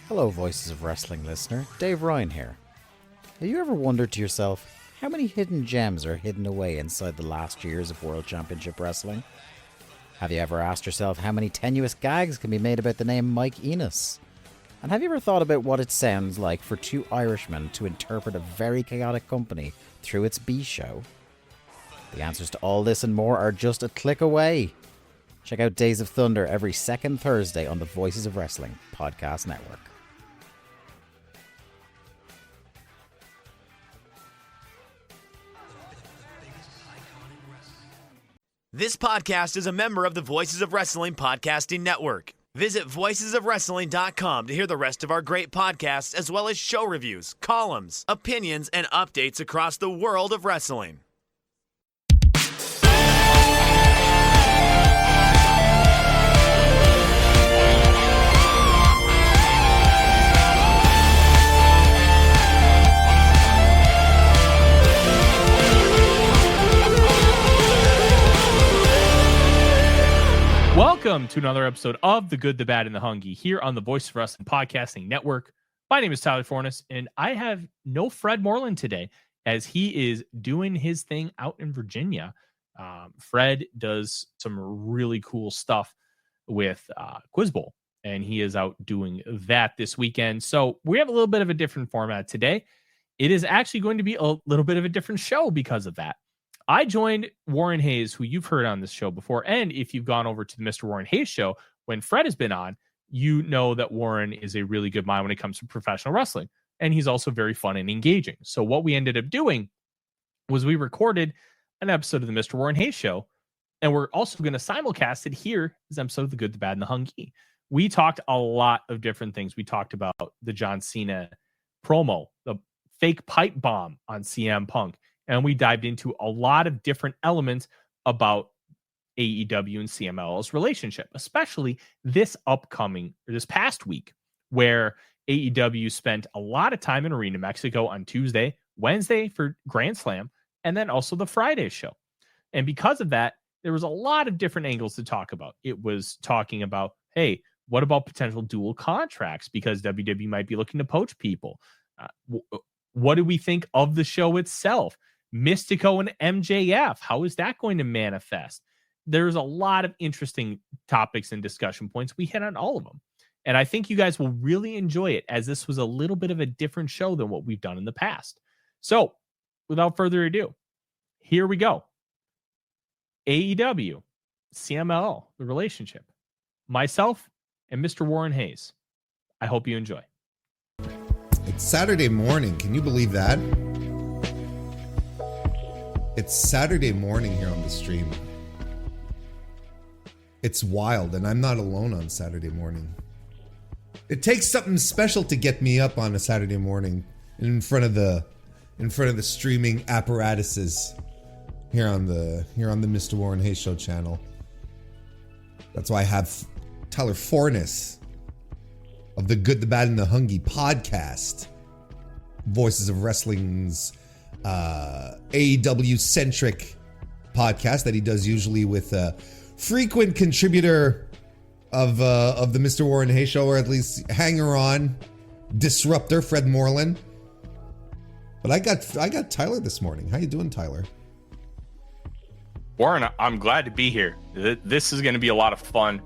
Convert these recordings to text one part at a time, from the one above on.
Hello, Voices of Wrestling listener. Dave Ryan here. Have you ever wondered to yourself how many hidden gems are hidden away inside the last years of World Championship Wrestling? Have you ever asked yourself how many tenuous gags can be made about the name Mike Enos? And have you ever thought about what it sounds like for two Irishmen to interpret a very chaotic company through its B show? The answers to all this and more are just a click away. Check out Days of Thunder every second Thursday on the Voices of Wrestling podcast network. This podcast is a member of the Voices of Wrestling podcasting network. Visit voicesofwrestling.com to hear the rest of our great podcasts, as well as show reviews, columns, opinions, and updates across the world of wrestling. Welcome to another episode of The Good, The Bad, and The Hungee here on the Voice of Wrestling Podcasting Network. My name is Tyler Forness, and I have no Fred Morlan today as he is doing his thing out in Virginia. Fred does some really cool stuff with Quiz Bowl, and he is out doing that this weekend. So we have a little bit of a different format today. It is actually going to be a little bit of a different show because of that. I joined Warren Hayes, who you've heard on this show before. And if you've gone over to the Mr. Warren Hayes show, when Fred has been on, you know that Warren is a really good mind when it comes to professional wrestling. And he's also very fun and engaging. So what we ended up doing was we recorded an episode of the Mr. Warren Hayes show. And we're also going to simulcast it here as an episode of The Good, The Bad, and The Hungee. We talked a lot of different things. We talked about the John Cena promo, the fake pipe bomb on CM Punk. And we dived into a lot of different elements about AEW and CMLL's relationship, especially this past week, where AEW spent a lot of time in Arena Mexico on Tuesday, Wednesday for Grand Slam, and then also the Friday show. And because of that, there was a lot of different angles to talk about. It was talking about, hey, what about potential dual contracts? Because WWE might be looking to poach people. What do we think of the show itself? Mistico and MJF, how is that going to manifest? There's a lot of interesting topics and discussion points. We hit on all of them. And I think you guys will really enjoy it, as this was a little bit of a different show than what we've done in the past. So without further ado, here we go. AEW, CMLL, the relationship. Myself and Mr. Warren Hayes. I hope you enjoy. It's Saturday morning. Can you believe that? It's Saturday morning here on the stream. It's wild, and I'm not alone on Saturday morning. It takes something special to get me up on a Saturday morning in front of the streaming apparatuses here on the Mr. Warren Hayes Show channel. That's why I have Tyler Forness of the Good, the Bad, and the Hungee podcast, Voices of Wrestling's AEW centric podcast that he does usually with a frequent contributor of the Mr. Warren Hayes Show, or at least hanger on disruptor Fred Morlan. But I got Tyler this morning. How you doing, Tyler? Warren, I'm glad to be here. This is going to be a lot of fun.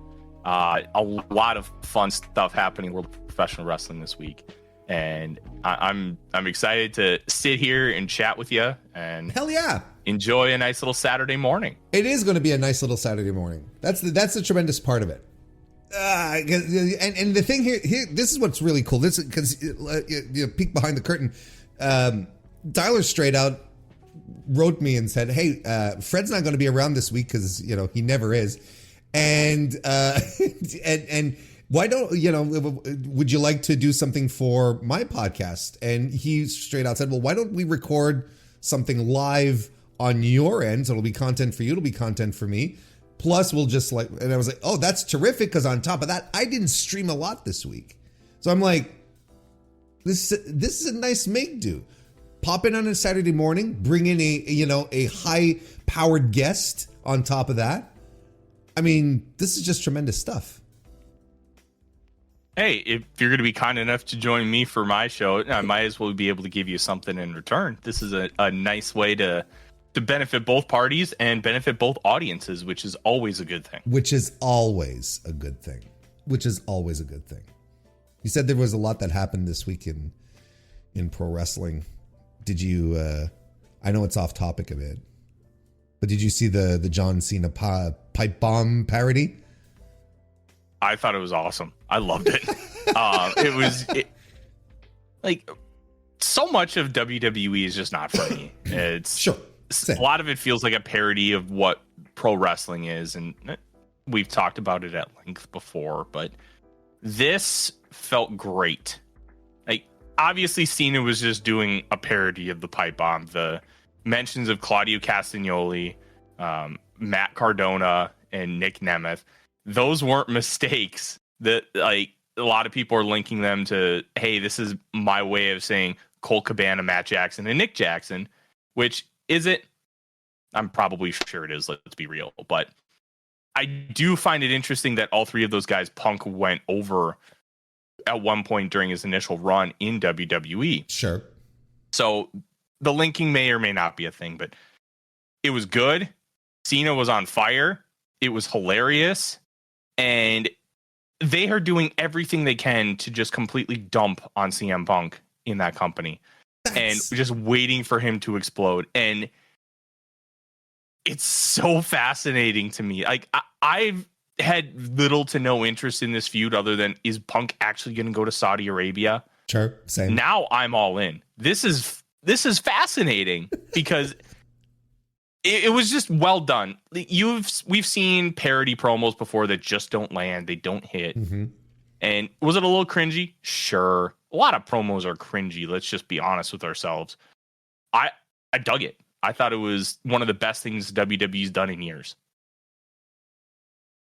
A lot of fun stuff happening in World Professional Wrestling this week. And I'm excited to sit here and chat with you and hell yeah, enjoy a nice little Saturday morning. It is going to be a nice little Saturday morning. That's the tremendous part of it. And the thing here, this is what's really cool. This is because you peek behind the curtain. Tyler straight out wrote me and said, "Hey, Fred's not going to be around this week because he never is." And why don't, would you like to do something for my podcast? And he straight out said, well, why don't we record something live on your end? So it'll be content for you. It'll be content for me. Plus we'll just and I was like, oh, that's terrific. Because on top of that, I didn't stream a lot this week. So I'm like, this is a nice make do. Pop in on a Saturday morning, bring in a high powered guest on top of that. I mean, this is just tremendous stuff. Hey, if you're going to be kind enough to join me for my show, I might as well be able to give you something in return. This is a nice way to benefit both parties and benefit both audiences, which is always a good thing. Which is always a good thing. You said there was a lot that happened this week in pro wrestling. Did you, I know it's off topic a bit, but did you see the John Cena pipe bomb parody? I thought it was awesome. I loved it. Like so much of WWE is just not funny. It's sure. A lot of it feels like a parody of what pro wrestling is, and we've talked about it at length before, but this felt great. Like obviously Cena was just doing a parody of the pipe bomb. The mentions of Claudio Castagnoli, Matt Cardona, and Nick Nemeth, those weren't mistakes. That like a lot of people are linking them to, hey, this is my way of saying Colt Cabana, Matt Jackson, and Nick Jackson, which isn't. I'm probably sure it is. Let's be real, but I do find it interesting that all three of those guys Punk went over at one point during his initial run in WWE. Sure. So the linking may or may not be a thing, but it was good. Cena was on fire. It was hilarious. And they are doing everything they can to just completely dump on CM Punk in that company. And just waiting for him to explode. And it's so fascinating to me. Like I've had little to no interest in this feud other than, is Punk actually going to go to Saudi Arabia? Sure, same. Now I'm all in. This is fascinating because it was just well done. We've seen parody promos before that just don't land. They don't hit. Mm-hmm. And was it a little cringy? Sure. A lot of promos are cringy. Let's just be honest with ourselves. I dug it. I thought it was one of the best things WWE's done in years.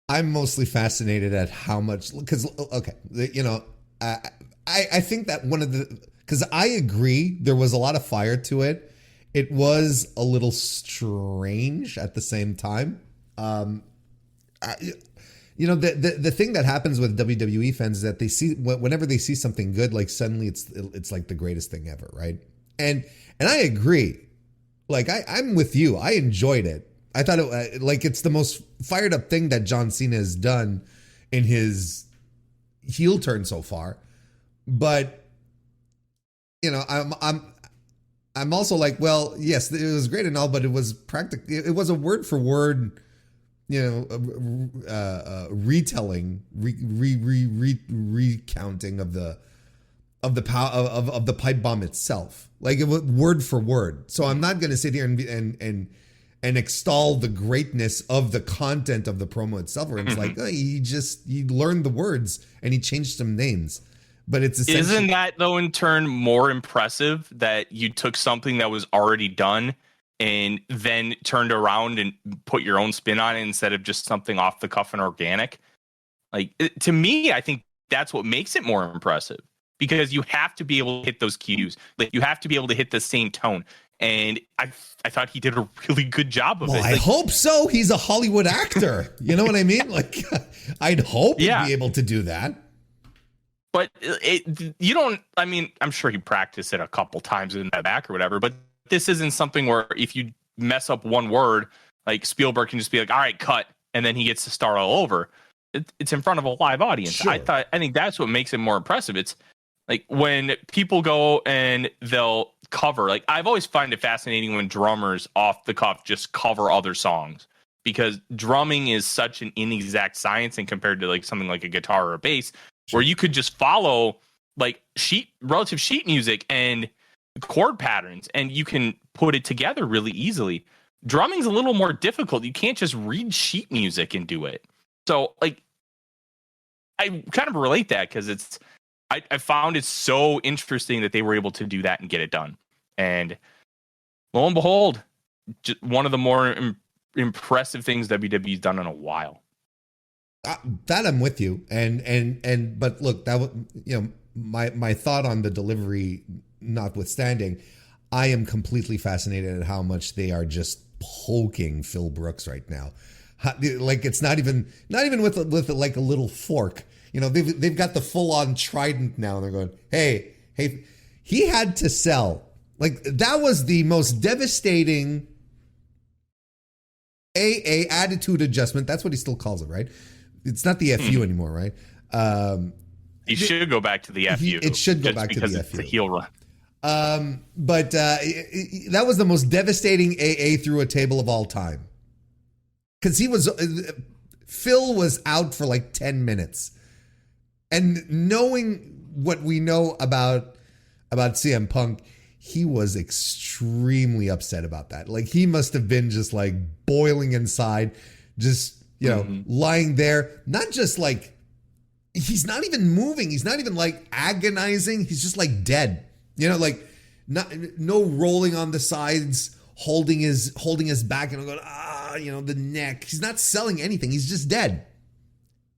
I'm mostly fascinated at how much, because, okay, you know, I think that one of the, because I agree there was a lot of fire to it. It was a little strange at the same time. You know, the thing that happens with WWE fans is that they see, whenever they see something good, like suddenly it's like the greatest thing ever, right? And I agree. Like I'm with you. I enjoyed it. I thought it like it's the most fired up thing that John Cena has done in his heel turn so far. But you know, I'm also like, well, yes, it was great and all, but it was it was a word for word, you know, retelling, recounting of the power of the pipe bomb itself, like it was word for word. So I'm not going to sit here and extol the greatness of the content of the promo itself, where it's like, oh, he learned the words and he changed some names. But it's essentially, isn't that though in turn more impressive that you took something that was already done and then turned around and put your own spin on it instead of just something off the cuff and organic? Like, to me, I think that's what makes it more impressive, because you have to be able to hit those cues. Like, you have to be able to hit the same tone. And I thought he did a really good job of it. I hope so. He's a Hollywood actor. You know what I mean? Like, I'd hope he'd be able to do that. But you don't, I mean, I'm sure he practiced it a couple times in the back or whatever, but this isn't something where if you mess up one word, like Spielberg can just be like, all right, cut. And then he gets to start all over. It's in front of a live audience. Sure. I think that's what makes it more impressive. It's like when people go and they'll cover, like I've always find it fascinating when drummers off the cuff just cover other songs, because drumming is such an inexact science, and compared to like something like a guitar or a bass, where you could just follow like relative sheet music and chord patterns and you can put it together really easily. Drumming's a little more difficult. You can't just read sheet music and do it. So like, I kind of relate that because I found it so interesting that they were able to do that and get it done. And lo and behold, just one of the more impressive things WWE's done in a while. That I'm with you, but look, that was, you know, my thought on the delivery notwithstanding, I am completely fascinated at how much they are just poking Phil Brooks right now. Like it's not even with like a little fork. they've got the full on trident now. And they're going, hey, he had to sell. Like, that was the most devastating AA attitude adjustment. That's what he still calls it, right? It's not the FU anymore, right? He should go back to the FU. It should go back to the FU. It's a heel run. But that was the most devastating AA through a table of all time. Because Phil was out for like 10 minutes. And knowing what we know about CM Punk, he was extremely upset about that. Like, he must have been just like boiling inside, just, lying there. Not just like, he's not even moving. He's not even like agonizing. He's just like dead. Like, no rolling on the sides, holding his back and going, the neck. He's not selling anything. He's just dead.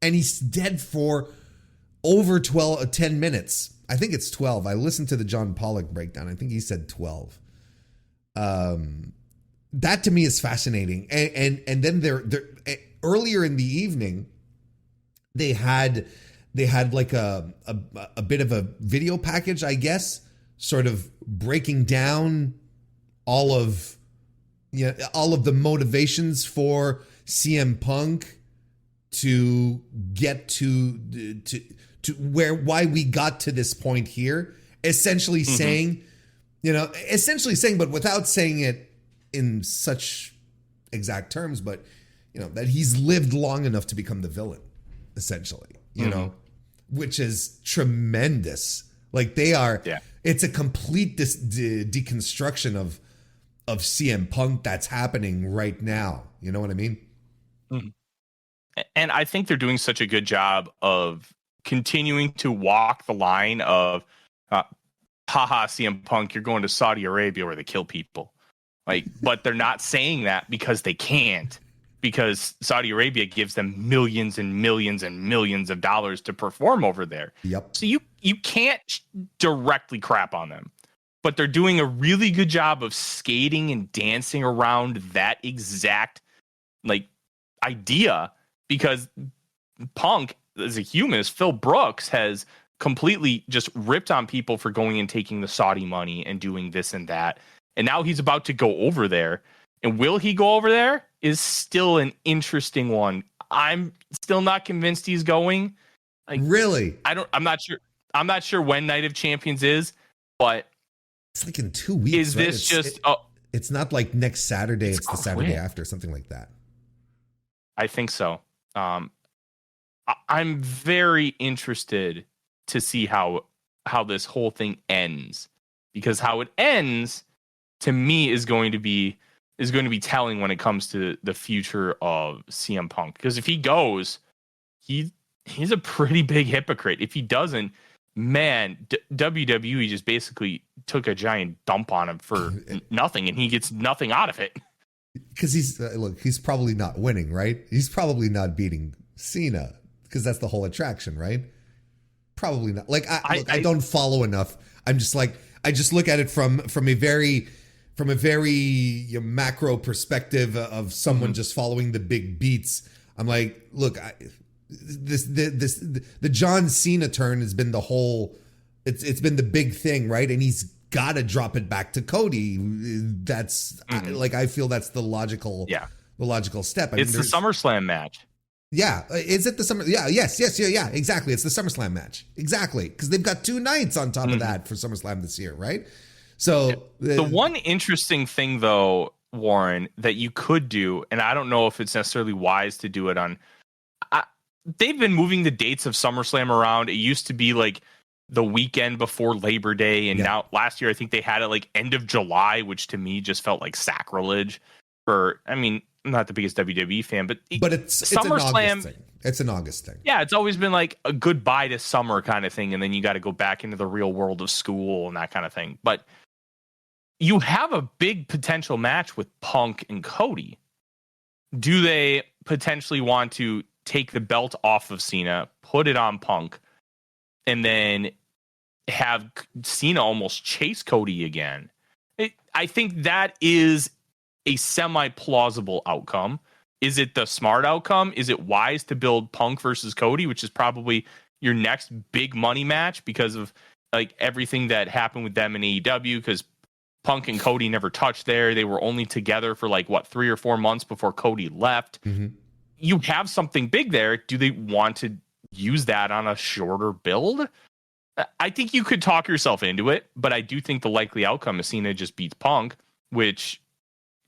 And he's dead for over 10 minutes. I think it's 12. I listened to the John Pollock breakdown. I think he said 12. That to me is fascinating. And then they're earlier in the evening, they had like a bit of a video package, I guess, sort of breaking down all of the motivations for CM Punk to get to why we got to this point here, essentially saying, but without saying it in such exact terms, but that he's lived long enough to become the villain, essentially, which is tremendous. Like, they are, it's a complete deconstruction of CM Punk that's happening right now. You know what I mean? Mm-hmm. And I think they're doing such a good job of continuing to walk the line of, haha, CM Punk, you're going to Saudi Arabia where they kill people. Like, but they're not saying that because they can't, because Saudi Arabia gives them millions and millions and millions of dollars to perform over there. Yep. So you can't directly crap on them, but they're doing a really good job of skating and dancing around that exact like idea, because Punk, as a human, as Phil Brooks, has completely just ripped on people for going and taking the Saudi money and doing this and that. And now he's about to go over there. And will he go over there is still an interesting one. I'm still not convinced he's going. Like, really? I'm not sure. I'm not sure when Night of Champions is, but it's like in 2 weeks. Is right? this it's not like next Saturday. It's the quick. Saturday after, something like that. I think so. I'm very interested to see how this whole thing ends, because how it ends to me is going to be telling when it comes to the future of CM Punk. Because if he goes, he's a pretty big hypocrite. If he doesn't, man, WWE just basically took a giant dump on him for nothing, and he gets nothing out of it. Because he's probably not winning, right? He's probably not beating Cena, because that's the whole attraction, right? Probably not. Like, I don't follow enough. I'm just like, I just look at it from a very macro perspective of someone just following the big beats. I'm like, look, the John Cena turn has been the whole. It's been the big thing, right? And he's got to drop it back to Cody. That's I feel that's the logical step. It's the SummerSlam match. Yeah, is it the summer? Yeah, yes, exactly. It's the SummerSlam match, exactly, because they've got 2 nights on top of that for SummerSlam this year, right? So the one interesting thing, though, Warren, that you could do, and I don't know if it's necessarily wise to do it on. They've been moving the dates of SummerSlam around. It used to be like the weekend before Labor Day, and now last year I think they had it like end of July, which to me just felt like sacrilege. I'm not the biggest WWE fan, but it's SummerSlam. It's an August thing. Yeah, it's always been like a goodbye to summer kind of thing, and then you got to go back into the real world of school and that kind of thing. But you have a big potential match with Punk and Cody. Do they potentially want to take the belt off of Cena, put it on Punk, and then have Cena almost chase Cody again? I think that is a semi-plausible outcome. Is it the smart outcome? Is it wise to build Punk versus Cody, which is probably your next big money match because of like everything that happened with them in AEW, because Punk and Cody never touched there. They were only together for 3 or 4 months before Cody left. Mm-hmm. You have something big there. Do they want to use that on a shorter build? I think you could talk yourself into it, but I do think the likely outcome is Cena just beats Punk, which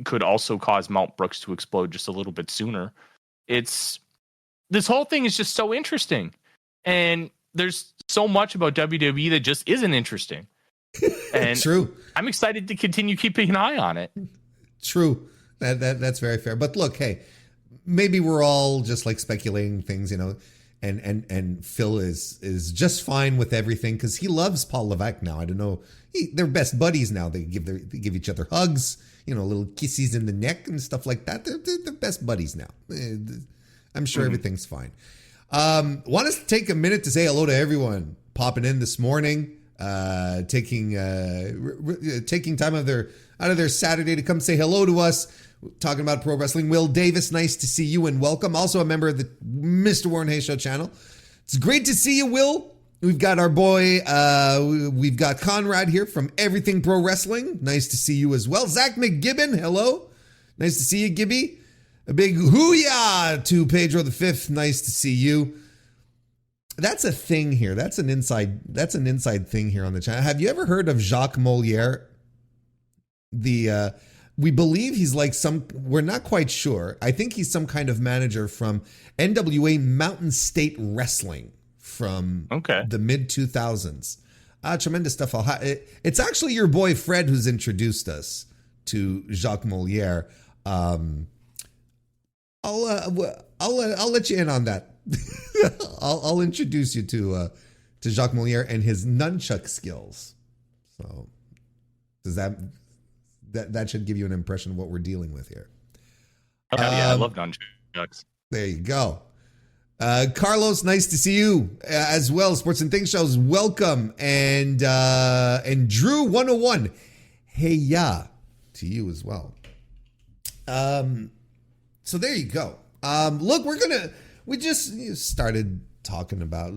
could also cause Mount Brooks to explode just a little bit sooner. This whole thing is just so interesting. And there's so much about WWE that just isn't interesting. And True. I'm excited to continue keeping an eye on it. True. That's very fair. But look, hey, maybe we're all just speculating things, and Phil is just fine with everything because he loves Paul Levesque now. I don't know. They're best buddies now. They give each other hugs, little kisses in the neck and stuff like that. They're best buddies now. I'm sure everything's fine. Want us to take a minute to say hello to everyone popping in this morning, taking time out of their Saturday to come say hello to us, talking about pro wrestling. Will Davis, nice to see you and welcome. Also a member of the Mr. Warren Hayes Show channel. It's great to see you, Will. We've got our boy, we've got Conrad here from Everything Pro Wrestling. Nice to see you as well. Zach McGibbon, hello. Nice to see you, Gibby. A big hoo-yah to Pedro the Fifth. Nice to see you. That's a thing here. That's an inside thing here on the channel. Have you ever heard of Jacques Moliere? We believe he's we're not quite sure. I think he's some kind of manager from NWA Mountain State Wrestling from the mid 2000s. Tremendous stuff. It's actually your boy Fred who's introduced us to Jacques Moliere. I'll let you in on that. I'll introduce you to Jacques Moliere and his nunchuck skills. So does that should give you an impression of what we're dealing with here. Yeah, I love nunchucks. There you go. Carlos, nice to see you as well. Sports and Things Shows, welcome. And Drew 101, hey ya to you as well. So there you go. Look, we just started talking about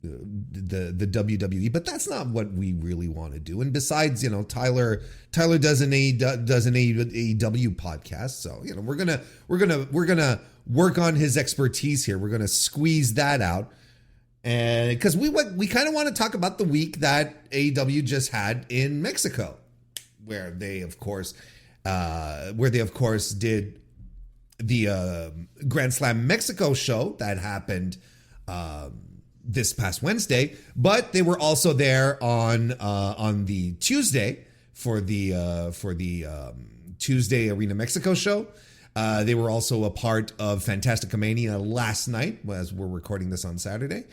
the WWE, but that's not what we really want to do. And besides, Tyler does an AEW podcast, so we're gonna work on his expertise here. We're gonna squeeze that out, and because we kind of want to talk about the week that AEW just had in Mexico, where they of course did the Grand Slam Mexico show that happened this past Wednesday, but they were also there on the Tuesday for the Tuesday Arena Mexico show. They were also a part of Fantasticamania last night, as we're recording this on Saturday.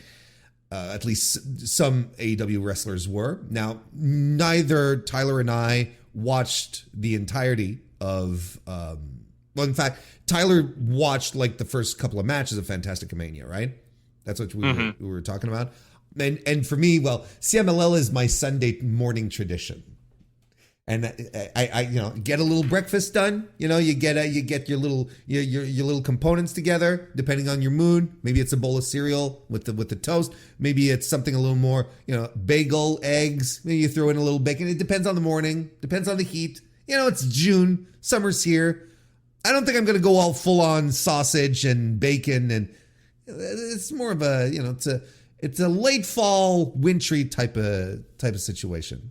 At least some AEW wrestlers were. Now, neither Tyler and I watched the entirety of. Well, in fact, Tyler watched the first couple of matches of Fantasticamania, right? That's what we were talking about. And for me, well, CMLL is my Sunday morning tradition. And I get a little breakfast done. You get your little components together, depending on your mood. Maybe it's a bowl of cereal with the toast. Maybe it's something a little more, bagel, eggs. Maybe you throw in a little bacon. It depends on the morning. Depends on the heat. It's June. Summer's here. I don't think I'm going to go all full on sausage and bacon, and it's more of a, it's a late fall, wintry type of situation.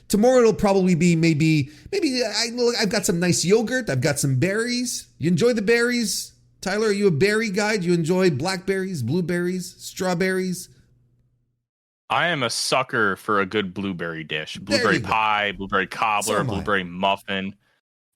Tomorrow it'll probably be maybe I've got some nice yogurt. I've got some berries. You enjoy the berries? Tyler, are you a berry guy? Do you enjoy blackberries, blueberries, strawberries? I am a sucker for a good blueberry dish. Blueberry pie, blueberry cobbler, blueberry muffin.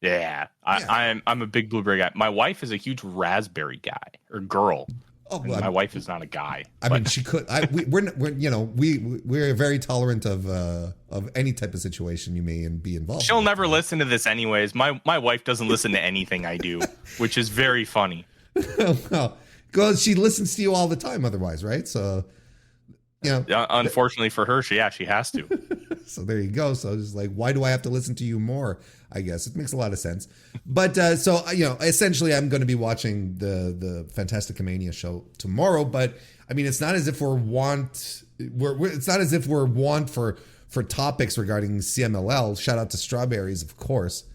Yeah, I'm a big blueberry guy. My wife is a huge raspberry guy or girl. Oh, well, my wife is not a guy. I mean, she could. We're very tolerant of any type of situation you may be involved. She'll never listen to this anyways. My wife doesn't listen to anything I do, which is very funny. Well, because she listens to you all the time, otherwise, right? So, unfortunately for her, she has to. So there you go. So it's like, why do I have to listen to you more? I guess it makes a lot of sense. But so, essentially I'm going to be watching the Fantasticamania show tomorrow. But I mean, it's not as if it's not as if we're want for topics regarding CMLL. Shout out to Strawberries, of course.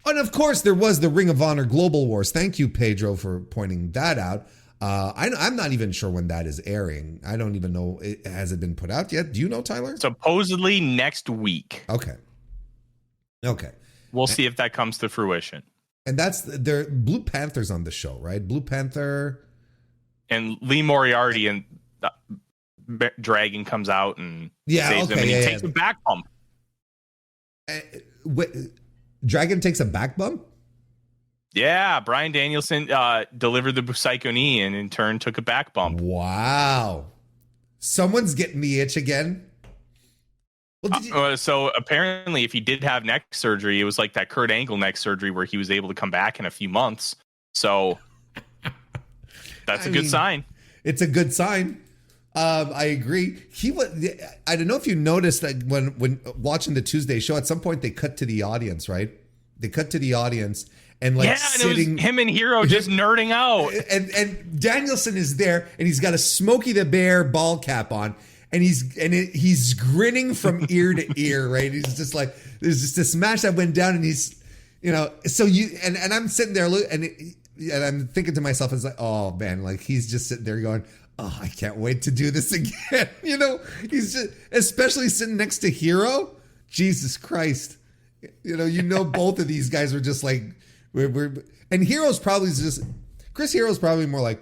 And of course, there was the Ring of Honor Global Wars. Thank you, Pedro, for pointing that out. I'm not even sure when that is airing. I don't even know. Has it been put out yet? Do you know, Tyler? Supposedly next week. Okay. We'll see if that comes to fruition. And that's Blue Panther's on the show, right? Blue Panther. And Lee Moriarty and Dragon comes out and saves him, and he takes a back bump. Dragon takes a back bump? Yeah, Bryan Danielson delivered the Psycho knee and in turn took a back bump. Wow. Someone's getting the itch again. Well, so apparently if he did have neck surgery, it was like that Kurt Angle neck surgery where he was able to come back in a few months. So that's a good sign. It's a good sign. I agree. I don't know if you noticed that when watching the Tuesday show, at some point they cut to the audience, right? They cut to the audience and sitting, and it was him and Hero just nerding out. And Danielson is there and he's got a Smokey the Bear ball cap on and he's grinning from ear to ear, right? He's just like, there's just this match that went down and he's, so and I'm sitting there and I'm thinking to myself, it's like, oh man, like he's just sitting there going, oh, I can't wait to do this again. He's just, especially sitting next to Hero. Jesus Christ. Both of these guys are just like, and Hero's probably Chris Hero's probably more like,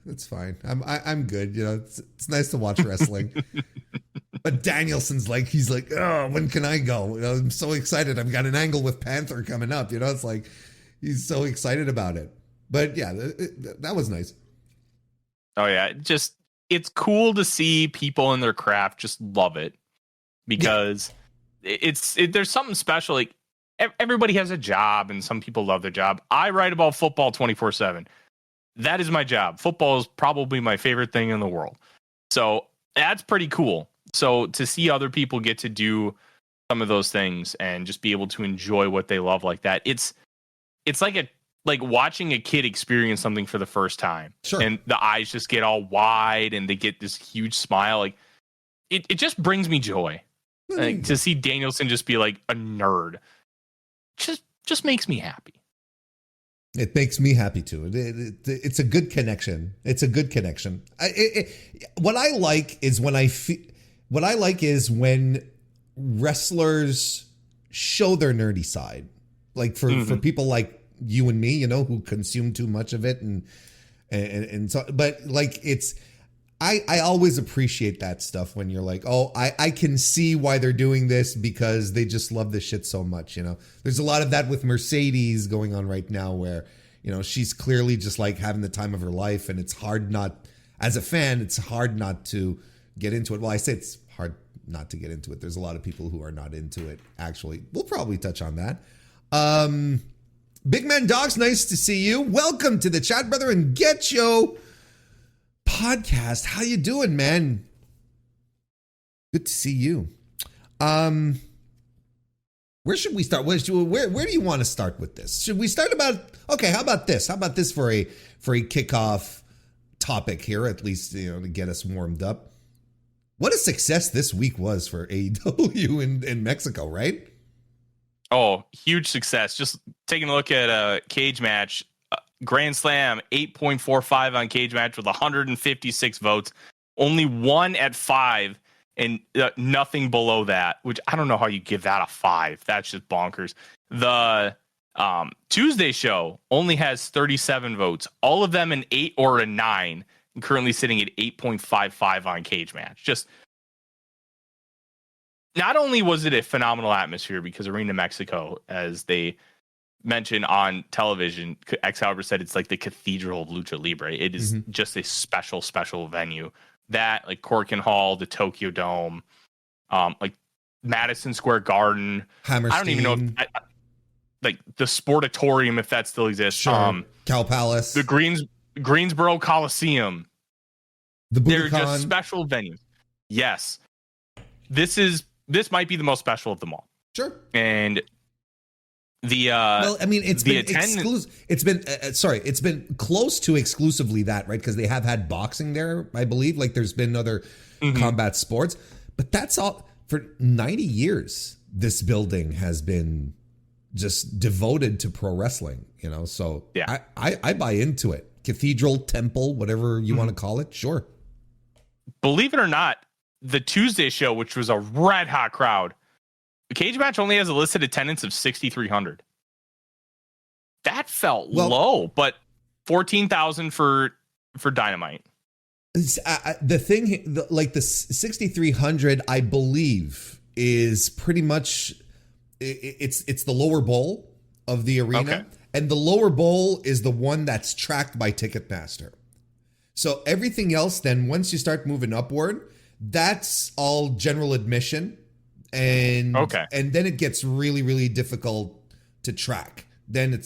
that's fine. I'm good. It's nice to watch wrestling. But Danielson's like, he's like, oh, when can I go? I'm so excited. I've got an angle with Panther coming up. It's like, he's so excited about it. But yeah, that was nice. Oh yeah. It's cool to see people in their craft just love it because there's something special. Like everybody has a job and some people love their job. I write about football 24/7. That is my job. Football is probably my favorite thing in the world. So that's pretty cool. So to see other people get to do some of those things and just be able to enjoy what they love like that. It's like watching a kid experience something for the first time. Sure. And the eyes just get all wide and they get this huge smile. Like it just brings me joy. Like, to see Danielson just be like a nerd just makes me happy. It makes me happy too. It's a good connection. What I like is when wrestlers show their nerdy side. Like for people like you and me, who consume too much of it and so, but like I always appreciate that stuff when you're like, oh, I can see why they're doing this because they just love this shit so much. There's a lot of that with Mercedes going on right now where, she's clearly just like having the time of her life and it's hard not, as a fan, it's hard not to get into it. Well, I say it's hard not to get into it. There's a lot of people who are not into it, actually. We'll probably touch on that. Big Man Dogs, nice to see you. Welcome to the chat, brother, and Get Yo podcast. How you doing, man? Good to see you. Where should we start? Where do you want to start with this? Should we start how about this? How about this for a kickoff topic here, at least, to get us warmed up? What a success this week was for AEW in Mexico, right? Oh, huge success. Just taking a look at a cage match, Grand Slam, 8.45 on cage match with 156 votes, only one at 5 and nothing below that, which I don't know how you give that a 5. That's just bonkers. The Tuesday show only has 37 votes, all of them an 8 or a 9, and currently sitting at 8.55 on cage match. Just not only was it a phenomenal atmosphere because Arena Mexico, as they mentioned on television, Excalibur said it's like the cathedral of Lucha Libre. It is just a special, special venue. That, like Corkin Hall, the Tokyo Dome, like Madison Square Garden. Hammerstein. I don't even know if like the Sportatorium, if that still exists. Sure. Cal Palace. The Greensboro Coliseum. The Budokan. They're just special venues. Yes. This is this might be the most special of them all. Sure. And the well, I mean, it's been attendance. It's been it's been close to exclusively that, right? Because they have had boxing there, I believe. Like there's been other combat sports, but that's all for 90 years. This building has been just devoted to pro wrestling, you know. So yeah, I buy into it. Cathedral, temple, whatever you want to call it, sure. Believe it or not, the Tuesday show, which was a red hot crowd, the cage match only has a listed attendance of 6,300. That felt low, but 14,000 for Dynamite. The thing, like the 6,300, I believe, is pretty much it's the lower bowl of the arena, and the lower bowl is the one that's tracked by Ticketmaster. So everything else, then once you start moving upward, that's all general admission. And then it gets really, really difficult to track. Then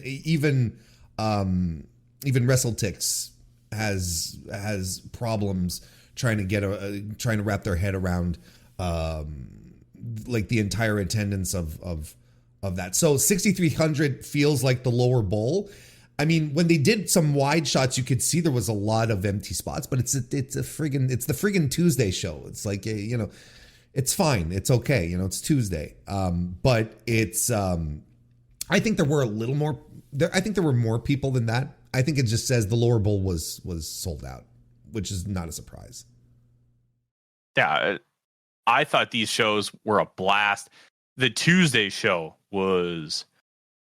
even WrestleTix has problems trying to wrap their head around like the entire attendance of that. So 6,300 feels like the lower bowl. I mean, when they did some wide shots, you could see there was a lot of empty spots, but it's the friggin' Tuesday show. It's like, you know, it's fine. It's okay. You know, it's Tuesday. But it's, I think there were a little more I think there were more people than that. I think it just says the lower bowl was sold out, which is not a surprise. Yeah. I thought these shows were a blast. The Tuesday show was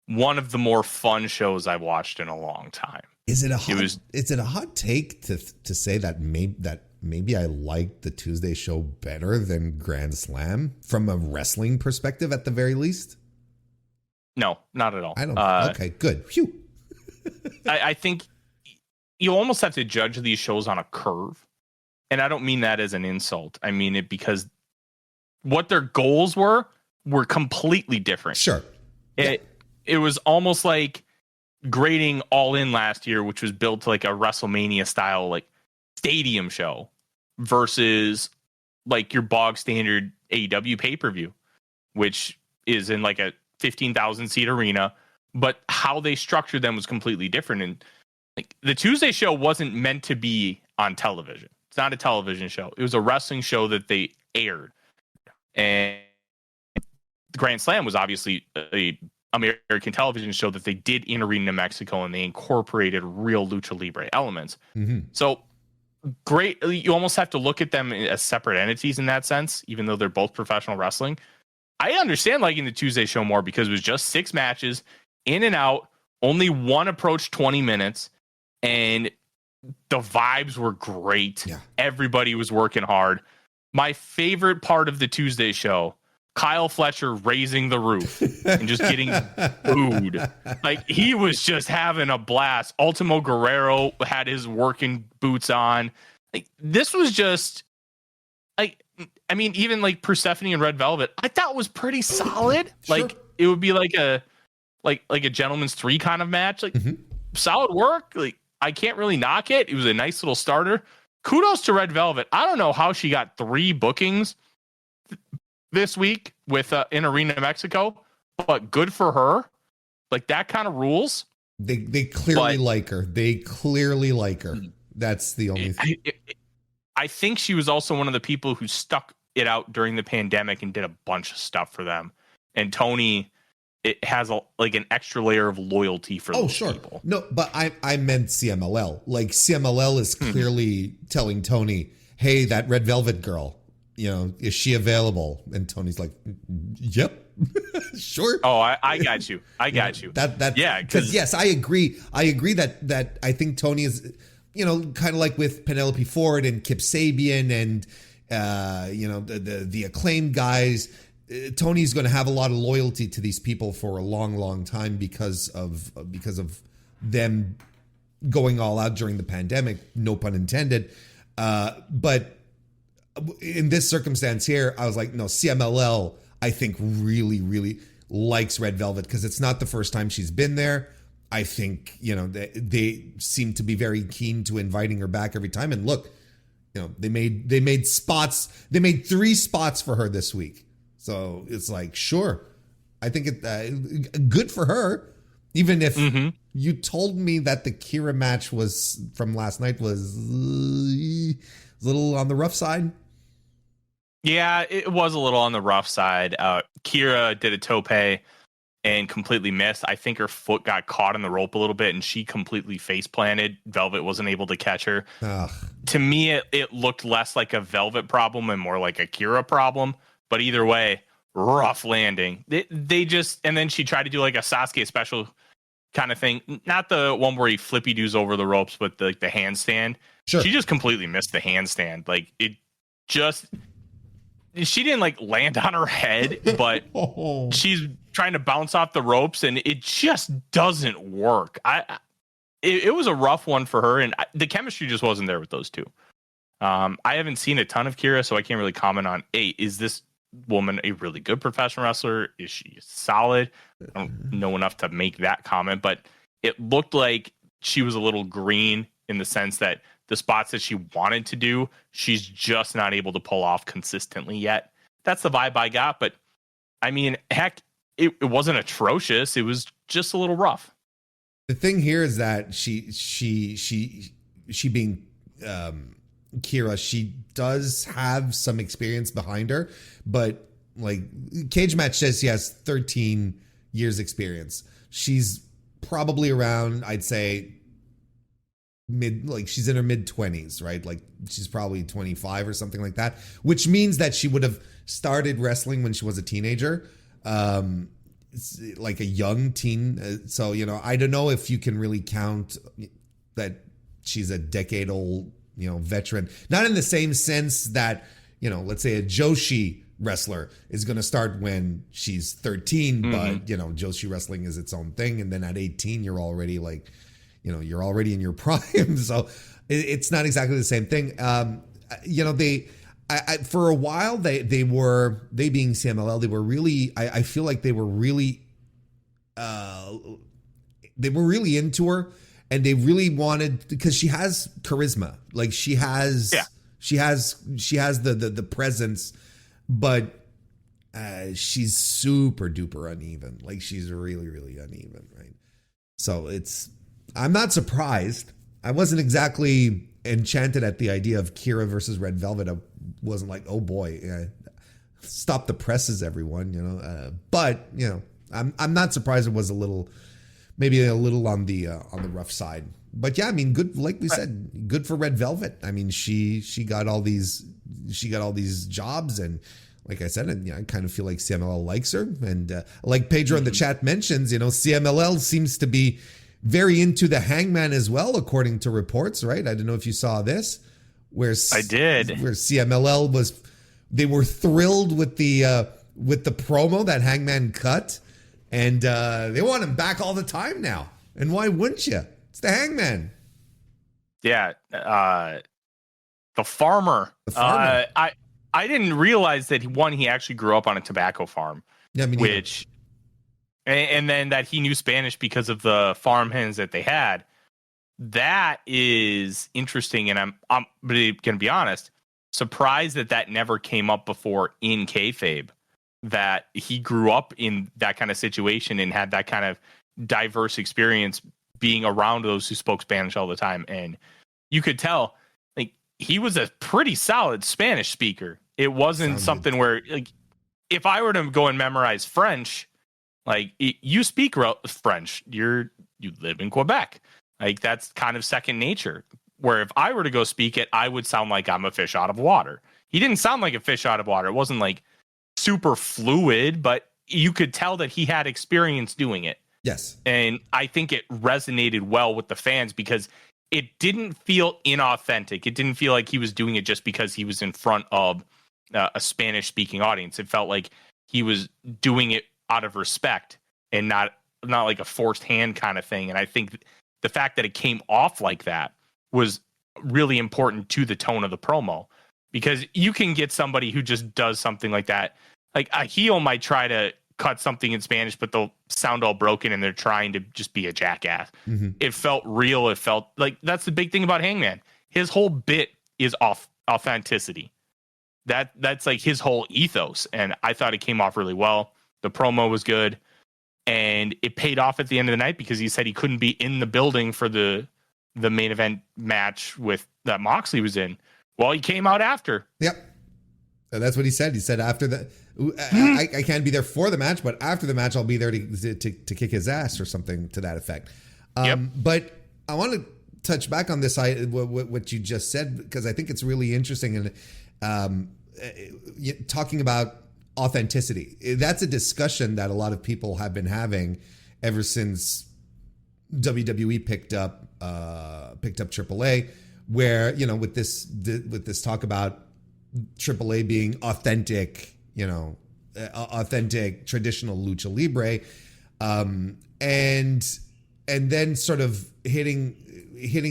one of the more fun shows I've watched in a long time. Is it a hot take to say that maybe I liked the Tuesday show better than Grand Slam from a wrestling perspective at the very least? No, not at all. I don't. Okay, good. Phew. I think you almost have to judge these shows on a curve. And I don't mean that as an insult. I mean it because what their goals were completely different. Sure. It was almost like grading All In last year, which was built to like a WrestleMania style like stadium show versus like your bog standard AEW pay-per-view, which is in like a 15,000 seat arena, but how they structured them was completely different. And like the Tuesday show wasn't meant to be on television. It's not a television show. It was a wrestling show that they aired. And the Grand Slam was obviously a American television show that they did in arena in Mexico, and they incorporated real lucha libre elements. Mm-hmm. So great. You almost have to look at them as separate entities in that sense, even though they're both professional wrestling. I understand liking the Tuesday show more because it was just 6 matches in and out, only one approached 20 minutes, and the vibes were great. Yeah. Everybody was working hard. My favorite part of the Tuesday show, Kyle Fletcher raising the roof and just getting booed. Like, he was just having a blast. Ultimo Guerrero had his working boots on. Like, this was just like, I mean, even like Persephone and Red Velvet, I thought was pretty solid. Sure. Like, it would be like a gentleman's 3 kind of match. Like, solid work. Like, I can't really knock it. It was a nice little starter. Kudos to Red Velvet. I don't know how she got 3 bookings this week with in Arena Mexico, but good for her. Like, that kind of rules. They clearly like her. They clearly like her. That's the only thing. I think she was also one of the people who stuck it out during the pandemic and did a bunch of stuff for them. And Tony, it has an extra layer of loyalty for those people. No, but I meant CMLL. Like, CMLL is clearly telling Tony, hey, that Red Velvet girl, you know, is she available? And Tony's like, yep, sure. Oh, I got you. I got you. Yeah, because yes, I agree. I agree that I think Tony is, you know, kind of like with Penelope Ford and Kip Sabian and you know, the Acclaimed guys. Tony's going to have a lot of loyalty to these people for a long, long time because of them going all out during the pandemic. No pun intended. But in this circumstance here, I was like, no, CMLL, I think really, really likes Red Velvet because it's not the first time she's been there. I think, you know, they seem to be very keen to inviting her back every time. And look, they made spots. They made 3 spots for her this week. So it's like, sure, I think it good for her. Even if you told me that the Kira match was from last night was a little on the rough side. Yeah, it was a little on the rough side. Kira did a tope and completely missed. I think her foot got caught in the rope a little bit and she completely face planted. Velvet wasn't able to catch her. Ugh. To me, it looked less like a Velvet problem and more like a Kira problem. But either way, rough landing. They just, and then she tried to do like a Sasuke special kind of thing. Not the one where he flippy doos over the ropes, but the handstand. Sure. She just completely missed the handstand. Like it just, she didn't like land on her head, but she's trying to bounce off the ropes and it just doesn't work. It was a rough one for her, and the chemistry just wasn't there with those two. I haven't seen a ton of Kira, so I can't really comment on, is this woman a really good professional wrestler? Is she solid? I don't know enough to make that comment, but it looked like she was a little green in the sense that the spots that she wanted to do, she's just not able to pull off consistently yet. That's the vibe I got, but I mean, heck, it wasn't atrocious. It was just a little rough. The thing here is that she being Kira, she does have some experience behind her, but like Cage Match says she has 13 years experience. She's probably around, I'd say, she's in her mid 20s, right? Like she's probably 25 or something like that, which means that she would have started wrestling when she was a teenager. Like a young teen. So, I don't know if you can really count that she's a decade old, veteran. Not in the same sense that, let's say a Joshi wrestler is going to start when she's 13, but, Joshi wrestling is its own thing. And then at 18, you're already like, you're already in your prime. So it's not exactly the same thing. For a while, they being CMLL, they were really, I feel like they were really into her, and they really wanted, because she has charisma, like she has the presence, but she's super duper uneven. Like she's really, really uneven, right? So I'm not surprised. I wasn't exactly enchanted at the idea of Kira versus Red Velvet. I wasn't like, oh boy, stop the presses, everyone, but I'm not surprised it was maybe a little on the rough side. But yeah, I mean, good, like we said, good for Red Velvet. I mean, she got all these jobs, and like I said, I kind of feel like CMLL likes her, and like Pedro in the chat mentions, CMLL seems to be very into the Hangman as well, according to reports, right? I don't know if you saw this, where I did, where CMLL they were thrilled with the promo that Hangman cut, and they want him back all the time now. And why wouldn't you? It's the Hangman. Yeah, the farmer. I didn't realize that he actually grew up on a tobacco farm. Yeah, I mean, and then that he knew Spanish because of the farm hands that they had. That is interesting, and I'm going to be honest, surprised that never came up before in kayfabe, that he grew up in that kind of situation and had that kind of diverse experience being around those who spoke Spanish all the time. And you could tell, like, he was a pretty solid Spanish speaker. It wasn't something where, like, if I were to go and memorize French, like, you speak French, you live in Quebec. Like, that's kind of second nature. Where if I were to go speak it, I would sound like I'm a fish out of water. He didn't sound like a fish out of water. It wasn't like super fluid, but you could tell that he had experience doing it. Yes. And I think it resonated well with the fans because it didn't feel inauthentic. It didn't feel like he was doing it just because he was in front of a Spanish speaking audience. It felt like he was doing it out of respect and not like a forced hand kind of thing. And I think the fact that it came off like that was really important to the tone of the promo, because you can get somebody who just does something like that. Like a heel might try to cut something in Spanish, but they'll sound all broken and they're trying to just be a jackass. Mm-hmm. It felt real. It felt like, that's the big thing about Hangman. His whole bit is authenticity. That's like his whole ethos. And I thought it came off really well. The promo was good. And it paid off at the end of the night because he said he couldn't be in the building for the main event match with that Moxley was in. Well, he came out after. Yep. That's what he said. He said after the, I can't be there for the match, but after the match, I'll be there to kick his ass or something to that effect. But I want to touch back on this, what you just said, because I think it's really interesting. And talking about authenticity, that's a discussion that a lot of people have been having ever since WWE picked up AAA, where, you know, with this talk about AAA being authentic, you know, authentic traditional lucha libre, and then sort of hitting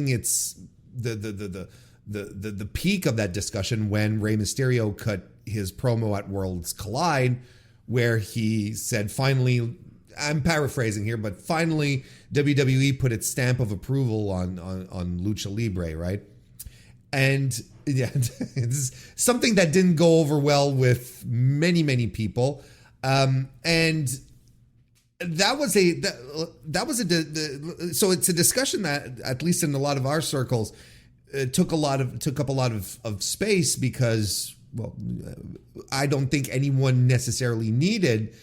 its the peak of that discussion when Rey Mysterio cut his promo at Worlds Collide, where he said, finally, I'm paraphrasing here, but finally WWE put its stamp of approval on lucha libre, right? And yeah, it's something that didn't go over well with many people, and that was so it's a discussion that, at least in a lot of our circles, took up a lot of space because, well, I don't think anyone necessarily needed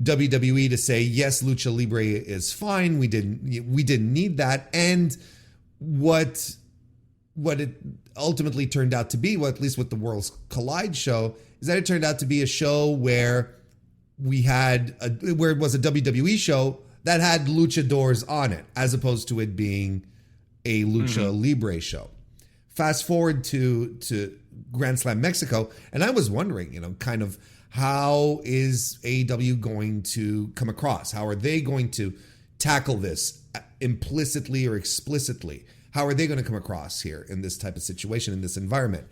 WWE to say, yes, lucha libre is fine. We didn't need that. And what it ultimately turned out to be, well, at least with the Worlds Collide show, is that it turned out to be a show where where it was a WWE show that had luchadors on it, as opposed to it being a lucha libre show. Fast forward to Grand Slam Mexico, and I was wondering, you know, kind of, how is AEW going to come across? How are they going to tackle this implicitly or explicitly? How are they going to come across here in this type of situation, in this environment?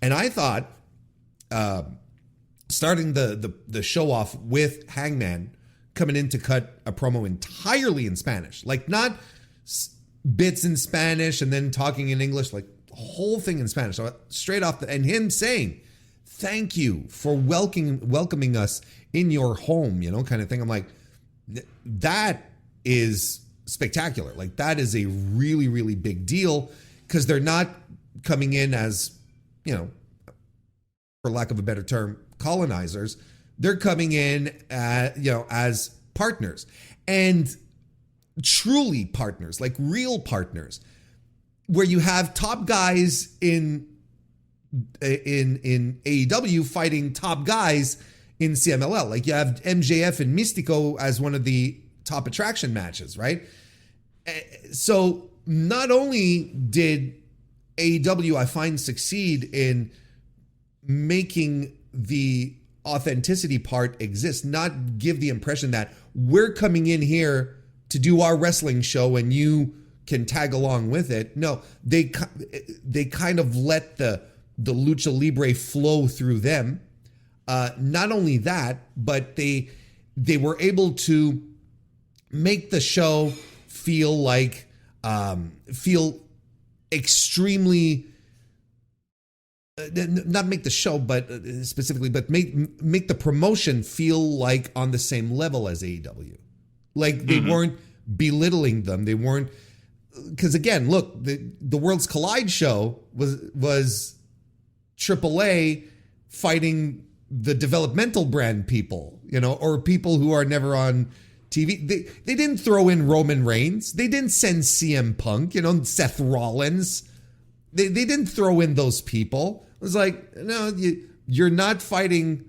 And I thought, starting the show off with Hangman coming in to cut a promo entirely in Spanish, like not bits in Spanish and then talking in English, like the whole thing in Spanish, so straight off and him saying, thank you for welcoming us in your home, you know, kind of thing. I'm like, that is spectacular. Like, that is a really, really big deal, because they're not coming in as, you know, for lack of a better term, colonizers. They're coming in, you know, as partners, and truly partners, like real partners, where you have top guys in AEW fighting top guys in CMLL. Like, you have MJF and Mistico as one of the top attraction matches, right? So not only did AEW, I find, succeed in making the authenticity part exist, not give the impression that we're coming in here to do our wrestling show and you can tag along with it. No, they kind of let the lucha libre flow through them. Not only that, but they were able to make the show feel extremely, not make the show, but specifically, but make the promotion feel like on the same level as AEW. Like, they weren't belittling them. They weren't, because again, look, the Worlds Collide show was AAA fighting the developmental brand people, you know, or people who are never on TV. They didn't throw in Roman Reigns. They didn't send CM Punk, you know, Seth Rollins. They didn't throw in those people. It was like, no, you're not fighting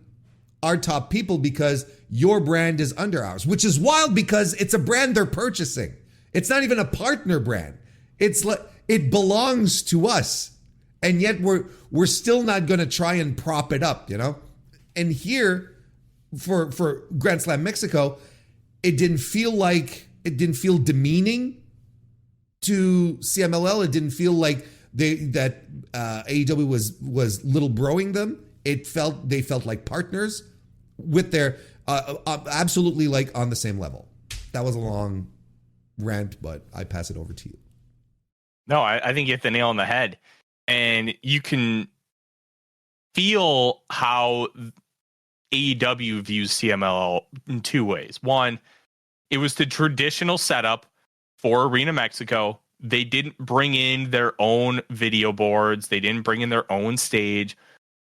our top people because your brand is under ours, which is wild because it's a brand they're purchasing. It's not even a partner brand. It's like, it belongs to us. And yet we're still not going to try and prop it up, you know? And here for Grand Slam Mexico, it didn't feel demeaning to CMLL. It didn't feel like that AEW was little broing them. They felt like partners with their absolutely like on the same level. That was a long rant, but I pass it over to you. No, I think you hit the nail on the head. And you can feel how AEW views CMLL in two ways. One, it was the traditional setup for Arena Mexico. They didn't bring in their own video boards. They didn't bring in their own stage.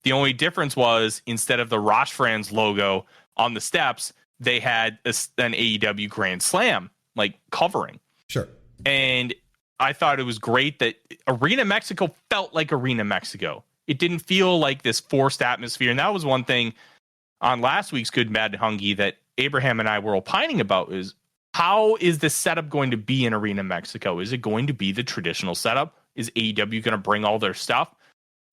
The only difference was instead of the Roche Franz logo on the steps, they had an AEW Grand Slam like covering. Sure. And I thought it was great that Arena Mexico felt like Arena Mexico. It didn't feel like this forced atmosphere. And that was one thing on last week's Good, Bad The Hungee that Abraham and I were opining about is how is the setup going to be in Arena Mexico? Is it going to be the traditional setup? Is AEW going to bring all their stuff?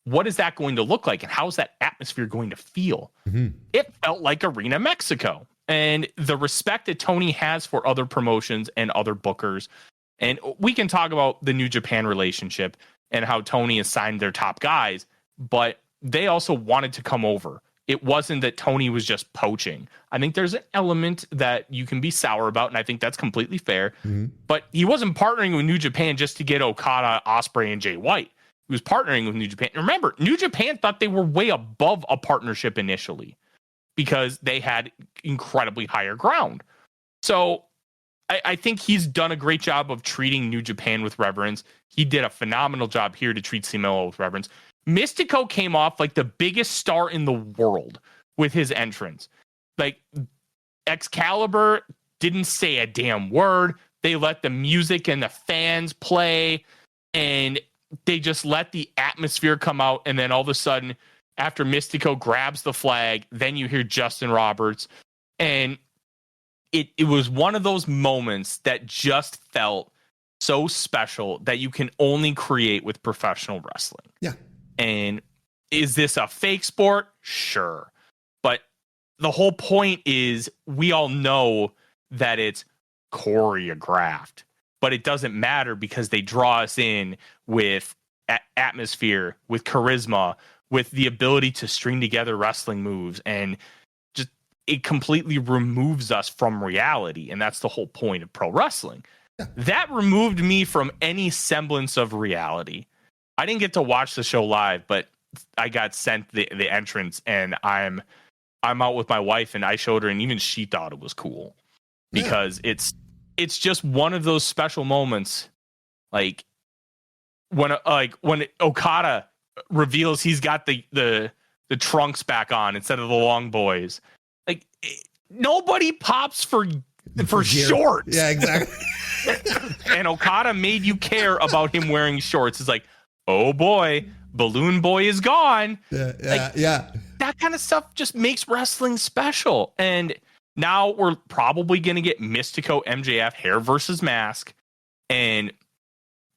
What is that going to look like? And how is that atmosphere going to feel? Mm-hmm. It felt like Arena Mexico. And the respect that Tony has for other promotions and other bookers. And we can talk about the New Japan relationship and how Tony assigned their top guys, but they also wanted to come over. It wasn't that Tony was just poaching. I think there's an element that you can be sour about, and I think that's completely fair. Mm-hmm. But he wasn't partnering with New Japan just to get Okada, Ospreay, and Jay White. He was partnering with New Japan. Remember, New Japan thought they were way above a partnership initially because they had incredibly higher ground. So I think he's done a great job of treating New Japan with reverence. He did a phenomenal job here to treat CMLL with reverence. Mistico came off like the biggest star in the world with his entrance. Like Excalibur didn't say a damn word. They let the music and the fans play, and they just let the atmosphere come out. And then all of a sudden, after Mistico grabs the flag, then you hear Justin Roberts. And it was one of those moments that just felt so special that you can only create with professional wrestling. Yeah. And is this a fake sport? Sure. But the whole point is we all know that it's choreographed, but it doesn't matter because they draw us in with atmosphere, with charisma, with the ability to string together wrestling moves, and just it completely removes us from reality. And that's the whole point of pro wrestling. Yeah. That removed me from any semblance of reality. I didn't get to watch the show live, but I got sent the entrance, and I'm out with my wife, and I showed her, and even she thought it was cool because it's just one of those special moments, like when Okada reveals he's got the trunks back on instead of the long boys. Like nobody pops for shorts. Yeah, exactly. And Okada made you care about him wearing shorts. It's like, oh boy, Balloon Boy is gone. Yeah. That kind of stuff just makes wrestling special. And now we're probably going to get Mistico MJF hair versus mask. And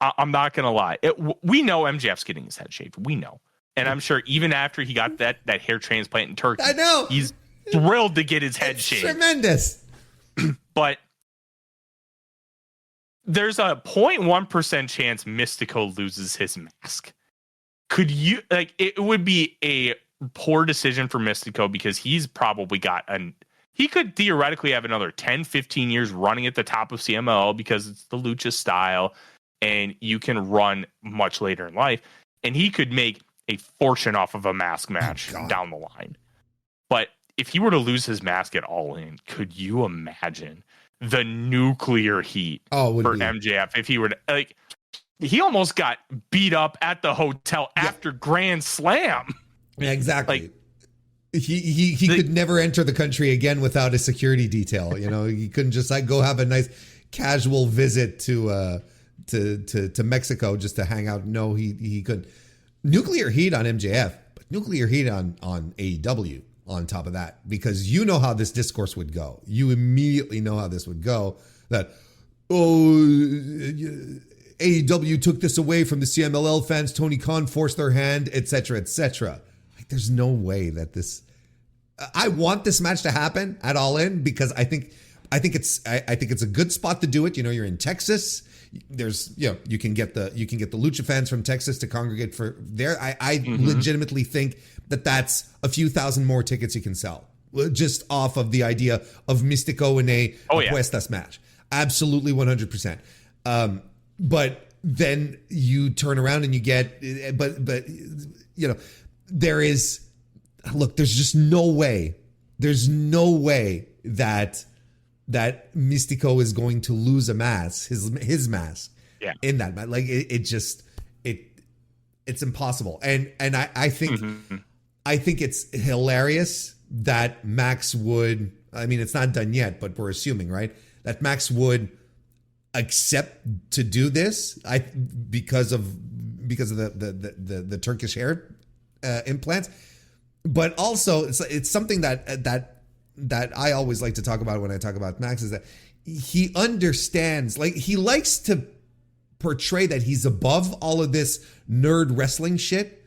I'm not going to lie. We know MJF's getting his head shaved. We know. And I'm sure even after he got that hair transplant in Turkey, I know he's thrilled to get his head shaved. Tremendous. But there's a 0.1% chance Mistico loses his mask. Could you it would be a poor decision for Mistico because he's probably got he could theoretically have another 10, 15 years running at the top of CMLL because it's the lucha style and you can run much later in life. And he could make a fortune off of a mask match down the line. But if he were to lose his mask at All In, could you imagine the nuclear heat for MJF if he were to, he almost got beat up at the hotel after Grand Slam. Yeah, exactly. He could never enter the country again without a security detail. You know, he couldn't just go have a nice casual visit to Mexico just to hang out. No, he couldn't. Nuclear heat on MJF, but nuclear heat on AEW on top of that, because you know how this discourse would go. You immediately know how this would go. That, AEW took this away from the CMLL fans. Tony Khan forced their hand, etc., etc. There's no way that this. I want this match to happen at All In because I think it's a good spot to do it. You know, you're in Texas. There's you can get the lucha fans from Texas to congregate for there. I legitimately think that's a few thousand more tickets you can sell just off of the idea of Mistico in a Apuestas match. Absolutely 100%. But then you turn around and you get, but there is look, there's just no way. There's no way that Mistico is going to lose a mask, his mask, in that match. Like it's impossible. And I think I think it's hilarious that Max would. I mean, it's not done yet, but we're assuming, right, that Max would accept to do this. Because of the Turkish hair implants, but also it's something that I always like to talk about when I talk about Max, is that he understands, like, he likes to portray that he's above all of this nerd wrestling shit,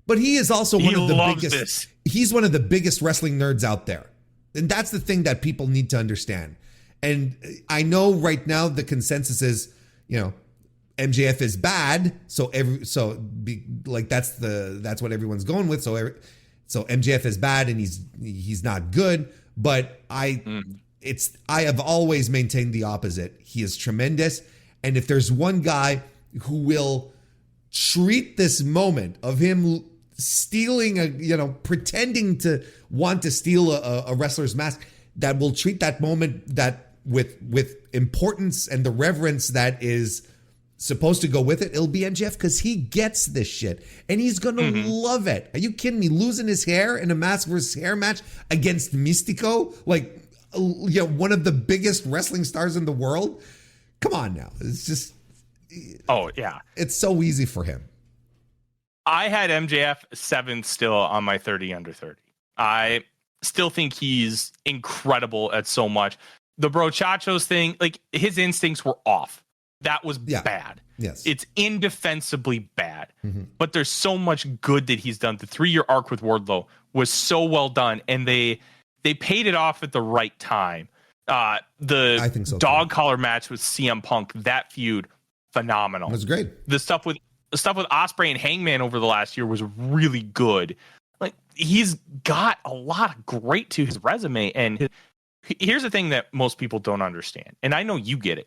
but he is also one of the biggest. He's one of the biggest wrestling nerds out there, and that's the thing that people need to understand. And I know right now the consensus is, MJF is bad, so that's what everyone's going with. So MJF is bad and he's not good. But I have always maintained the opposite. He is tremendous, and if there's one guy who will treat this moment of him stealing pretending to want to steal a wrestler's mask, that will treat that moment that with importance and the reverence that is supposed to go with it, it'll be MJF, because he gets this shit and he's gonna love it. Are you kidding me? Losing his hair in a mask versus hair match against Mistico, like, one of the biggest wrestling stars in the world. Come on now. It's just, it's so easy for him. I had MJF 7th still on my 30 under 30. I still think he's incredible at so much. The Brochachos thing, like, his instincts were off. That was bad. Yes. It's indefensibly bad. But there's so much good that he's done. The 3-year arc with Wardlow was so well done, and they paid it off at the right time. I think so, dog collar match with CM Punk, that feud, phenomenal. It was great. The stuff with Ospreay and Hangman over the last year was really good. Like, he's got a lot of great to his resume. And here's the thing that most people don't understand, and I know you get it.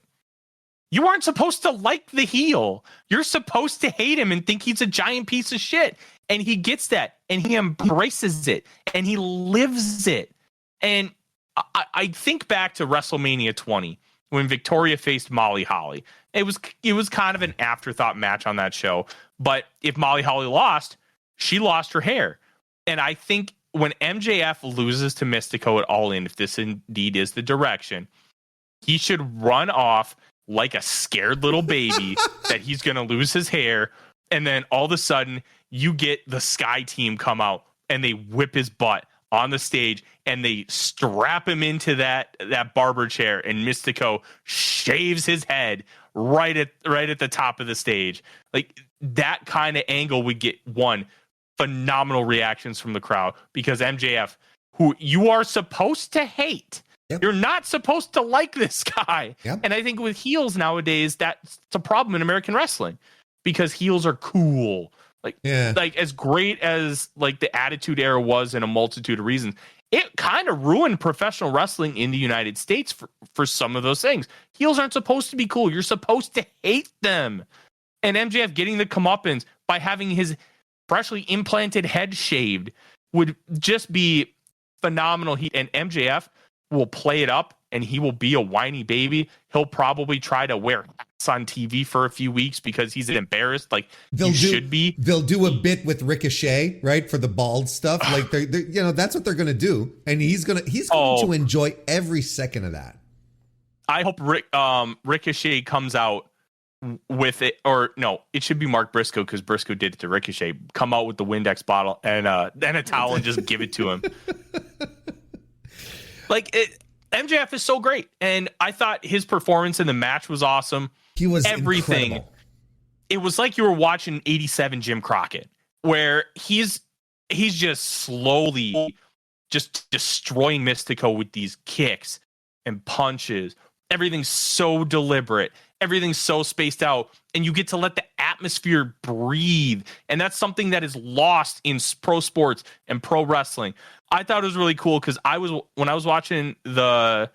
You aren't supposed to like the heel. You're supposed to hate him and think he's a giant piece of shit. And he gets that, and he embraces it, and he lives it. And I think back to WrestleMania 20 when Victoria faced Molly Holly. It was kind of an afterthought match on that show. But if Molly Holly lost, she lost her hair. And I think when MJF loses to Mistico at All In, if this indeed is the direction, he should run off like a scared little baby that he's going to lose his hair. And then all of a sudden you get the Sky team come out and they whip his butt on the stage and they strap him into that barber chair, and Mistico shaves his head right at the top of the stage. Like, that kind of angle would get phenomenal reactions from the crowd, because MJF, who you are supposed to hate, you're not supposed to like this guy. And I think with heels nowadays, that's a problem in American wrestling, because heels are cool. Like as great as like the Attitude Era was in a multitude of reasons, it kind of ruined professional wrestling in the United States for some of those things. Heels aren't supposed to be cool. You're supposed to hate them. And MJF getting the comeuppance by having his freshly implanted head shaved would just be phenomenal. And MJF will play it up, and he will be a whiny baby. He'll probably try to wear hats on TV for a few weeks because he's embarrassed. Like, should be. They'll do a bit with Ricochet, right, for the bald stuff. Like, they're that's what they're gonna do, and he's going to enjoy every second of that. I hope Ricochet comes out with it, or no, it should be Mark Briscoe, because Briscoe did it to Ricochet. Come out with the Windex bottle and a towel and just give it to him. Like, MJF is so great, and I thought his performance in the match was awesome. He was everything. Incredible. It was like you were watching '87 Jim Crockett, where he's just slowly just destroying Mistico with these kicks and punches. Everything's so deliberate. Everything's so spaced out, and you get to let the atmosphere breathe. And that's something that is lost in pro sports and pro wrestling. I thought it was really cool, because when I was watching the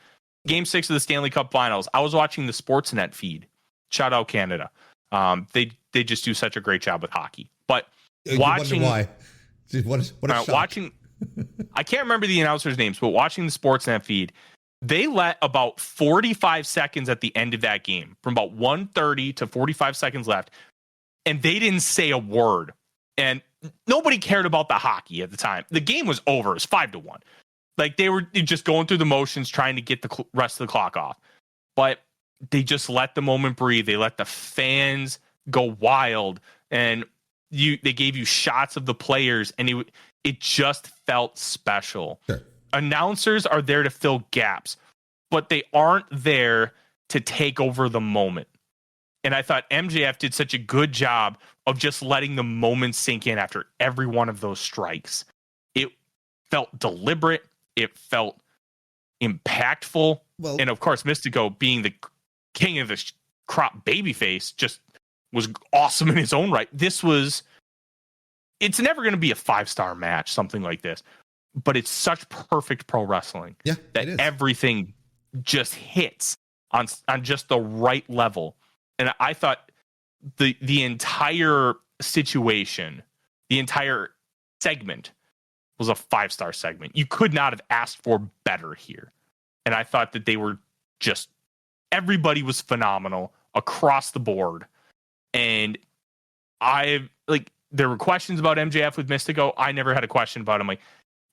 Game 6 of the Stanley Cup Finals, I was watching the Sportsnet feed. Shout out Canada. They just do such a great job with hockey. But watching why? What a shock. I can't remember the announcers' names, but watching the Sportsnet feed, they let about 45 seconds at the end of that game, from about 1:30 to 45 seconds left, and they didn't say a word. And nobody cared about the hockey at the time. The game was over. It was 5-1. Like, they were just going through the motions, trying to get the rest of the clock off. But they just let the moment breathe. They let the fans go wild, and they gave you shots of the players, and it just felt special. Sure. Announcers are there to fill gaps, but they aren't there to take over the moment. And I thought MJF did such a good job of just letting the moment sink in after every one of those strikes. It felt deliberate. It felt impactful. Well, And of course, Mistico, being the king of the crop babyface, just was awesome in his own right. It's never going to be a 5-star match, something like this, but it's such perfect pro wrestling that everything just hits on just the right level. And I thought the entire situation, the entire segment was a 5-star segment. You could not have asked for better here. And I thought that they were everybody was phenomenal across the board. And there were questions about MJF with Mistico. I never had a question about him. Like,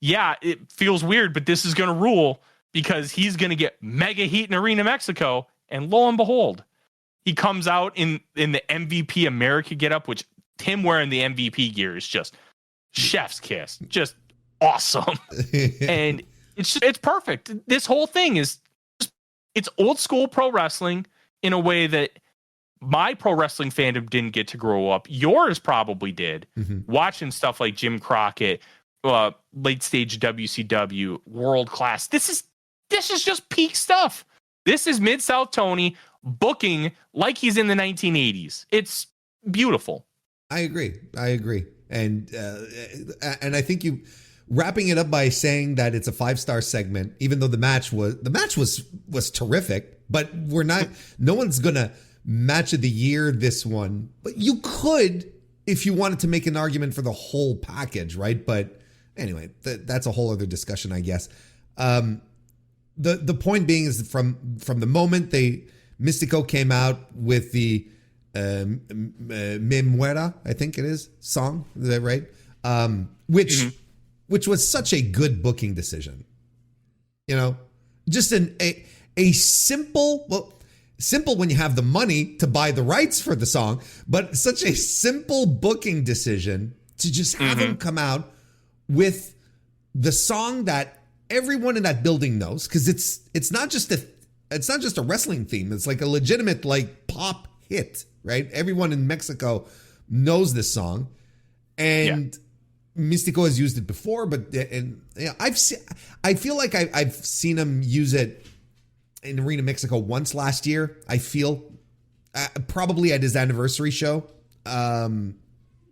yeah, it feels weird, but this is going to rule because he's going to get mega heat in Arena Mexico. And lo and behold, he comes out in the MVP America getup, which him wearing the MVP gear is just chef's kiss, just awesome. And it's perfect. This whole thing it's old school pro wrestling in a way that my pro wrestling fandom didn't get to grow up. Yours probably did. Mm-hmm. Watching stuff like Jim Crockett, late stage WCW, World Class. This is just peak stuff. This is Mid-South Tony booking like he's in the 1980s. It's beautiful. I agree. And I think you wrapping it up by saying that it's a 5-star segment, even though the match was terrific, but no one's gonna match of the year this one, but you could if you wanted to make an argument for the whole package, right? But anyway, that's a whole other discussion, I guess. The point being is from the moment Mistico came out with the Me Muera, I think it is, song, is that right? Which was such a good booking decision. Just a simple when you have the money to buy the rights for the song, but such a simple booking decision to just have him come out with the song that everyone in that building knows, because it's not just a wrestling theme. It's like a legitimate pop hit, right? Everyone in Mexico knows this song, and Mistico has used it before. But I feel like I've seen him use it in Arena Mexico once last year. I feel probably at his anniversary show,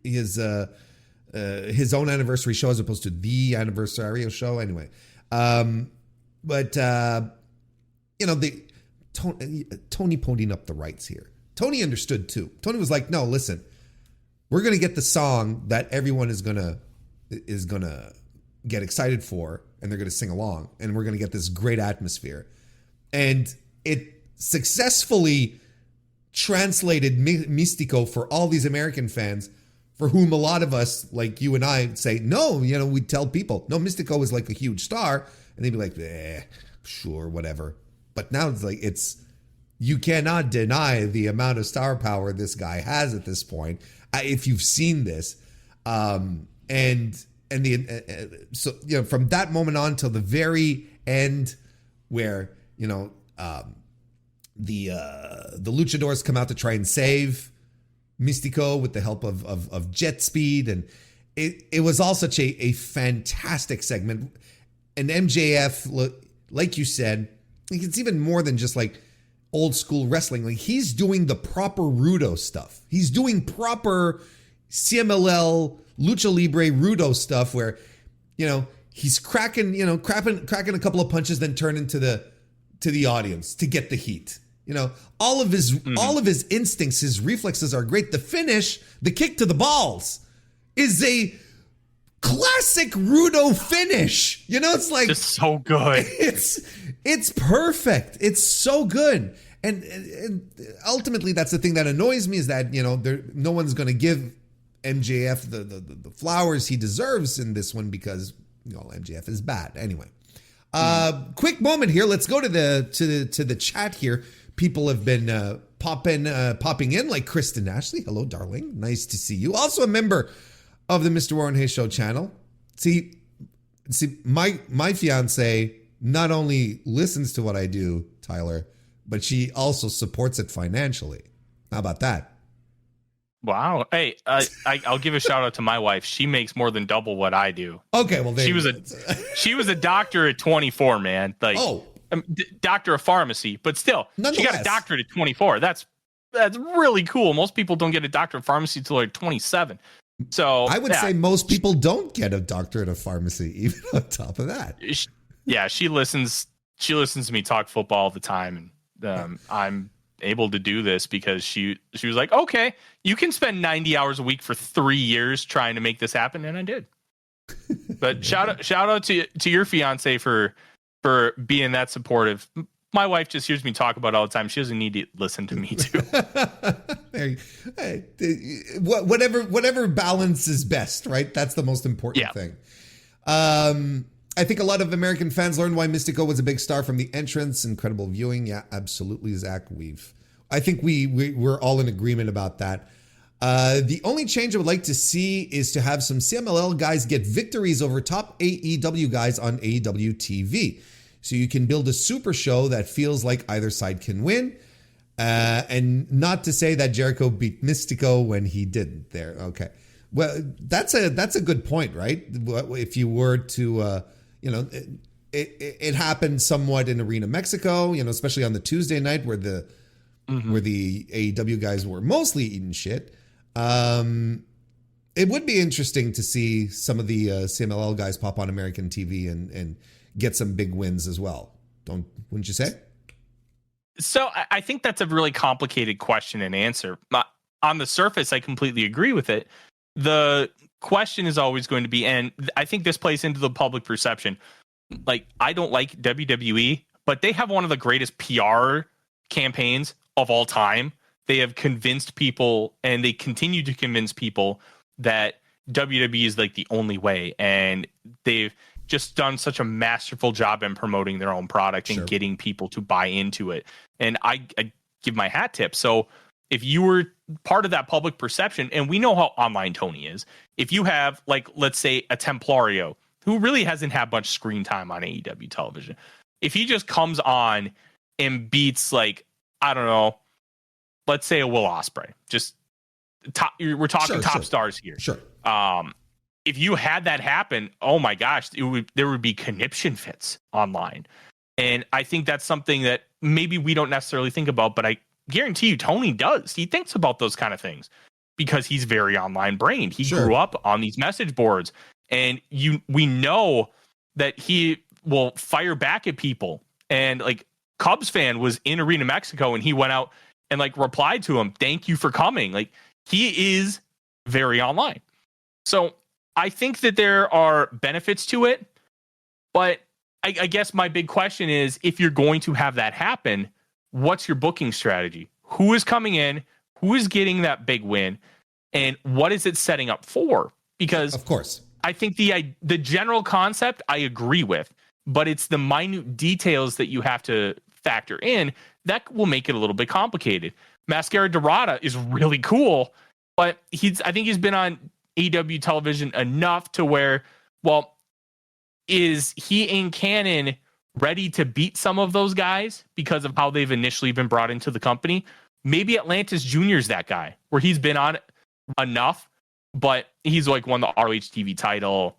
his own anniversary show as opposed to the anniversary show. Anyway, Tony ponying up the rights here. Tony understood too. Tony was like, no, listen, we're gonna get the song that everyone is gonna get excited for, and they're gonna sing along, and we're gonna get this great atmosphere. And it successfully translated Mistico for all these American fans, for whom a lot of us, like you and I, say, no, we tell people, no, Mistico is like a huge star. And they'd be like, sure, whatever. But now you cannot deny the amount of star power this guy has at this point. If you've seen this, so from that moment on till the very end, where the luchadors come out to try and save Mistico with the help of jet speed, and it was all such a fantastic segment. And MJF, like you said, it's even more than just like old school wrestling. Like, he's doing the proper Rudo stuff. He's doing proper CMLL Lucha Libre Rudo stuff, where he's cracking a couple of punches, then turn into the audience to get the heat. All of his instincts, his reflexes are great. The finish, the kick to the balls, is a classic Rudo finish. You know, it's like It's so good. It's perfect. It's so good. And ultimately, that's the thing that annoys me is that, you know, no one's going to give MJF the flowers he deserves in this one because, you know, MJF is bad. Anyway, quick moment here. Let's go to the chat here. People have been popping in, like Kristen Ashley. Hello, darling. Nice to see you. Also a member of the Mr. Warren Hayes Show channel. See, my fiance not only listens to what I do, Tyler, but she also supports it financially. How about that? Wow. Hey, I'll give a shout out to my wife. She makes more than double what I do. Okay, well, she was a doctor at 24, man. Like, doctor of pharmacy, but still, she got a doctorate at 24. That's really cool. Most people don't get a doctorate of pharmacy until like 27. So I would say most people don't get a doctorate of pharmacy, even on top of that. She listens to me talk football all the time, and I'm able to do this because she was like, okay, you can spend 90 hours a week for 3 years trying to make this happen, and I did. But shout out to your fiance for being that supportive. My wife just hears me talk about it all the time. She doesn't need to listen to me too. Whatever balance is best, right? That's the most important thing. I think a lot of American fans learned why Mistico was a big star from the entrance. Incredible viewing. Yeah, absolutely, Zach. I think we're all in agreement about that. The only change I would like to see is to have some CMLL guys get victories over top AEW guys on AEW TV. So you can build a super show that feels like either side can win. And not to say that Jericho beat Mistico when he didn't there. Okay. Well, that's a good point, right? If you were to, it happened somewhat in Arena Mexico, you know, especially on the Tuesday night where the AEW guys were mostly eating shit. It would be interesting to see some of the CMLL guys pop on American TV and get some big wins as well. Wouldn't you say? So I think that's a really complicated question and answer. On the surface, I completely agree with it. The question is always going to be, and I think this plays into the public perception. Like, I don't like WWE, but they have one of the greatest PR campaigns of all time. They have convinced people, and they continue to convince people that WWE is like the only way. And they've just done such a masterful job in promoting their own product and getting people to buy into it. And I give my hat tip. So if you were part of that public perception, and we know how online Tony is, if you have, like, let's say a Templario who really hasn't had much screen time on AEW television, if he just comes on and beats, like, I don't know, let's say a Will Ospreay, just top, we're talking top stars here. Sure. If you had that happen, oh my gosh, there would be conniption fits online. And I think that's something that maybe we don't necessarily think about, but I guarantee you Tony does. He thinks about those kind of things because he's very online brained. He grew up on these message boards, and we know that he will fire back at people. And like, Cubs fan was in Arena Mexico, and he went out and like replied to him, "Thank you for coming." Like, he is very online. So I think that there are benefits to it, but I guess my big question is, if you're going to have that happen, what's your booking strategy? Who is coming in? Who is getting that big win? And what is it setting up for? Because of course, I think the general concept I agree with, but it's the minute details that you have to factor in that will make it a little bit complicated. Mascara Dorada is really cool, but I think he's been on AEW television enough to where, well, is he in canon ready to beat some of those guys because of how they've initially been brought into the company? Maybe Atlantis Jr. is that guy where he's been on enough, but he's like won the ROH TV title,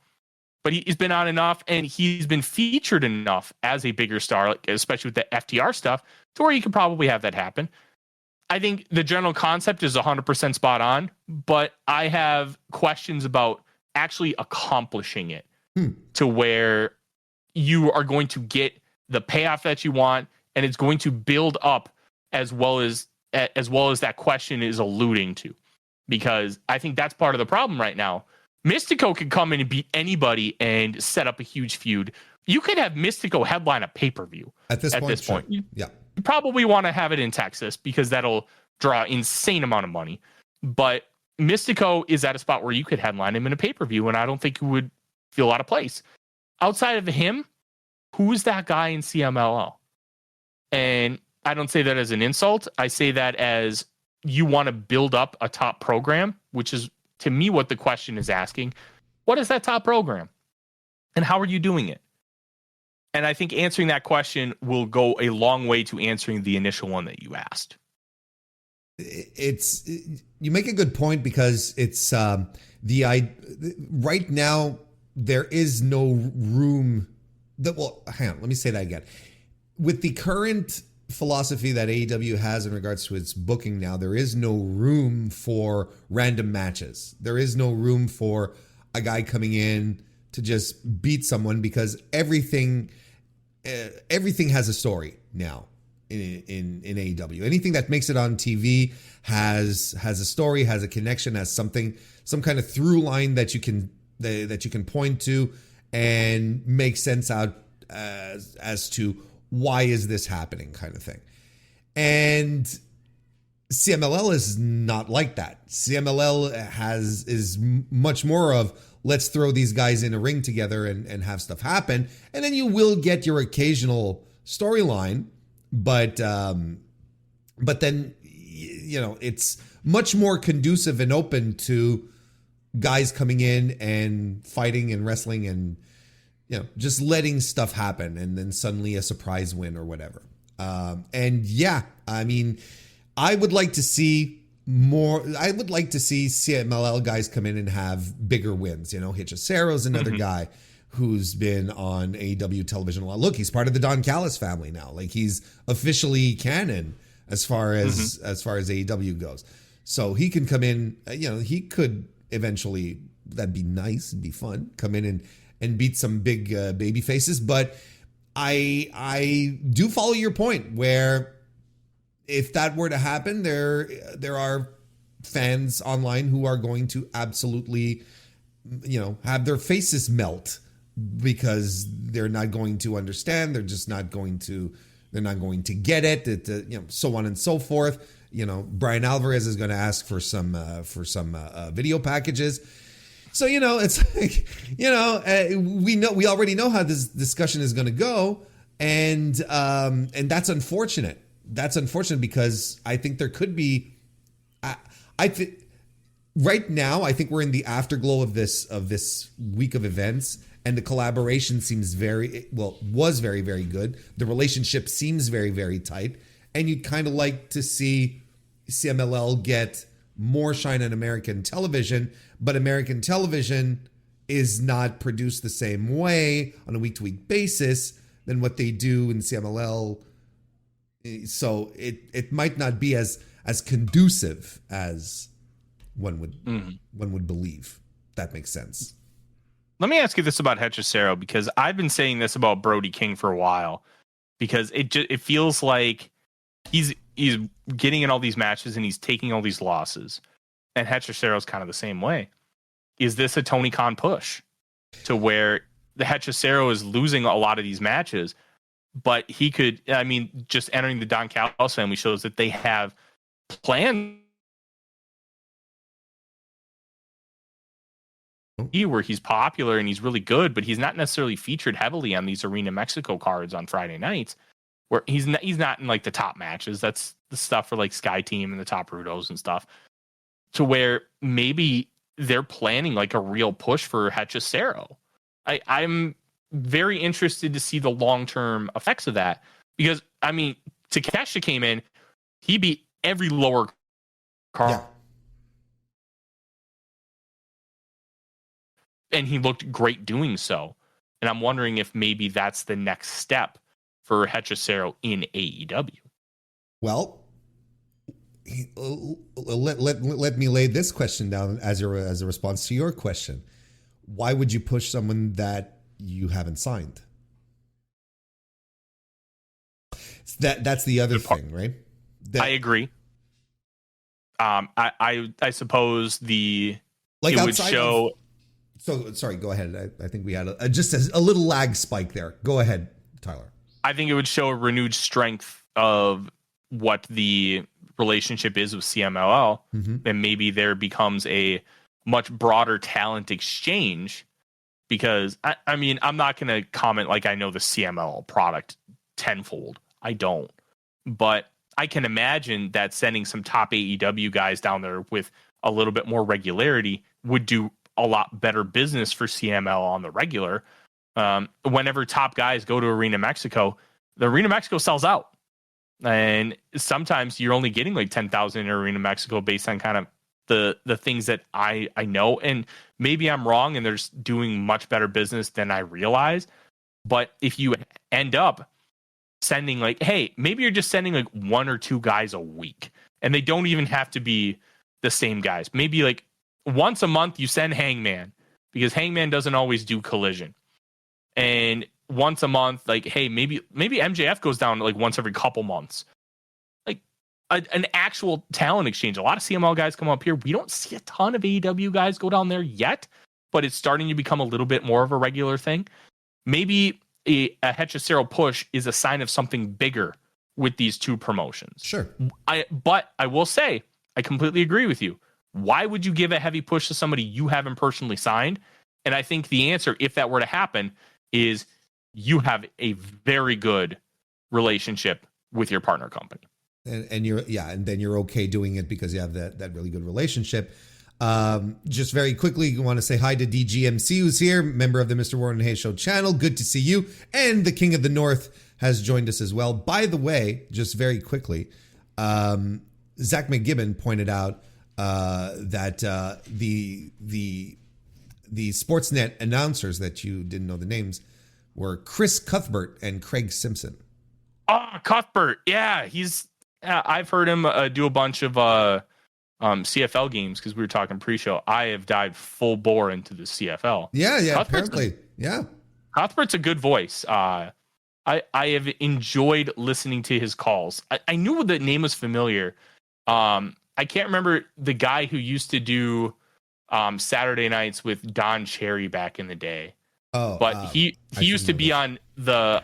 but he's been on enough and he's been featured enough as a bigger star, like, especially with the FTR stuff, to where you could probably have that happen. I think the general concept is 100% spot on, but I have questions about actually accomplishing it to where you are going to get the payoff that you want, and it's going to build up as well as that question is alluding to. Because I think that's part of the problem right now Mystico could come in and beat anybody and set up a huge feud. You could have Mystico headline a pay-per-view at this point. Sure. You Yeah. probably want to have it in Texas because that'll draw insane amount of money. But Mystico is at a spot where you could headline him in a pay-per-view, and I don't think it would feel out of place. Outside of him, who's that guy in CMLL? And I don't say that as an insult. I say that as you want to build up a top program, which is, to me, what the question is asking. What is that top program? And how are you doing it? And I think answering that question will go a long way to answering the initial one that you asked. You make a good point because it's right now there is no room hang on, let me say that again. With the current philosophy that AEW has in regards to its booking now, there is no room for random matches. There is no room for a guy coming in to just beat someone because everything has a story now in AEW. Anything that makes it on TV has a story, has a connection, has some kind of through line that you can point to and make sense out as to why is this happening, kind of thing. And CMLL is not like that. CMLL is much more of let's throw these guys in a ring together and have stuff happen, and then you will get your occasional storyline, but then it's much more conducive and open to guys coming in and fighting and wrestling and just letting stuff happen, and then suddenly a surprise win or whatever. And yeah, I mean, I would like to see more. I would like to see CMLL guys come in and have bigger wins. Hichicero's another guy who's been on AEW television a lot. Look, he's part of the Don Callis family now. Like, he's officially canon as far as AEW goes. So he can come in. He could eventually. That'd be nice and be fun. Come in and beat some big baby faces. But I do follow your point where if that were to happen, there are fans online who are going to absolutely, have their faces melt because they're not going to understand. They're just not going to. They're not going to get it. So on and so forth. Brian Alvarez is going to ask for some video packages. So, it's like, we already know how this discussion is going to go. And that's unfortunate. That's unfortunate because I think there could be, right now, I think we're in the afterglow of this week of events, and the collaboration seems was very, very good. The relationship seems very, very tight. And you'd kind of like to see CMLL get more shine on American television, but American television is not produced the same way on a week-to-week basis than what they do in CMLL. So it might not be as conducive as one would believe. That makes sense. Let me ask you this about Hechicero, because I've been saying this about Brody King for a while, because it feels like he's getting in all these matches and he's taking all these losses, and Hechicero's kind of the same way. Is this a Tony Khan push to where the Hechicero is losing a lot of these matches, but he could, just entering the Don Callis family shows that they have plans where he's popular and he's really good, but he's not necessarily featured heavily on these Arena Mexico cards on Friday nights, where he's not in like the top matches. That's the stuff for like Sky Team and the Top Rudos and stuff, to where maybe they're planning like a real push for Hechicero. I'm very interested to see the long-term effects of that, because Takeshita came in, he beat every lower card. Yeah. And he looked great doing so. And I'm wondering if maybe that's the next step for Hechicero in AEW. Well, let me lay this question down as a response to your question. Why would you push someone that you haven't signed? That's the other thing, right? I agree. I suppose it would show. So sorry, go ahead. I think we had just a little lag spike there. Go ahead, Tyler. I think it would show a renewed strength of what the relationship is with CMLL, and maybe there becomes a much broader talent exchange. Because I mean, I'm not going to comment like I know the CMLL product tenfold. I don't, but I can imagine that sending some top AEW guys down there with a little bit more regularity would do a lot better business for CML on the regular. Whenever top guys go to Arena Mexico, the Arena Mexico sells out. And sometimes you're only getting like 10,000 in Arena Mexico based on kind of the things that I know. And maybe I'm wrong and they're doing much better business than I realize. But if you end up sending like, hey, maybe you're just sending like 1 or 2 guys a week and they don't even have to be the same guys. Maybe like once a month you send Hangman because Hangman doesn't always do Collision. And once a month, like, hey, maybe MJF goes down like once every couple months. Like an actual talent exchange. A lot of CML guys come up here. We don't see a ton of AEW guys go down there yet, but it's starting to become a little bit more of a regular thing. Maybe a Hechicero push is a sign of something bigger with these two promotions. Sure. But I will say, I completely agree with you. Why would you give a heavy push to somebody you haven't personally signed? And I think the answer, if that were to happen, is you have a very good relationship with your partner company. And you're, and then you're okay doing it because you have that really good relationship. Just very quickly, you want to say hi to DGMC, who's here, member of the Mr. Warren Hayes Show channel. Good to see you. And the King of the North has joined us as well. By the way, just very quickly, Zach McGibbon pointed out that the Sportsnet announcers that you didn't know the names were Chris Cuthbert and Craig Simpson. Oh, Cuthbert. Yeah, I've heard him do a bunch of CFL games because we were talking pre-show. I have dived full bore into the CFL. Yeah, apparently. Cuthbert's a good voice. I have enjoyed listening to his calls. I knew the name was familiar. I can't remember the guy who used to do Saturday nights with Don Cherry back in the day. Oh, but he used to be on the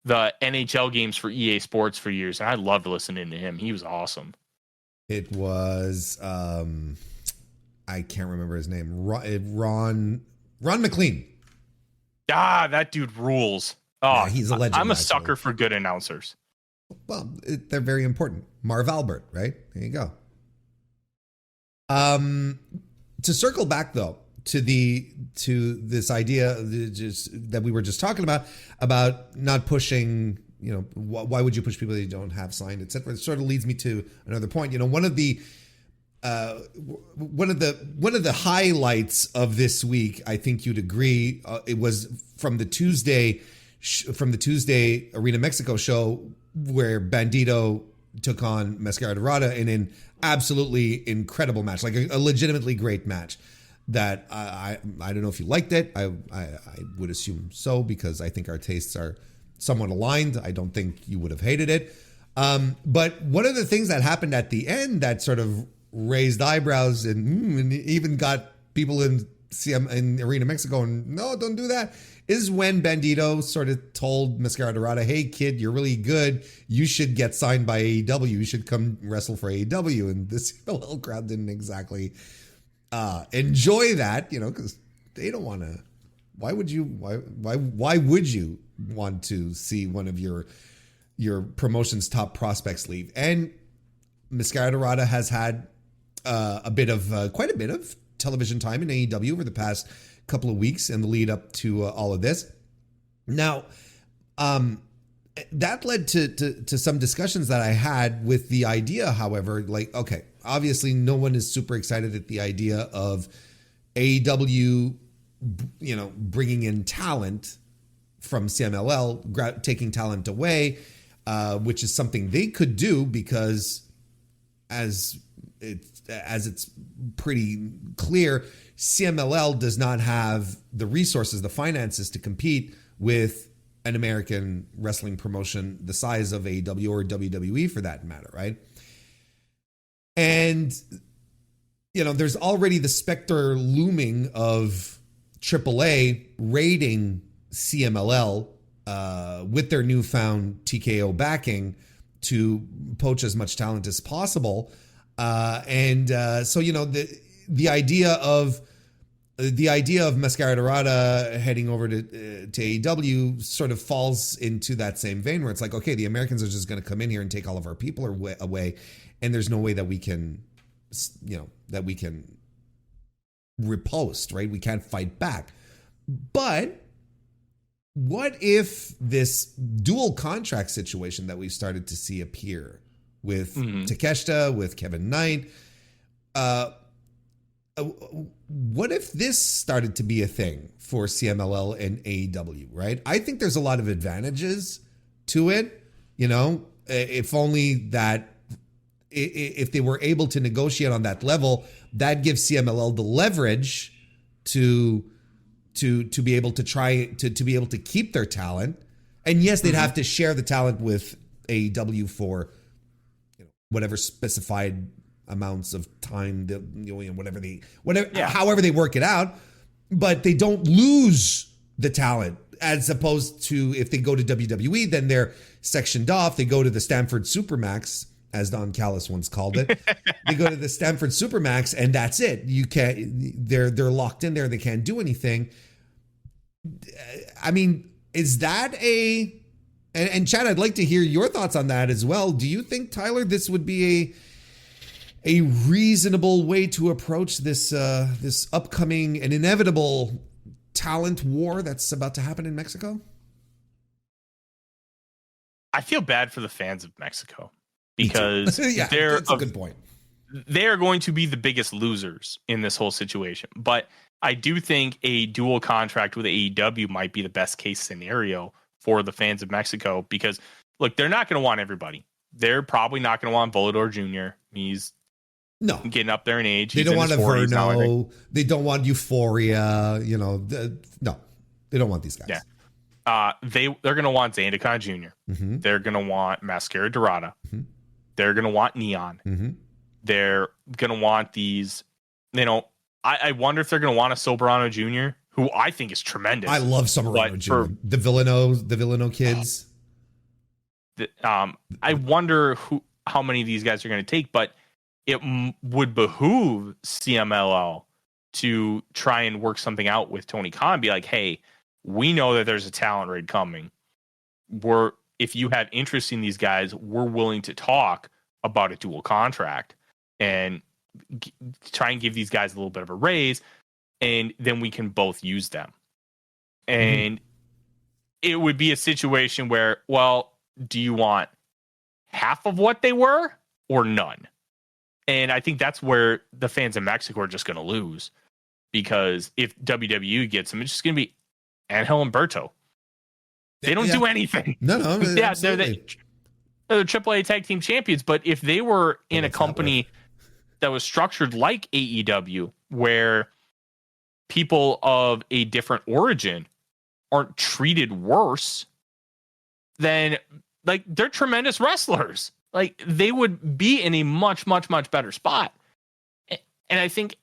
NHL games for EA Sports for years, and I loved listening to him. He was awesome. It was I can't remember his name. Ron McLean. Ah, that dude rules. Oh, yeah, he's a legend. I'm a sucker for good announcers. Well, they're very important. Marv Albert, right? There you go. To circle back though to this idea that we were just talking about not pushing. You know, why would you push people that you don't have signed, etc. It sort of leads me to another point. You know, one of the highlights of this week, I think you'd agree, it was from the Tuesday Arena Mexico show where Bandito took on Mascara Dorada in an absolutely incredible match, like a legitimately great match. That I don't know if you liked it. I would assume so because I think our tastes are somewhat aligned. I don't think you would have hated it. But one of the things that happened at the end that sort of raised eyebrows and even got people in Arena Mexico and no, don't do that, is when Bandito sort of told Mascara Dorada, hey kid, you're really good. You should get signed by AEW. You should come wrestle for AEW. And the CMLL crowd didn't exactly enjoy that, you know, because they don't want to. Why would you want to see one of your promotion's top prospects leave? And Mascara Dorada has had quite a bit of television time in AEW over the past couple of weeks in the lead up to all of this. Now, that led to some discussions that I had with the idea, however, like, okay, obviously no one is super excited at the idea of AEW, you know, bringing in talent from CMLL, taking talent away, which is something they could do because as it's pretty clear, CMLL does not have the resources, the finances to compete with an American wrestling promotion the size of AEW or WWE for that matter, right? And there's already the specter looming of AAA raiding CMLL with their newfound TKO backing to poach as much talent as possible. So the idea of Mascara Dorada heading over to AEW sort of falls into that same vein where it's like, okay, the Americans are just going to come in here and take all of our people away, and there's no way that we can, riposte, right? We can't fight back. But what if this dual contract situation that we've started to see appear with Takeshita, with Kevin Knight, what if this started to be a thing for CMLL and AEW, right? I think there's a lot of advantages to it. If only that if they were able to negotiate on that level, that gives CMLL the leverage to be able to try to be able to keep their talent. And yes, they'd have to share the talent with AEW for whatever specified amounts of time that however they work it out, but they don't lose the talent, as opposed to if they go to WWE, then they're sectioned off. They go to the Stanford Supermax, as Don Callis once called it. They go to the Stanford Supermax, and that's it. You can't. They're locked in there. They can't do anything. I mean, is that and Chad, I'd like to hear your thoughts on that as well. Do you think, Tyler, this would be a reasonable way to approach this this upcoming and inevitable talent war that's about to happen in Mexico? I feel bad for the fans of Mexico because that's a good point. They are going to be the biggest losers in this whole situation. But I do think a dual contract with AEW might be the best case scenario for the fans of Mexico, because look, they're not going to want everybody. They're probably not going to want Volador Jr. He's getting up there in age. They don't want Averno. They don't want Euphoria. No, they don't want these guys. Yeah. They're going to want Zandakon Jr. Mm-hmm. They're going to want Mascara Dorada. Mm-hmm. They're going to want Neon. Mm-hmm. They're going to want these, I wonder if they're going to want a Soberano Jr., who I think is tremendous. I love Soberano Jr. The Villano kids. I wonder how many of these guys are going to take, but it would behoove CMLL to try and work something out with Tony Khan. Be like, hey, we know that there's a talent raid coming. If you have interest in these guys, we're willing to talk about a dual contract and try and give these guys a little bit of a raise, and then we can both use them. And it would be a situation where, well, do you want half of what they were or none? And I think that's where the fans in Mexico are just going to lose, because if WWE gets them, it's just going to be Angel and Berto. They don't do anything. No, yeah, they're the AAA tag team champions. But if they were in a company that was structured like AEW, where people of a different origin aren't treated worse, then they're tremendous wrestlers. They would be in a much, much, much better spot. And I think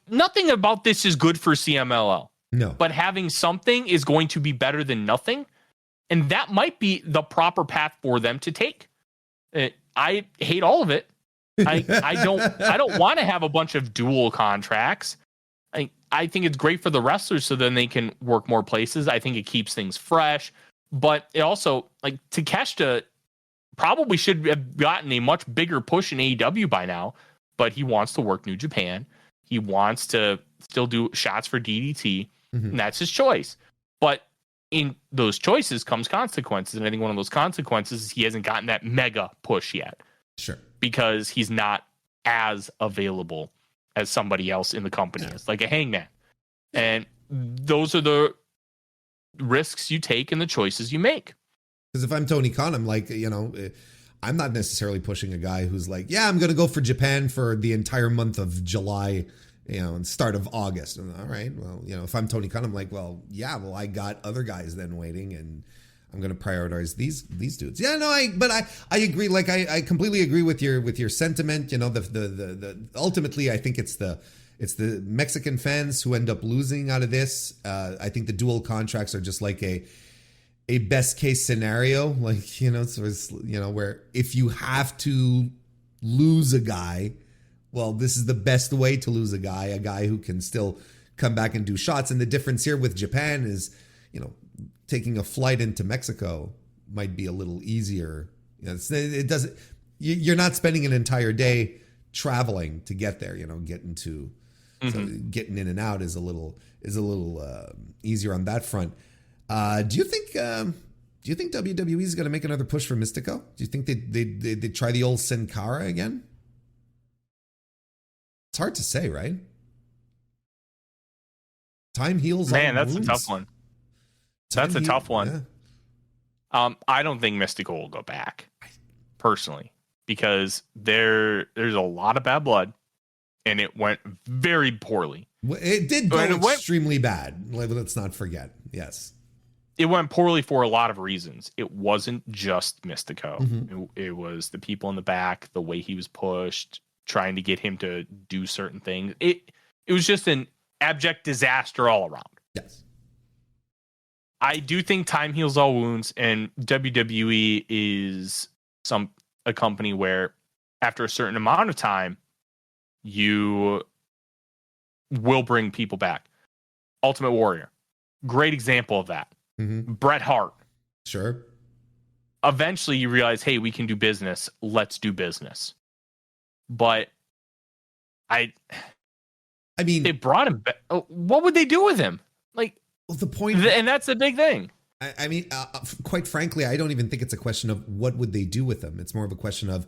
nothing about this is good for CMLL. No. But having something is going to be better than nothing. And that might be the proper path for them to take. I hate all of it. I don't want to have a bunch of dual contracts. I think it's great for the wrestlers, so then they can work more places. I think it keeps things fresh. But it also, Takeshita probably should have gotten a much bigger push in AEW by now, but he wants to work New Japan. He wants to still do shots for DDT, and that's his choice. But in those choices comes consequences, and I think one of those consequences is he hasn't gotten that mega push yet. Sure. Because he's not as available as somebody else in the company is, like a Hangman. And those are the risks you take and the choices you make. Because if I'm Tony Khan, I'm like, I'm not necessarily pushing a guy who's like, yeah, I'm going to go for Japan for the entire month of July, and start of August. And, all right, well, if I'm Tony Khan, I'm like, I got other guys then waiting, and these dudes. Yeah, no, I agree. Like I completely agree with your sentiment. You know, the ultimately I think it's the Mexican fans who end up losing out of this. I think the dual contracts are just like a best case scenario, like, you know, so it's, you know, where if you have to lose a guy, well, this is the best way to lose a guy who can still come back and do shots. And the difference here with Japan is, you know, taking a flight into Mexico might be a little easier. You know, it doesn't, you're not spending an entire day traveling to get there, you know, so getting in and out is a little easier on that front. Do you think WWE is going to make another push for Mistico? Do you think they try the old Sin Cara again? It's hard to say, right? Time heals. Man, that's wounds. A tough one. That's a tough one. Yeah. I don't think Mistico will go back, personally, because there's a lot of bad blood, and it went very poorly. It did go extremely bad. Let's not forget. Yes. It went poorly for a lot of reasons. It wasn't just Mistico. Mm-hmm. It was the people in the back, the way he was pushed, trying to get him to do certain things. It was just an abject disaster all around. Yes. I do think time heals all wounds, and WWE is a company where after a certain amount of time, you will bring people back. Ultimate Warrior, great example of that. Mm-hmm. Bret Hart. Sure. Eventually you realize, hey, we can do business. Let's do business. But I mean, they brought him back. What would they do with him? Like, well, the point, and that's the big thing. I mean, quite frankly, I don't even think it's a question of what would they do with him. It's more of a question of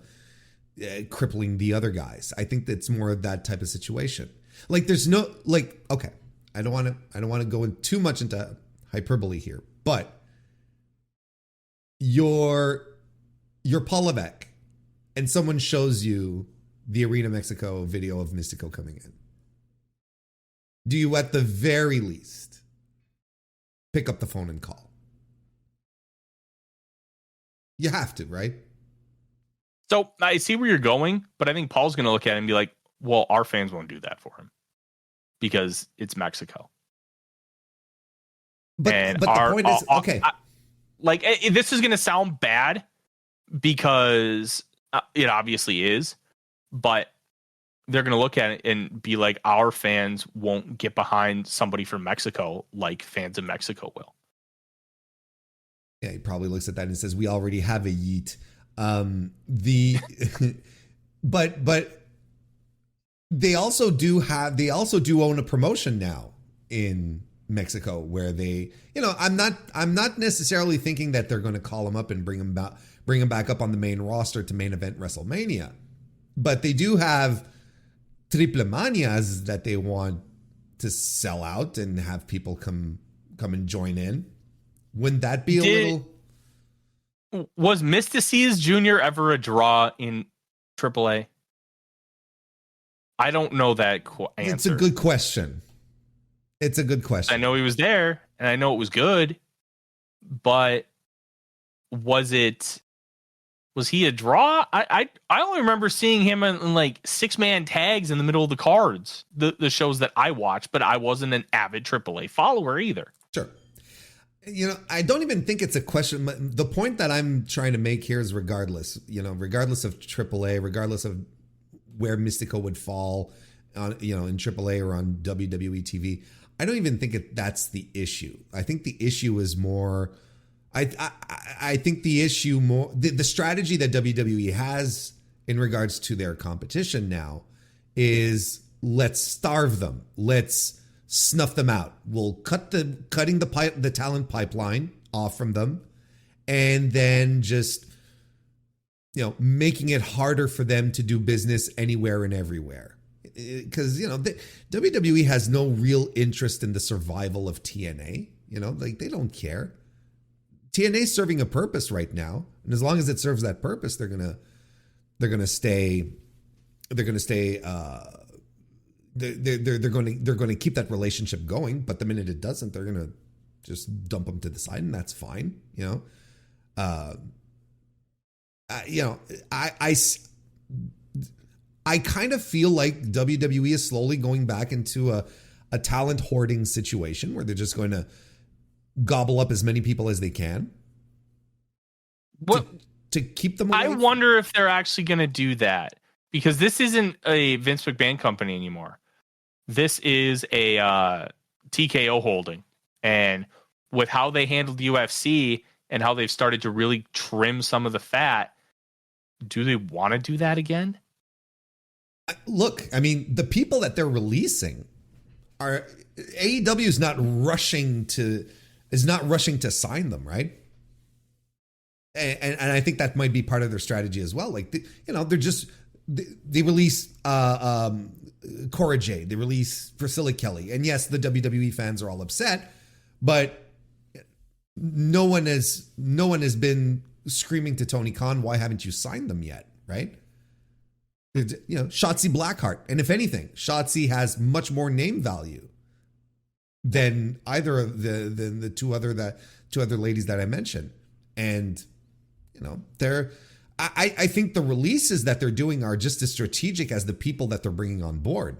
crippling the other guys. I think that's more of that type of situation. Like, there's no, like, okay, I don't want to go in too much into hyperbole here, but you're Paul Levesque and someone shows you the Arena Mexico video of Mistico coming in. Do you at the very least pick up the phone and call? You have to, right? So I see where you're going, but I think Paul's going to look at it and be like, well, our fans won't do that for him because it's Mexico. But the point is, okay. This is going to sound bad because it obviously is, but they're going to look at it and be like, our fans won't get behind somebody from Mexico like fans in Mexico will. Yeah, he probably looks at that and says, we already have a yeet. But they also do own a promotion now in Mexico where they, you know, I'm not necessarily thinking that they're going to call him up and bring him back up on the main roster to main event WrestleMania, but they do have triple manias that they want to sell out and have people come and join in. Wouldn't that be a little? Was Mystices Jr. ever a draw in AAA? I don't know that answer. It's a good question. I know he was there, and I know it was good, but was he a draw? I only remember seeing him in like 6-man tags in the middle of the cards, the shows that I watched, but I wasn't an avid AAA follower either. Sure. You know, I don't even think it's a question. The point that I'm trying to make here is regardless of AAA, regardless of where Mistico would fall on, you know, in AAA or on WWE TV, I don't even think that's the issue. I think the issue is more, I think the issue more, the strategy that WWE has in regards to their competition now is let's starve them. Let's snuff them out. We'll cutting the talent pipeline off from them, and then just, you know, making it harder for them to do business anywhere and everywhere. Because, you know, WWE has no real interest in the survival of TNA. You know, like, they don't care. TNA's serving a purpose right now, and as long as it serves that purpose, they're gonna stay. They're going to keep that relationship going. But the minute it doesn't, they're going to Just dump them to the side, and that's fine. I kind of feel like WWE is slowly going back into a talent hoarding situation where they're just going to gobble up as many people as they can. What to keep them away. I wonder if they're actually going to do that, because this isn't a Vince McMahon company anymore. This is a TKO holding, and with how they handled UFC and how they've started to really trim some of the fat, do they want to do that again? Look, I mean, the people that they're releasing are AEW is not rushing to sign them, right? And I think that might be part of their strategy as well. Like, they release Cora Jade, they release Priscilla Kelly, and yes, the WWE fans are all upset, but no one has been screaming to Tony Khan, why haven't you signed them yet, right? Shotzi Blackheart, and if anything, Shotzi has much more name value than either of the two other ladies that I mentioned, and I think the releases that they're doing are just as strategic as the people that they're bringing on board.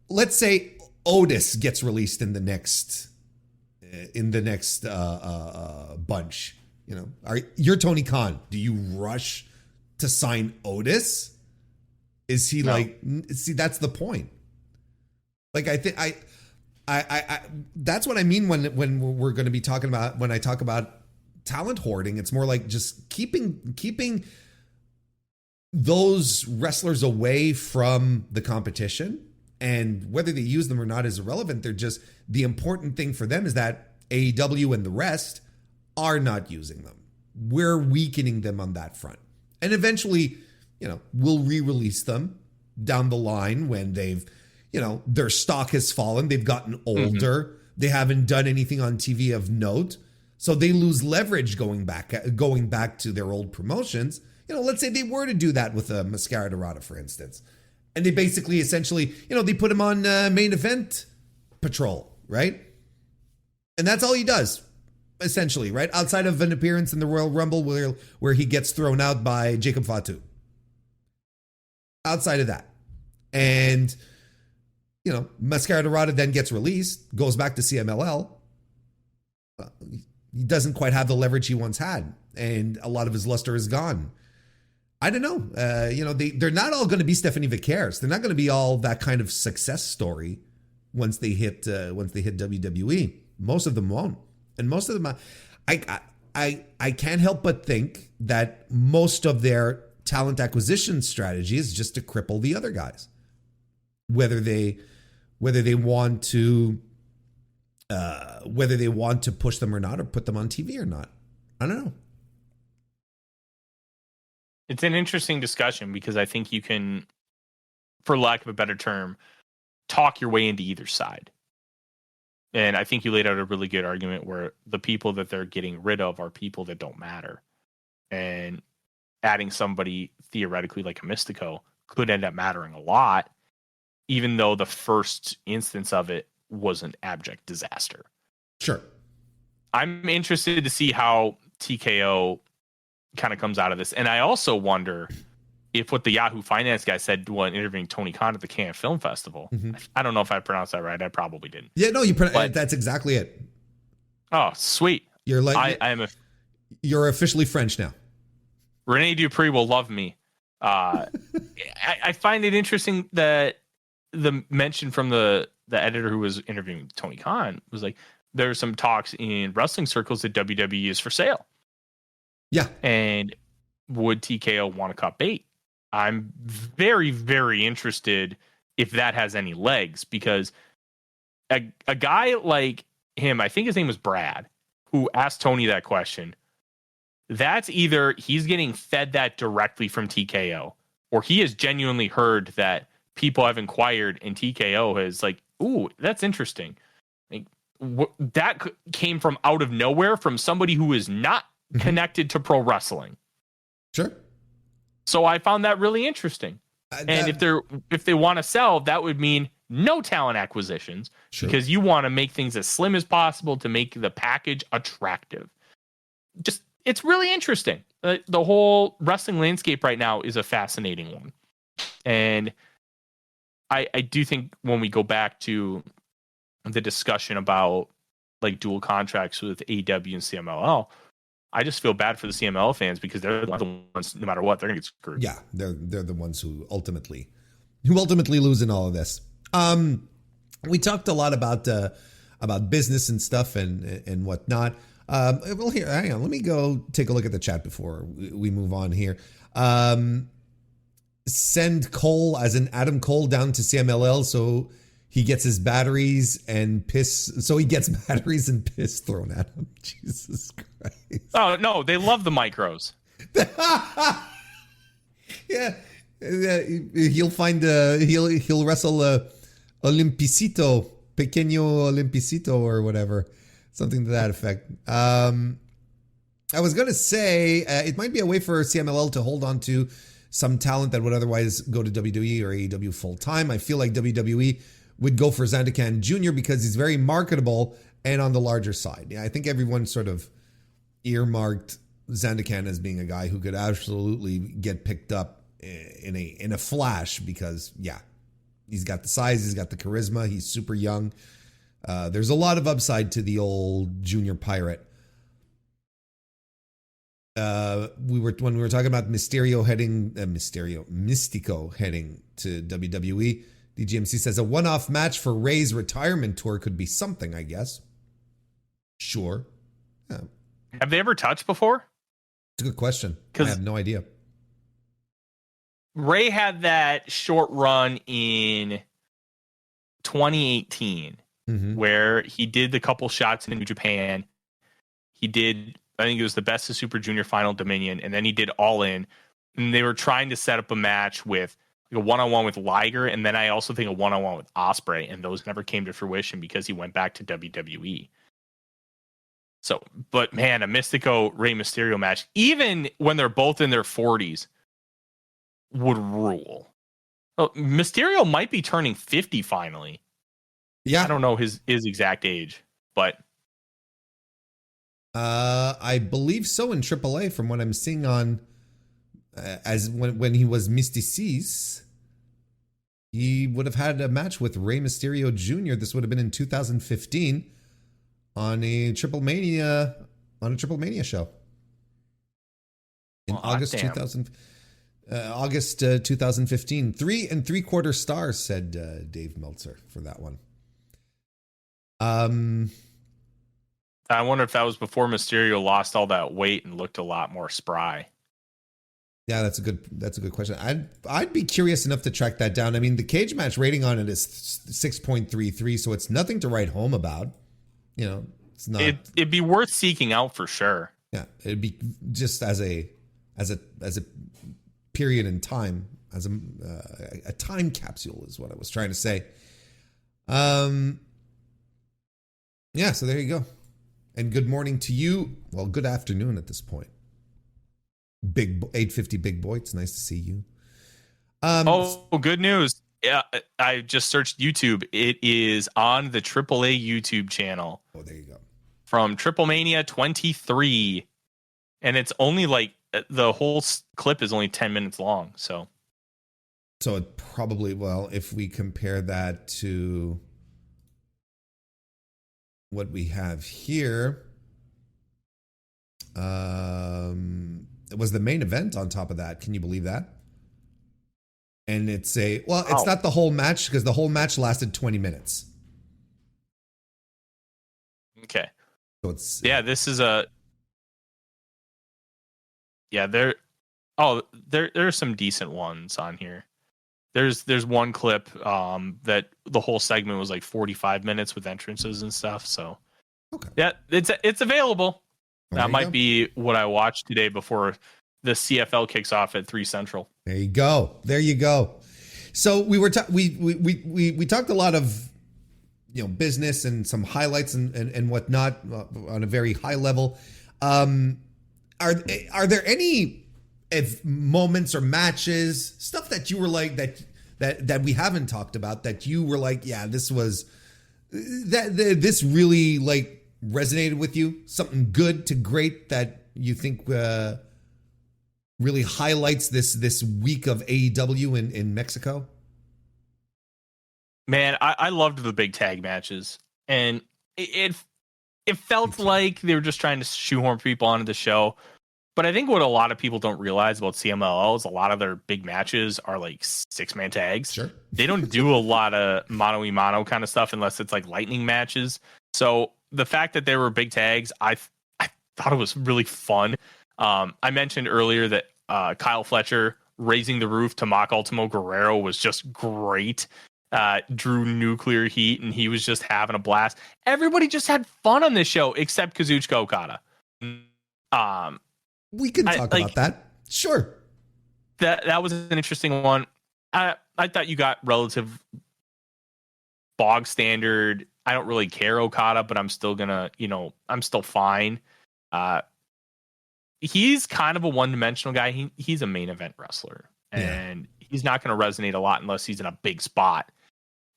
Let's say Otis gets released in the next bunch. You're Tony Khan. Do you rush to sign Otis? Is he no. See, that's the point. Like, I think I that's what I mean when we're going to be talking about, when I talk about talent hoarding. It's more like just keeping those wrestlers away from the competition, and whether they use them or not is irrelevant. They're just, the important thing for them is that AEW and the rest are not using them. We're weakening them on that front. And eventually, we'll re-release them down the line when they've, their stock has fallen. They've gotten older. Mm-hmm. They haven't done anything on TV of note. So they lose leverage going back to their old promotions. Let's say they were to do that with a Mascara Dorada, for instance. And they basically, essentially, they put him on main event patrol, right? And that's all he does, essentially, right? Outside of an appearance in the Royal Rumble where he gets thrown out by Jacob Fatu. Outside of that. And, Mascara Dorada then gets released, goes back to CMLL. He doesn't quite have the leverage he once had, and a lot of his luster is gone. I don't know. They're not all going to be Stephanie Vicares. They're not going to be all that kind of success story once they hit WWE. Most of them won't, and most of them, I can't help but think that most of their talent acquisition strategy is just to cripple the other guys, whether they want to push them or not, or put them on TV or not. I don't know. It's an interesting discussion, because I think you can, for lack of a better term, talk your way into either side. And I think you laid out a really good argument where the people that they're getting rid of are people that don't matter. And adding somebody theoretically like a Mistico could end up mattering a lot, even though the first instance of it was an abject disaster. Sure. I'm interested to see how TKO kind of comes out of this. And I also wonder if what the Yahoo Finance guy said when interviewing Tony Khan at the Cannes Film Festival, I don't know if I pronounced that right. I probably didn't. Yeah, no, that's exactly it. Oh, sweet. You're like, you're officially French now. Rene Dupree will love me. I find it interesting that the mention from the editor who was interviewing Tony Khan was like, there's some talks in wrestling circles that WWE is for sale. Yeah. And would TKO want to cut bait? I'm very, very interested if that has any legs, because a guy like him, I think his name was Brad, who asked Tony that question. That's either he's getting fed that directly from TKO, or he has genuinely heard that people have inquired and TKO has like, ooh, that's interesting. Like, that came from out of nowhere from somebody who is not connected to pro wrestling. Sure. So I found that really interesting. And if they want to sell, that would mean no talent acquisitions Sure. because you want to make things as slim as possible to make the package attractive. Just, it's really interesting. The whole wrestling landscape right now is a fascinating one. And I do think when we go back to the discussion about like dual contracts with AEW and CMLL, I just feel bad for the CMLL fans because they're the ones, no matter what, they're gonna get screwed. Yeah, they're the ones who ultimately lose in all of this. We talked a lot about business and stuff and whatnot. Well, here, hang on. Let me go take a look at the chat before we move on here. Send Cole, as in Adam Cole, down to CMLL so he gets his batteries and piss. So he gets batteries and piss thrown at him. Jesus Christ. Oh no, they love the micros. Yeah, he'll find he'll wrestle Olimpicito, Pequeño Olimpicito, or whatever, something to that effect. I was gonna say it might be a way for CMLL to hold on to some talent that would otherwise go to WWE or AEW full time. I feel like WWE would go for Zandakan Jr. because he's very marketable and on the larger side. Yeah, I think everyone sort of earmarked Zandakan as being a guy who could absolutely get picked up in a flash because, yeah, he's got the size, he's got the charisma, he's super young. There's a lot of upside to the old junior pirate. When we were talking about Mistico heading to WWE, DGMC says a one-off match for Ray's retirement tour could be something, I guess. Sure. Yeah. Have they ever touched before? It's a good question. I have no idea. Ray had that short run in 2018 where he did the couple shots in New Japan. He did, I think it was the Best of Super Junior Final Dominion, and then he did All In. And they were trying to set up a match with like a one-on-one with Liger, and then I also think a one-on-one with Ospreay, and those never came to fruition because he went back to WWE. So, but man, a Mistico Rey Mysterio match, even when they're both in their 40s, would rule. Well, Mysterio might be turning 50 finally. Yeah, I don't know his exact age, but I believe so in AAA from what I'm seeing on as when he was Mysticis. He would have had a match with Rey Mysterio Jr. This would have been in 2015 on a Triple Mania show in August 2015. 3 3/4 stars, said Dave Meltzer for that one. I wonder if that was before Mysterio lost all that weight and looked a lot more spry. Yeah, that's a good question. I'd be curious enough to track that down. I mean, the cage match rating on it is 6.33, so it's nothing to write home about. You know, it's not. It'd be worth seeking out for sure. Yeah, it'd be just as a period in time, as a time capsule is what I was trying to say. Yeah, so there you go. And good morning to you. Well, good afternoon at this point. Big 850 big boy. It's nice to see you. Good news. Yeah, I just searched YouTube. It is on the AAA YouTube channel. Oh, there you go. From Triple Mania 23. And it's only like the whole clip is only 10 minutes long. So it probably, well, if we compare that to what we have here, it was the main event on top of that. Can you believe that? And it's not the whole match because the whole match lasted 20 minutes. Okay. So it's this is there are some decent ones on here. There's one clip that the whole segment was like 45 minutes with entrances and stuff. So okay. Yeah, it's available. Well, that might be what I watched today before the CFL kicks off at 3 Central. There you go. So we were we talked a lot of business and some highlights and whatnot on a very high level. Are there any moments or matches, stuff that you were like that we haven't talked about that you were like, yeah, this was this really like resonated with you? Something good to great that you think really highlights this week of AEW in Mexico? Man, I loved the big tag matches, and it felt like they were just trying to shoehorn people onto the show. But I think what a lot of people don't realize about CMLL is a lot of their big matches are like 6-man tags. Sure. They don't do a lot of mano-a-mano kind of stuff unless it's like lightning matches. So the fact that they were big tags, I thought it was really fun. I mentioned earlier that Kyle Fletcher raising the roof to mock Ultimo Guerrero was just great. Drew nuclear heat, and he was just having a blast. Everybody just had fun on this show except Kazuchika Okada. We can talk about that. Sure. That was an interesting one. I thought you got relative bog standard. I don't really care Okada, but I'm still gonna, I'm still fine. He's kind of a one-dimensional guy. He's a main event wrestler, and he's not going to resonate a lot unless he's in a big spot.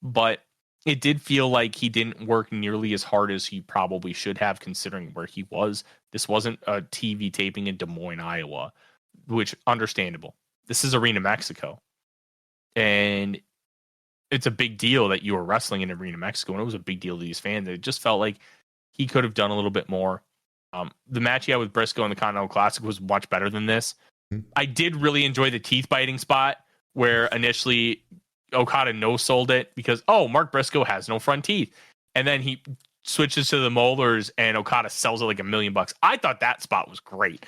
But it did feel like he didn't work nearly as hard as he probably should have, considering where he was. This wasn't a TV taping in Des Moines, Iowa, which understandable. This is Arena Mexico. And it's a big deal that you were wrestling in Arena Mexico, and it was a big deal to these fans. It just felt like he could have done a little bit more. The match he had with Briscoe in the Continental Classic was much better than this. I did really enjoy the teeth biting spot where initially Okada no-sold it because, Mark Briscoe has no front teeth. And then he switches to the molars and Okada sells it like $1 million. I thought that spot was great.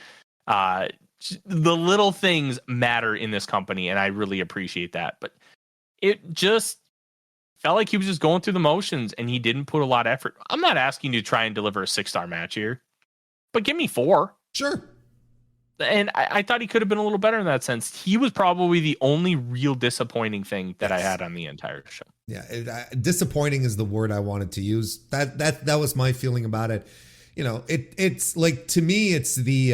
The little things matter in this company, and I really appreciate that. But it just felt like he was just going through the motions, and he didn't put a lot of effort. I'm not asking you to try and deliver a 6-star match here, but give me 4. Sure. And I thought he could have been a little better in that sense. He was probably the only real disappointing thing that I had on the entire show. Yeah, disappointing is the word I wanted to use. That was my feeling about it. It's like, to me, it's the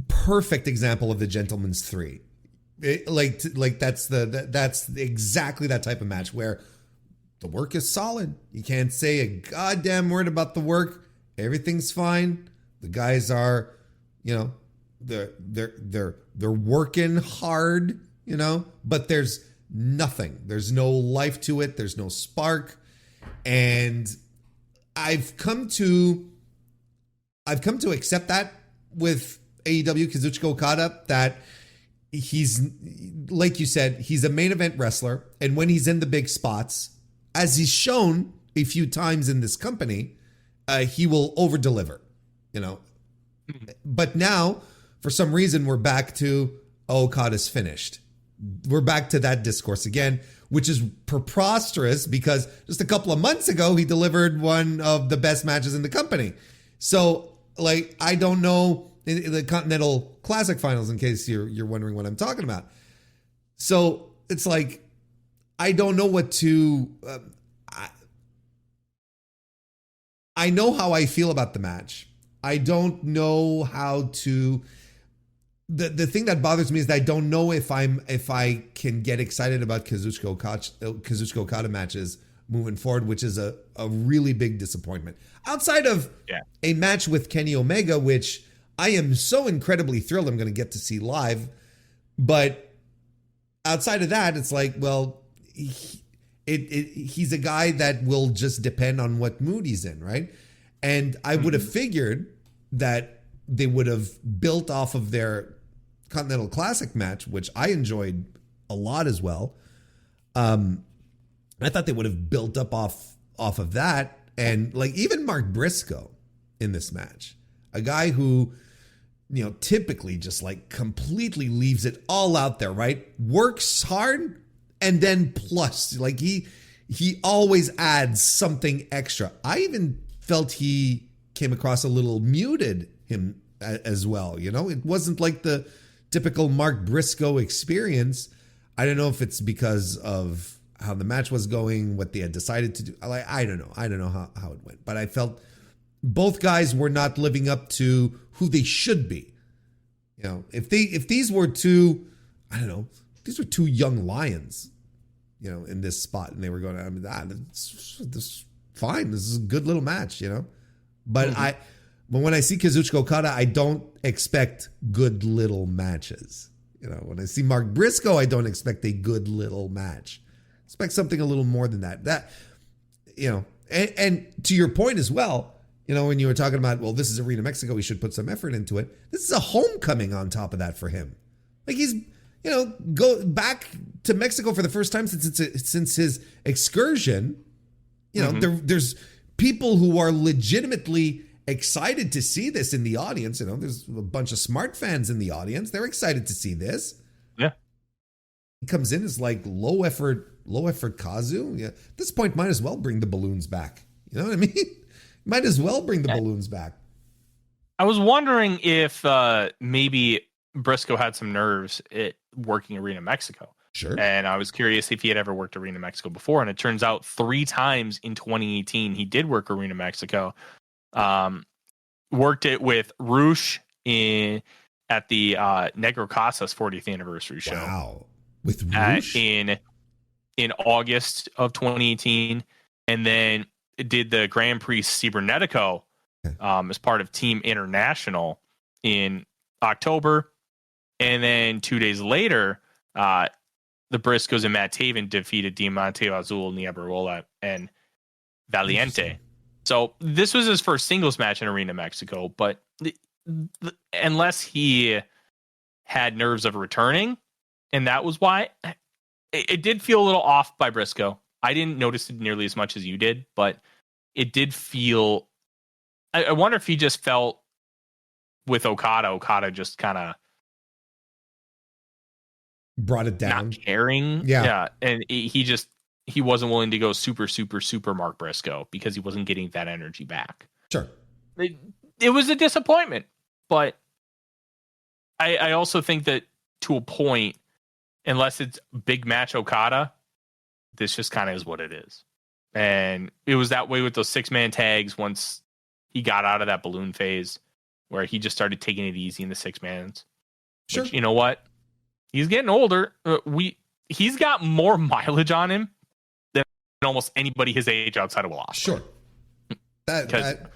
perfect example of the Gentleman's Three. That's exactly that type of match where the work is solid. You can't say a goddamn word about the work. Everything's fine. The guys are, they're working hard, but there's nothing. There's no life to it. There's no spark. And I've come to accept that with AEW Kazuchika Okada, that he's, like you said, he's a main event wrestler. And when he's in the big spots, as he's shown a few times in this company, he will over deliver, But now, for some reason, we're back to Okada's finished. We're back to that discourse again, which is preposterous because just a couple of months ago, he delivered one of the best matches in the company. So, I don't know the Continental Classic Finals, in case you're wondering what I'm talking about. So it's like, I don't know what to. I know how I feel about the match. I don't know how to. The thing that bothers me is that I don't know if I can get excited about Kazuchika Okada matches moving forward, which is a really big disappointment. Outside of a match with Kenny Omega, which I am so incredibly thrilled I'm going to get to see live, but outside of that, it's like, well, he's a guy that will just depend on what mood he's in, right? And I would have figured that they would have built off of their Continental Classic match, which I enjoyed a lot as well. I thought they would have built up off of that. And even Mark Briscoe in this match, a guy who, typically just completely leaves it all out there, right? Works hard. And then plus, he always adds something extra. I even felt he came across a little muted him as well. It wasn't like the typical Mark Briscoe experience. I don't know if it's because of how the match was going, what they had decided to do. I don't know. I don't know how it went. But I felt both guys were not living up to who they should be. You know, if these were two, I don't know, these were two young lions, you know, in this spot, and they were going, I mean, this is fine. This is a good little match, you know. But but when I see Kazuchika Okada, I don't expect good little matches. You know, when I see Mark Briscoe, I don't expect a good little match. Expect something a little more than that. That, you know, and to your point as well, you know, when you were talking about, well, this is Arena Mexico, we should put some effort into it. This is a homecoming on top of that for him. Like, he's, you know, go back to Mexico for the first time since his excursion. You know, there's people who are legitimately excited to see this in the audience. You know, there's a bunch of smart fans in the audience. They're excited to see this. Yeah. He comes in as like low effort Kazu. Yeah. At this point, might as well bring the balloons back. You know what I mean? Might as well bring the balloons back. I was wondering if maybe Briscoe had some nerves at working Arena Mexico. Sure. And I was curious if he had ever worked Arena Mexico before. And it turns out 3 times in 2018 he did work Arena Mexico. Worked it with Roosh at the Negro Casas 40th anniversary show. Wow. With Roosh? In August of 2018. And then did the Grand Prix Cibernetico as part of Team International in October. And then 2 days later, the Briscoes and Matt Taven defeated Diamante Azul, Niebla, and Valiente. So this was his first singles match in Arena Mexico, but unless he had nerves of returning, and that was why, it did feel a little off by Briscoe. I didn't notice it nearly as much as you did, but it did feel... I wonder if he just felt with Okada just kind of brought it down, not caring. Yeah. And he wasn't willing to go super Mark Briscoe because he wasn't getting that energy back. Sure. It was a disappointment, but I also think that to a point, unless it's big match Okada, this just kind of is what it is. And it was that way with those 6-man tags once he got out of that balloon phase where he just started taking it easy in the 6-mans. Sure. Which, you know what? He's getting older. He's got more mileage on him than almost anybody his age outside of Will Ospreay. Sure. That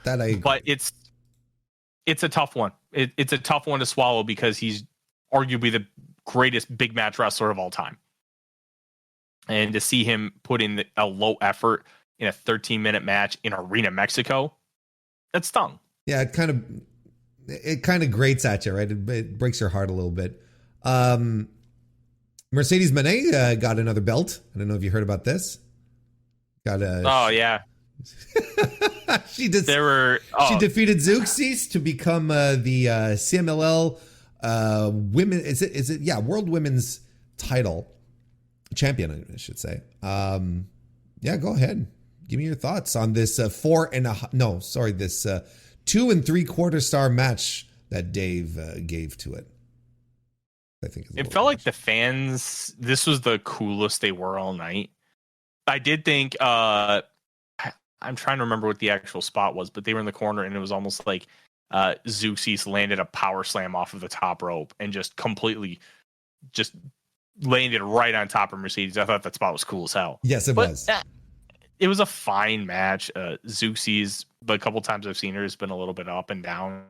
I agree. But it's a tough one. It's a tough one to swallow because he's arguably the greatest big match wrestler of all time. And to see him put in a low effort in a 13-minute match in Arena Mexico, that stung. Yeah, it kind of grates at you, right? It breaks your heart a little bit. Mercedes Moné got another belt. I don't know if you heard about this. Oh yeah. She defeated Zeuxis to become the CMLL women. World Women's title champion, I should say. Yeah, go ahead. Give me your thoughts on this 2 3/4 star match that Dave gave to it. I think it felt like the fans, this was the coolest they were all night. I did think I'm trying to remember what the actual spot was, but they were in the corner and it was almost like Zeuxis landed a power slam off of the top rope and just completely just landed right on top of Mercedes. I thought that spot was cool as hell. Yes, it was. It was a fine match. Zeuxis, but a couple times I've seen her, has been a little bit up and down.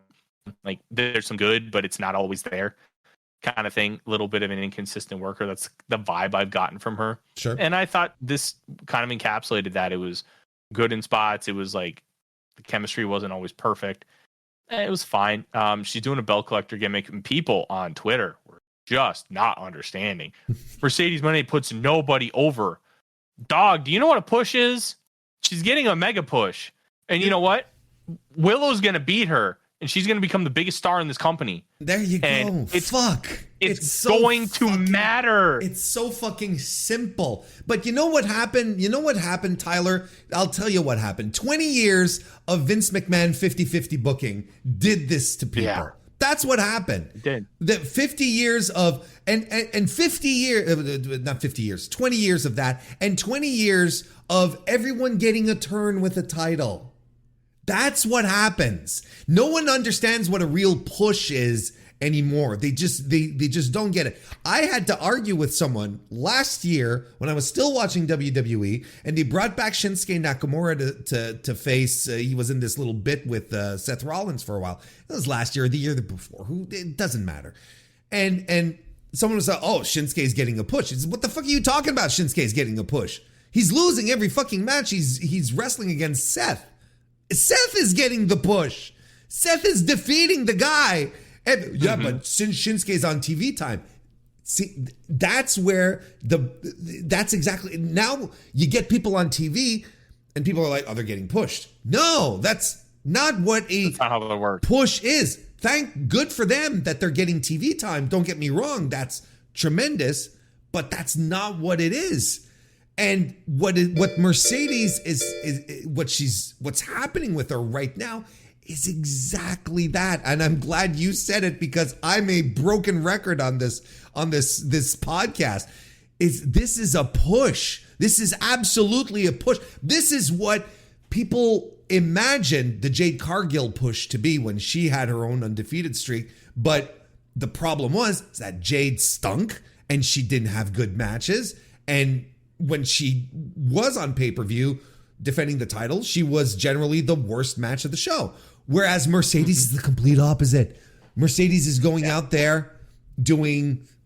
Like, there's some good, but it's not always there kind of thing. A little bit of an inconsistent worker. That's the vibe I've gotten from her. Sure. And I thought this kind of encapsulated that. It was good in spots. It was like the chemistry wasn't always perfect. It was fine. She's doing a belt collector gimmick, and people on Twitter were just not understanding. Mercedes Moné puts nobody over. Dog, do you know what a push is? She's getting a mega push. And you know what? Willow's going to beat her, and she's going to become the biggest star in this company. There you go. It's so going to matter. It's so fucking simple. But you know what happened? Tyler? I'll tell you what happened. 20 years of Vince McMahon 50-50 booking did this to people. Yeah. That's what happened. It did. The 50 years of, and 50 years, not 50 years, 20 years of that, and 20 years of everyone getting a turn with a title. That's what happens. No one understands what a real push is anymore. They just don't get it. I had to argue with someone last year when I was still watching WWE, and they brought back Shinsuke Nakamura to face. He was in this little bit with Seth Rollins for a while. It was last year or the year before. It doesn't matter. And someone was like, "Oh, Shinsuke's getting a push." He said, "What the fuck are you talking about? Shinsuke's getting a push. He's losing every fucking match. He's wrestling against Seth. Seth is getting the push. Seth is defeating the guy." And, yeah, but since Shinsuke's on TV time, see, that's exactly, now you get people on TV and people are like, "Oh, they're getting pushed." No, that's not what that's not how that works. Push is. Good for them that they're getting TV time. Don't get me wrong. That's tremendous, but that's not what it is. And what Mercedes is what's happening with her right now is exactly that. And I'm glad you said it, because I'm a broken record on this podcast. This is a push. This is absolutely a push. This is what people imagined the Jade Cargill push to be when she had her own undefeated streak. But the problem was that Jade stunk and she didn't have good matches. And when she was on pay-per-view defending the title, she was generally the worst match of the show. Whereas Mercedes is the complete opposite. Mercedes is going out there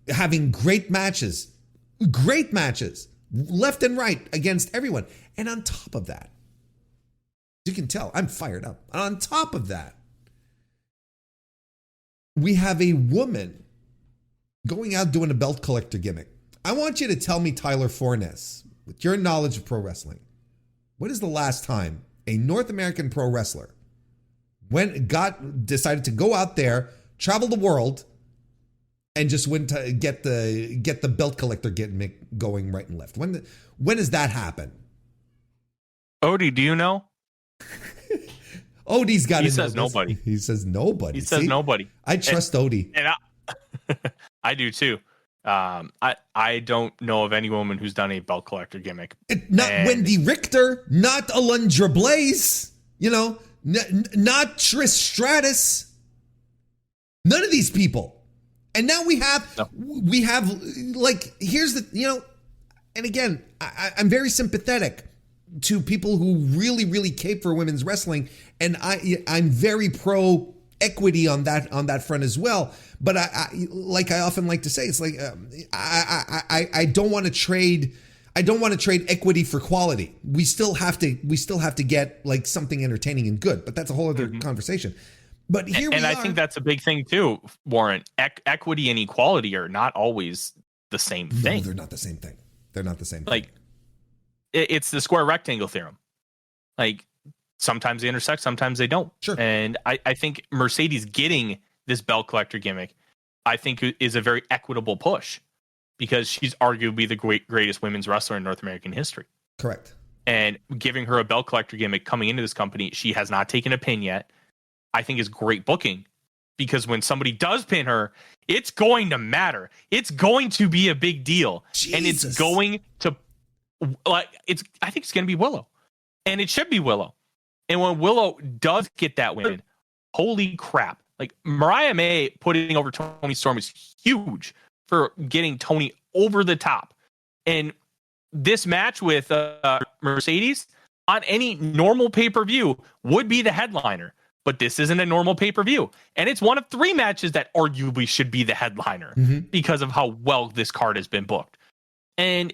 having great matches, left and right against everyone. And on top of that, you can tell I'm fired up. And on top of that, we have a woman going out doing a belt collector gimmick. I want you to tell me, Tyler Forness, with your knowledge of pro wrestling, when is the last time a North American pro wrestler decided to go out there, travel the world, and just went to get the belt collector gimmick going right and left? When does that happen? Odie, do you know? Odie's got. He says nobody. He says nobody. He says nobody. I trust Odie, and I do too. I don't know of any woman who's done a belt collector gimmick. Not Wendy Richter, not Alundra Blaze, not Trish Stratus. None of these people. And now we have like, here's the, and again, I'm very sympathetic to people who really, really cape for women's wrestling. And I'm very pro equity on that front as well. But I often like to say, it's like, I don't want to trade equity for quality. We still have to get like something entertaining and good, but that's a whole other conversation. But here I think that's a big thing too, Warren. Equity and equality are not always the same thing. No, they're not the same thing. They're not the same thing. Like, it's the square rectangle theorem. Like, sometimes they intersect, sometimes they don't. Sure. And I think Mercedes getting this belt collector gimmick, I think, is a very equitable push, because she's arguably the greatest women's wrestler in North American history. Correct. And giving her a belt collector gimmick coming into this company, she has not taken a pin yet, I think is great booking, because when somebody does pin her, it's going to matter. It's going to be a big deal. Jesus. And it's going to, I think it's going to be Willow, and it should be Willow. And when Willow does get that win, holy crap. Like, Mariah May putting over Toni Storm is huge for getting Toni over the top. And this match with Mercedes on any normal pay-per-view would be the headliner. But this isn't a normal pay-per-view. And it's one of 3 matches that arguably should be the headliner because of how well this card has been booked. And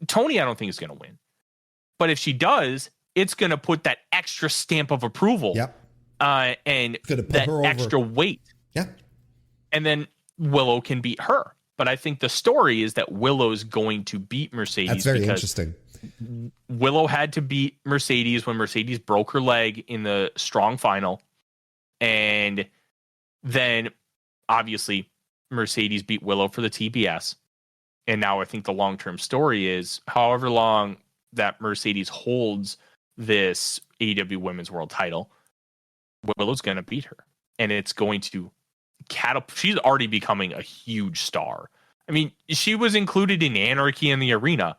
Toni, I don't think, is going to win. But if she does, it's going to put that extra stamp of approval. Yep. And that extra weight. Yeah. And then Willow can beat her. But I think the story is that Willow's going to beat Mercedes. That's very interesting. Willow had to beat Mercedes when Mercedes broke her leg in the strong final. And then, obviously, Mercedes beat Willow for the TBS. And now I think the long-term story is, however long that Mercedes holds this AEW Women's World title, Willow's going to beat her. And it's going to catapult. She's already becoming a huge star. I mean, she was included in Anarchy in the Arena.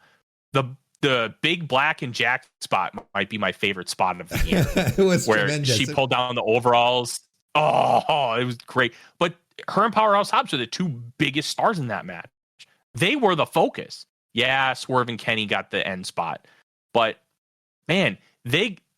The big black and jack spot might be my favorite spot of the year. It was where tremendous. She pulled down the overalls. Oh, it was great. But her and Powerhouse Hobbs are the two biggest stars in that match. They were the focus. Yeah, Swerve and Kenny got the end spot, but man,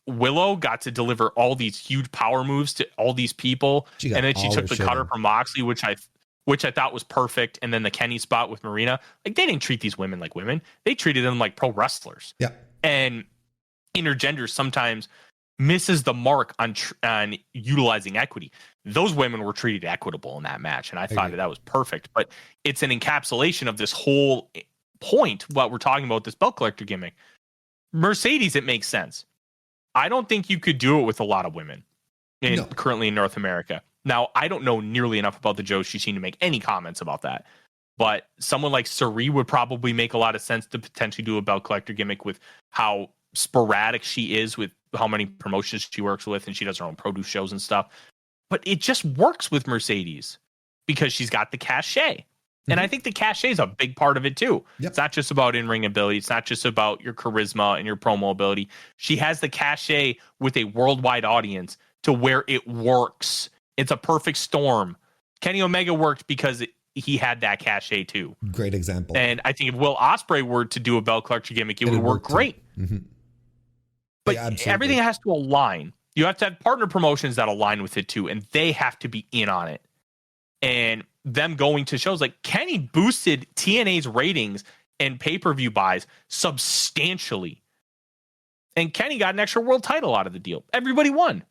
Willow got to deliver all these huge power moves to all these people, and then she took the cutter from Moxley, which I thought was perfect. And then the Kenny spot with Marina, like they didn't treat these women like women; they treated them like pro wrestlers. Yeah, and intergender sometimes misses the mark on utilizing equity. Those women were treated equitable in that match, and I thought that was perfect. But it's an encapsulation of this whole point. What we're talking about, this belt collector gimmick. Mercedes, it makes sense. I don't think you could do it with a lot of women currently in North America. Now, I don't know nearly enough about the Joshi scene to make any comments about that. But someone like Sari would probably make a lot of sense to potentially do a belt collector gimmick with how sporadic she is with how many promotions she works with, and she does her own produce shows and stuff. But it just works with Mercedes because she's got the cachet. And I think the cachet is a big part of it too. Yep. It's not just about in-ring ability. It's not just about your charisma and your promo ability. She has the cachet with a worldwide audience to where it works. It's a perfect storm. Kenny Omega worked because he had that cachet too. Great example. And I think if Will Ospreay were to do a belt collector gimmick, it would work great. But everything has to align. You have to have partner promotions that align with it too, and they have to be in on it. And them going to shows like Kenny boosted TNA's ratings and pay-per-view buys substantially. And Kenny got an extra world title out of the deal. Everybody won.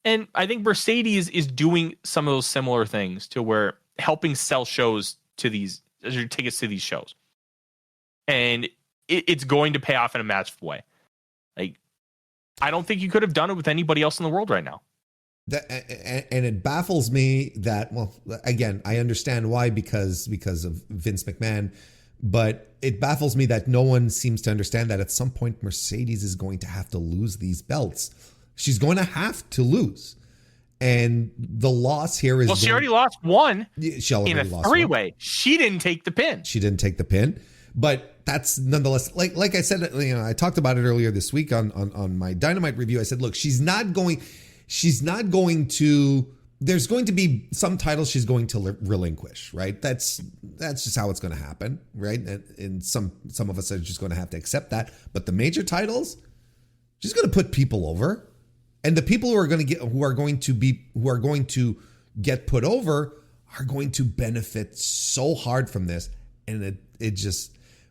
And I think Mercedes is doing some of those similar things to where helping sell shows to these tickets to these shows. And it's going to pay off in a massive way. Like, I don't think you could have done it with anybody else in the world right now. And it baffles me that, well, again, I understand why, because of Vince McMahon, but it baffles me that no one seems to understand that at some point Mercedes is going to have to lose these belts. She's going to have to lose. And the loss here is... Well, she already lost one in a three-way. She didn't take the pin. But that's nonetheless, like I said, I talked about it earlier this week on my Dynamite review. I said, look, she's not going to, there's going to be some titles she's going to relinquish, right? That's just how it's going to happen, right? And some of us are just going to have to accept that. But the major titles, she's going to put people over, and the people who are going to get put over are going to benefit so hard from this, and it just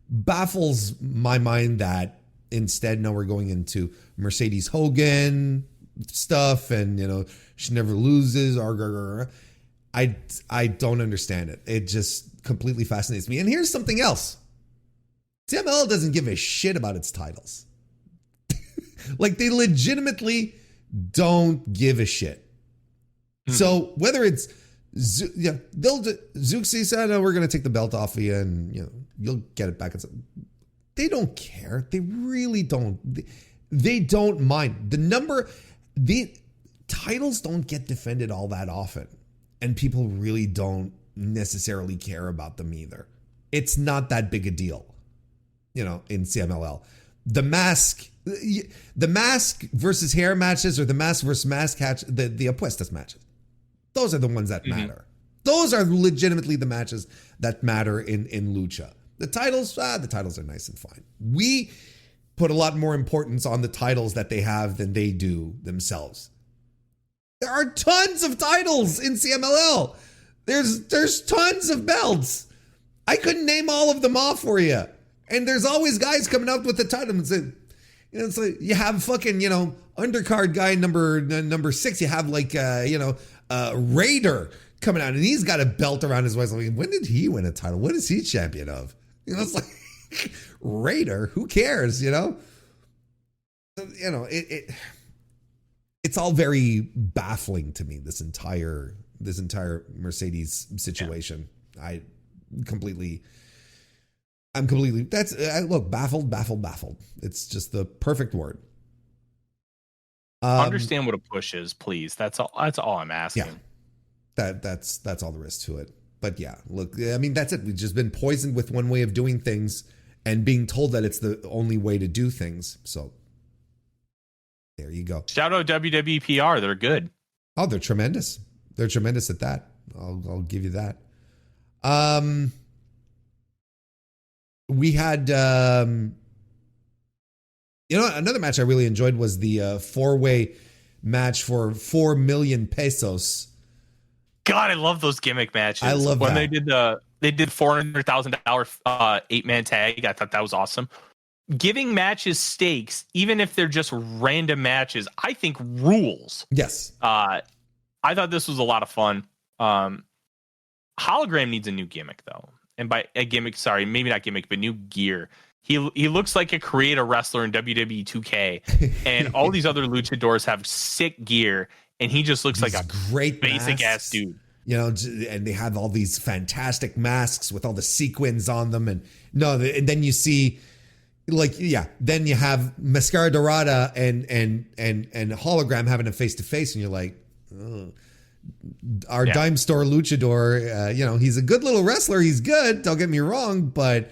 baffles my mind that instead now we're going into Mercedes Hogan stuff, and she never loses. I don't understand it. It just completely fascinates me. And here's something else. CMLL doesn't give a shit about its titles. Like, they legitimately don't give a shit. So whether it's Zuxi said, "Oh, we're going to take the belt off of you, and you'll get it back." They don't care. They really don't. They don't mind. The titles don't get defended all that often, and people really don't necessarily care about them either. It's not that big a deal, in CMLL. The mask versus hair matches, or the mask versus mask catch, the apuestas matches. Those are the ones that matter. Those are legitimately the matches that matter in lucha. The titles are nice and fine. We put a lot more importance on the titles that they have than they do themselves. There are tons of titles in CMLL. There's tons of belts. I couldn't name all of them off for you. And there's always guys coming up with the title and say, it's like you have fucking, undercard guy number 6. You have Raider coming out, and he's got a belt around his waist. I mean, when did he win a title? What is he champion of? It's like Raider. Who cares? It's all very baffling to me. This entire Mercedes situation. Yeah. I'm completely. Baffled. It's just the perfect word. Understand what a push is, please. That's all I'm asking. Yeah, that's all there is to it. But yeah, look, I mean, that's it. We've just been poisoned with one way of doing things and being told that it's the only way to do things. So there you go. Shout out WWE PR. They're good. Oh, they're tremendous. They're tremendous at that. I'll give you that. We had, another match I really enjoyed was the 4-way match for 4 million pesos. God, I love those gimmick matches. I love when that. they did $400,000 8-man tag. I thought that was awesome. Giving matches stakes, even if they're just random matches, I think rules. Yes. I thought this was a lot of fun. Hologram needs a new gimmick though, and by a gimmick, sorry, maybe not gimmick, but new gear. He looks like a creator wrestler in WWE 2K, and all these other luchadors have sick gear, and he just looks like a great basic masks, ass dude. And they have all these fantastic masks with all the sequins on them, and then you see, then you have Mascara Dorada and Hologram having a face to face, and you're like, ugh. Our dime store luchador, he's a good little wrestler. He's good. Don't get me wrong, but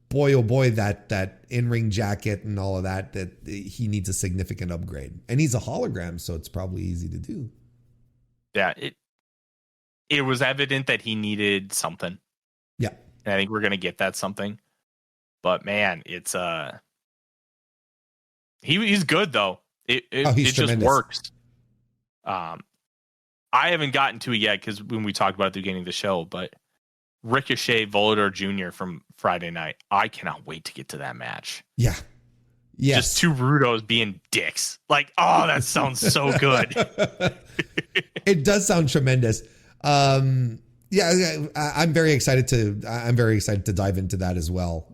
boy, oh boy, that in-ring jacket and all of that he needs a significant upgrade. And he's a hologram, so it's probably easy to do. Yeah, it was evident that he needed something. Yeah. And I think we're going to get that something. But man, it's he's good though. It just works. I haven't gotten to it yet because when we talked about it at the beginning of the show, but Ricochet Volador Jr. from Friday night, I cannot wait to get to that match. Yeah. Yes. Just two Rudos being dicks. Like, oh, that sounds so good. It does sound tremendous. I'm very excited to dive into that as well.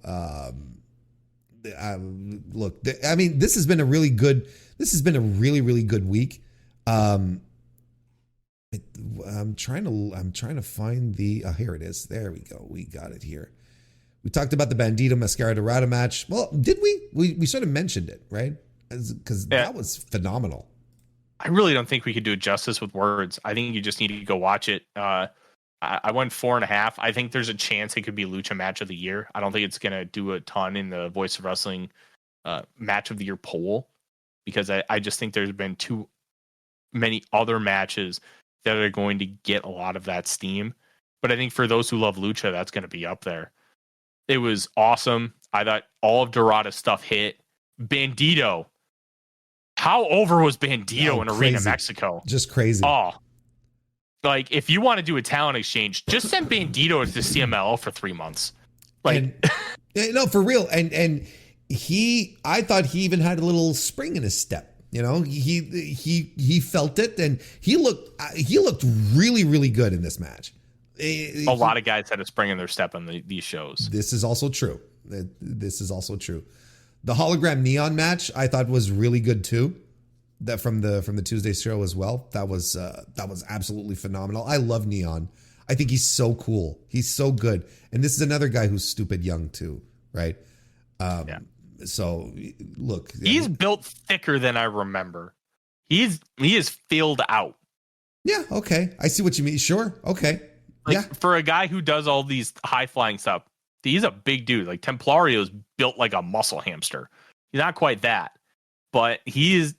Look, this has been a really good week. I'm trying to find the, here it is. There we go. We got it here. We talked about the Bandito Mascara Dorada match. Well, did we? We sort of mentioned it, right? Because that was phenomenal. I really don't think we could do it justice with words. I think you just need to go watch it. I went 4.5. I think there's a chance it could be Lucha Match of the Year. I don't think it's going to do a ton in the Voice of Wrestling Match of the Year poll, because I just think there's been too many other matches that are going to get a lot of that steam. But I think for those who love Lucha, that's going to be up there. It was awesome. I thought all of Dorada's stuff hit. Bandito. How over was Bandito in Arena Mexico? Just crazy. Oh, like if you want to do a talent exchange, just send Bandito to CMLL for 3 months. No, for real. And I thought he even had a little spring in his step. He felt it, and he looked really, really good in this match. A lot of guys had a spring in their step on these shows. This is also true. The hologram neon match I thought was really good too. That from the Tuesday show as well. That was absolutely phenomenal. I love Neon. I think he's so cool. He's so good. And this is another guy who's stupid young too, right? So look, he's built thicker than I remember. He is filled out. Yeah. Okay. I see what you mean. Sure. Okay. For a guy who does all these high flying stuff, he's a big dude. Like Templario's built like a muscle hamster. He's not quite that, but he is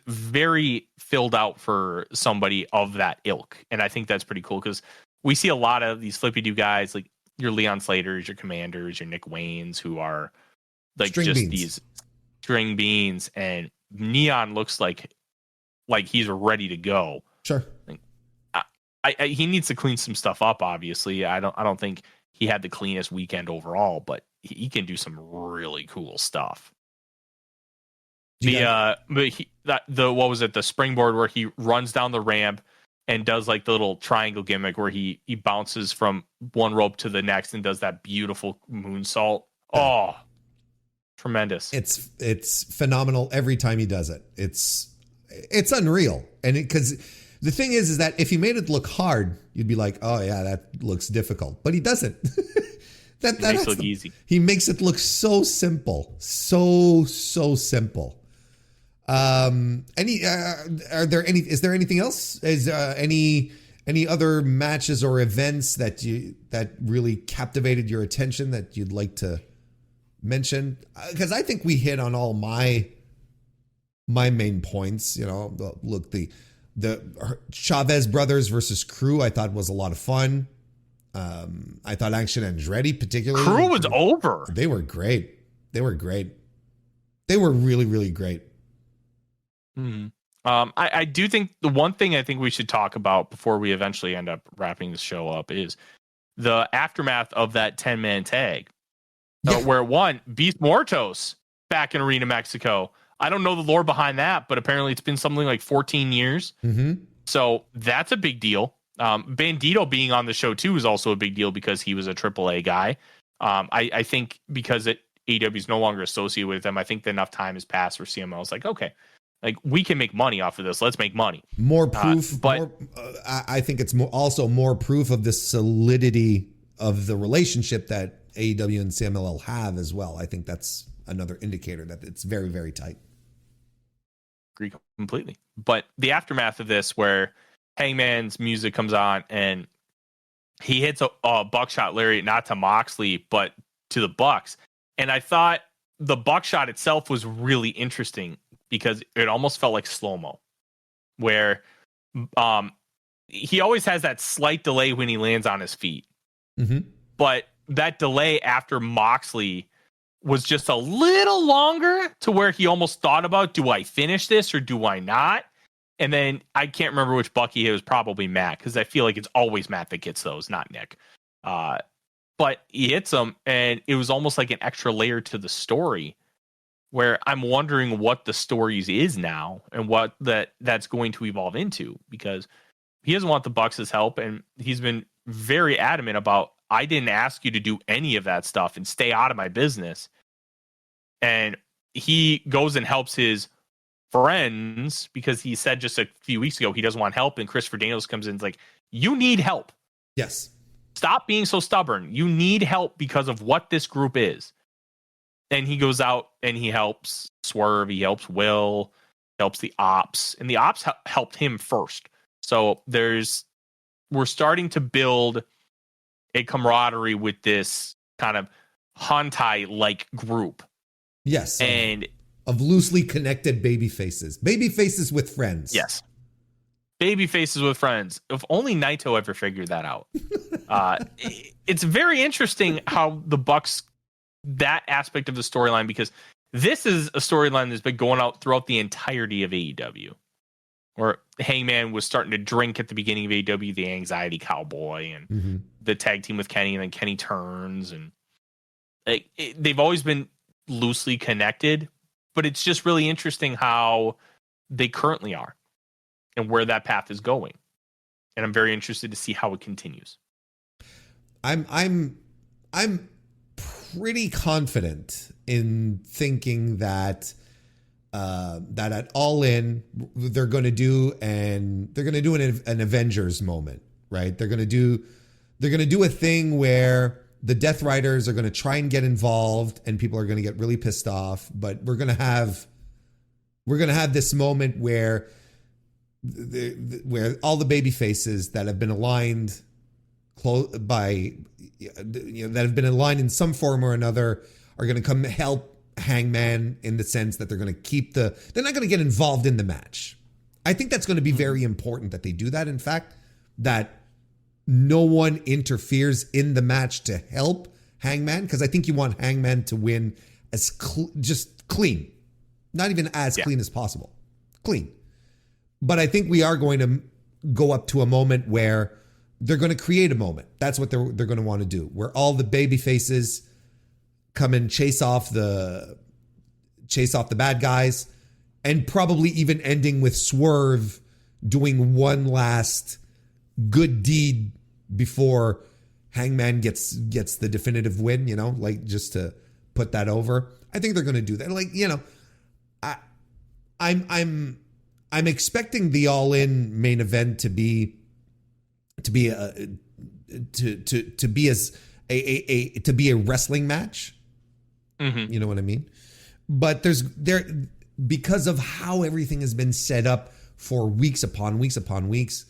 very filled out for somebody of that ilk. And I think that's pretty cool because we see a lot of these flippy do guys like your Leon Slaters, your Commanders, your Nick Waynes, who are like these string beans, and Neon looks like he's ready to go. Sure. He needs to clean some stuff up. Obviously, I don't think he had the cleanest weekend overall, but he can do some really cool stuff. What was it? The springboard where he runs down the ramp and does like the little triangle gimmick where he bounces from one rope to the next and does that beautiful moonsault. Oh, tremendous. It's phenomenal every time he does it. It's unreal. And because the thing is that if he made it look hard, you'd be like, oh yeah, that looks difficult, but he doesn't. He makes it look easy. He makes it look so simple. So simple. Is there anything else? Is any other matches or events that really captivated your attention that you'd like to mention? Because I think we hit on all my main points. Look, the The Chavez brothers versus Crew, I thought was a lot of fun. I thought Action Andretti particularly. Crew was over. They were great. They were great. They were really, really great. I do think the one thing I think we should talk about before we eventually end up wrapping the show up is the aftermath of that 10-man tag. Where one, Beast Mortos back in Arena Mexico. I don't know the lore behind that, but apparently it's been something like 14 years. So that's a big deal. Bandito being on the show too is also a big deal because he was a AAA guy. I think because AEW is no longer associated with them, I think enough time has passed where CMLL is like, okay, like we can make money off of this. Let's make money. More proof, I think it's also more proof of the solidity of the relationship that AEW and CMLL have as well. I think that's another indicator that it's very, very tight. Agree completely. But the aftermath of this, where Hangman's music comes on and he hits a buckshot lariat, not to Moxley, but to the Bucks. And I thought the buckshot itself was really interesting because it almost felt like slow-mo, where he always has that slight delay when he lands on his feet. But that delay after Moxley was just a little longer to where he almost thought about, do I finish this or do I not? And then I can't remember which Bucky it was, probably Matt, because I feel like it's always Matt that gets those, not Nick. But he hits him, and it was almost like an extra layer to the story, where I'm wondering what the stories is now and what that's going to evolve into, because he doesn't want the Bucks' help, and he's been very adamant about, I didn't ask you to do any of that stuff and stay out of my business. And he goes and helps his friends because he said just a few weeks ago he doesn't want help, and Christopher Daniels comes in and is like, you need help. Yes. Stop being so stubborn. You need help because of what this group is. And he goes out and he helps Swerve, he helps Will, helps the Ops, and the Ops helped him first. So we're starting to build a camaraderie with this kind of Hantai-like group. Yes. And of loosely connected baby faces. Baby faces with friends. Yes. Baby faces with friends. If only Naito ever figured that out. It's very interesting how the Bucks, that aspect of the storyline, because this is a storyline that's been going out throughout the entirety of AEW. Where Hangman was starting to drink at the beginning of AEW, the Anxiety Cowboy, and the tag team with Kenny, and then Kenny turns, and they've always been loosely connected, but it's just really interesting how they currently are and where that path is going. And I'm very interested to see how it continues. I'm pretty confident in thinking that that at All In they're going to do an Avengers moment, right? They're going to do a thing where the Death Riders are going to try and get involved, and people are going to get really pissed off. But we're going to have this moment where all the baby faces that have been aligned that have been aligned in some form or another are going to come help Hangman, in the sense that they're going to they're not going to get involved in the match. I think that's going to be very important that they do that. In fact, that no one interferes in the match to help Hangman, because I think you want Hangman to win as just clean, not even as clean as possible, clean. But I think we are going to go up to a moment where they're going to create a moment. That's what they're going to want to do, where all the baby faces come and chase off the bad guys, and probably even ending with Swerve doing one last good deed before Hangman gets the definitive win, like just to put that over. I think they're going to do that. I'm expecting the All In main event to be a wrestling match. You know what I mean? But because of how everything has been set up for weeks upon weeks upon weeks,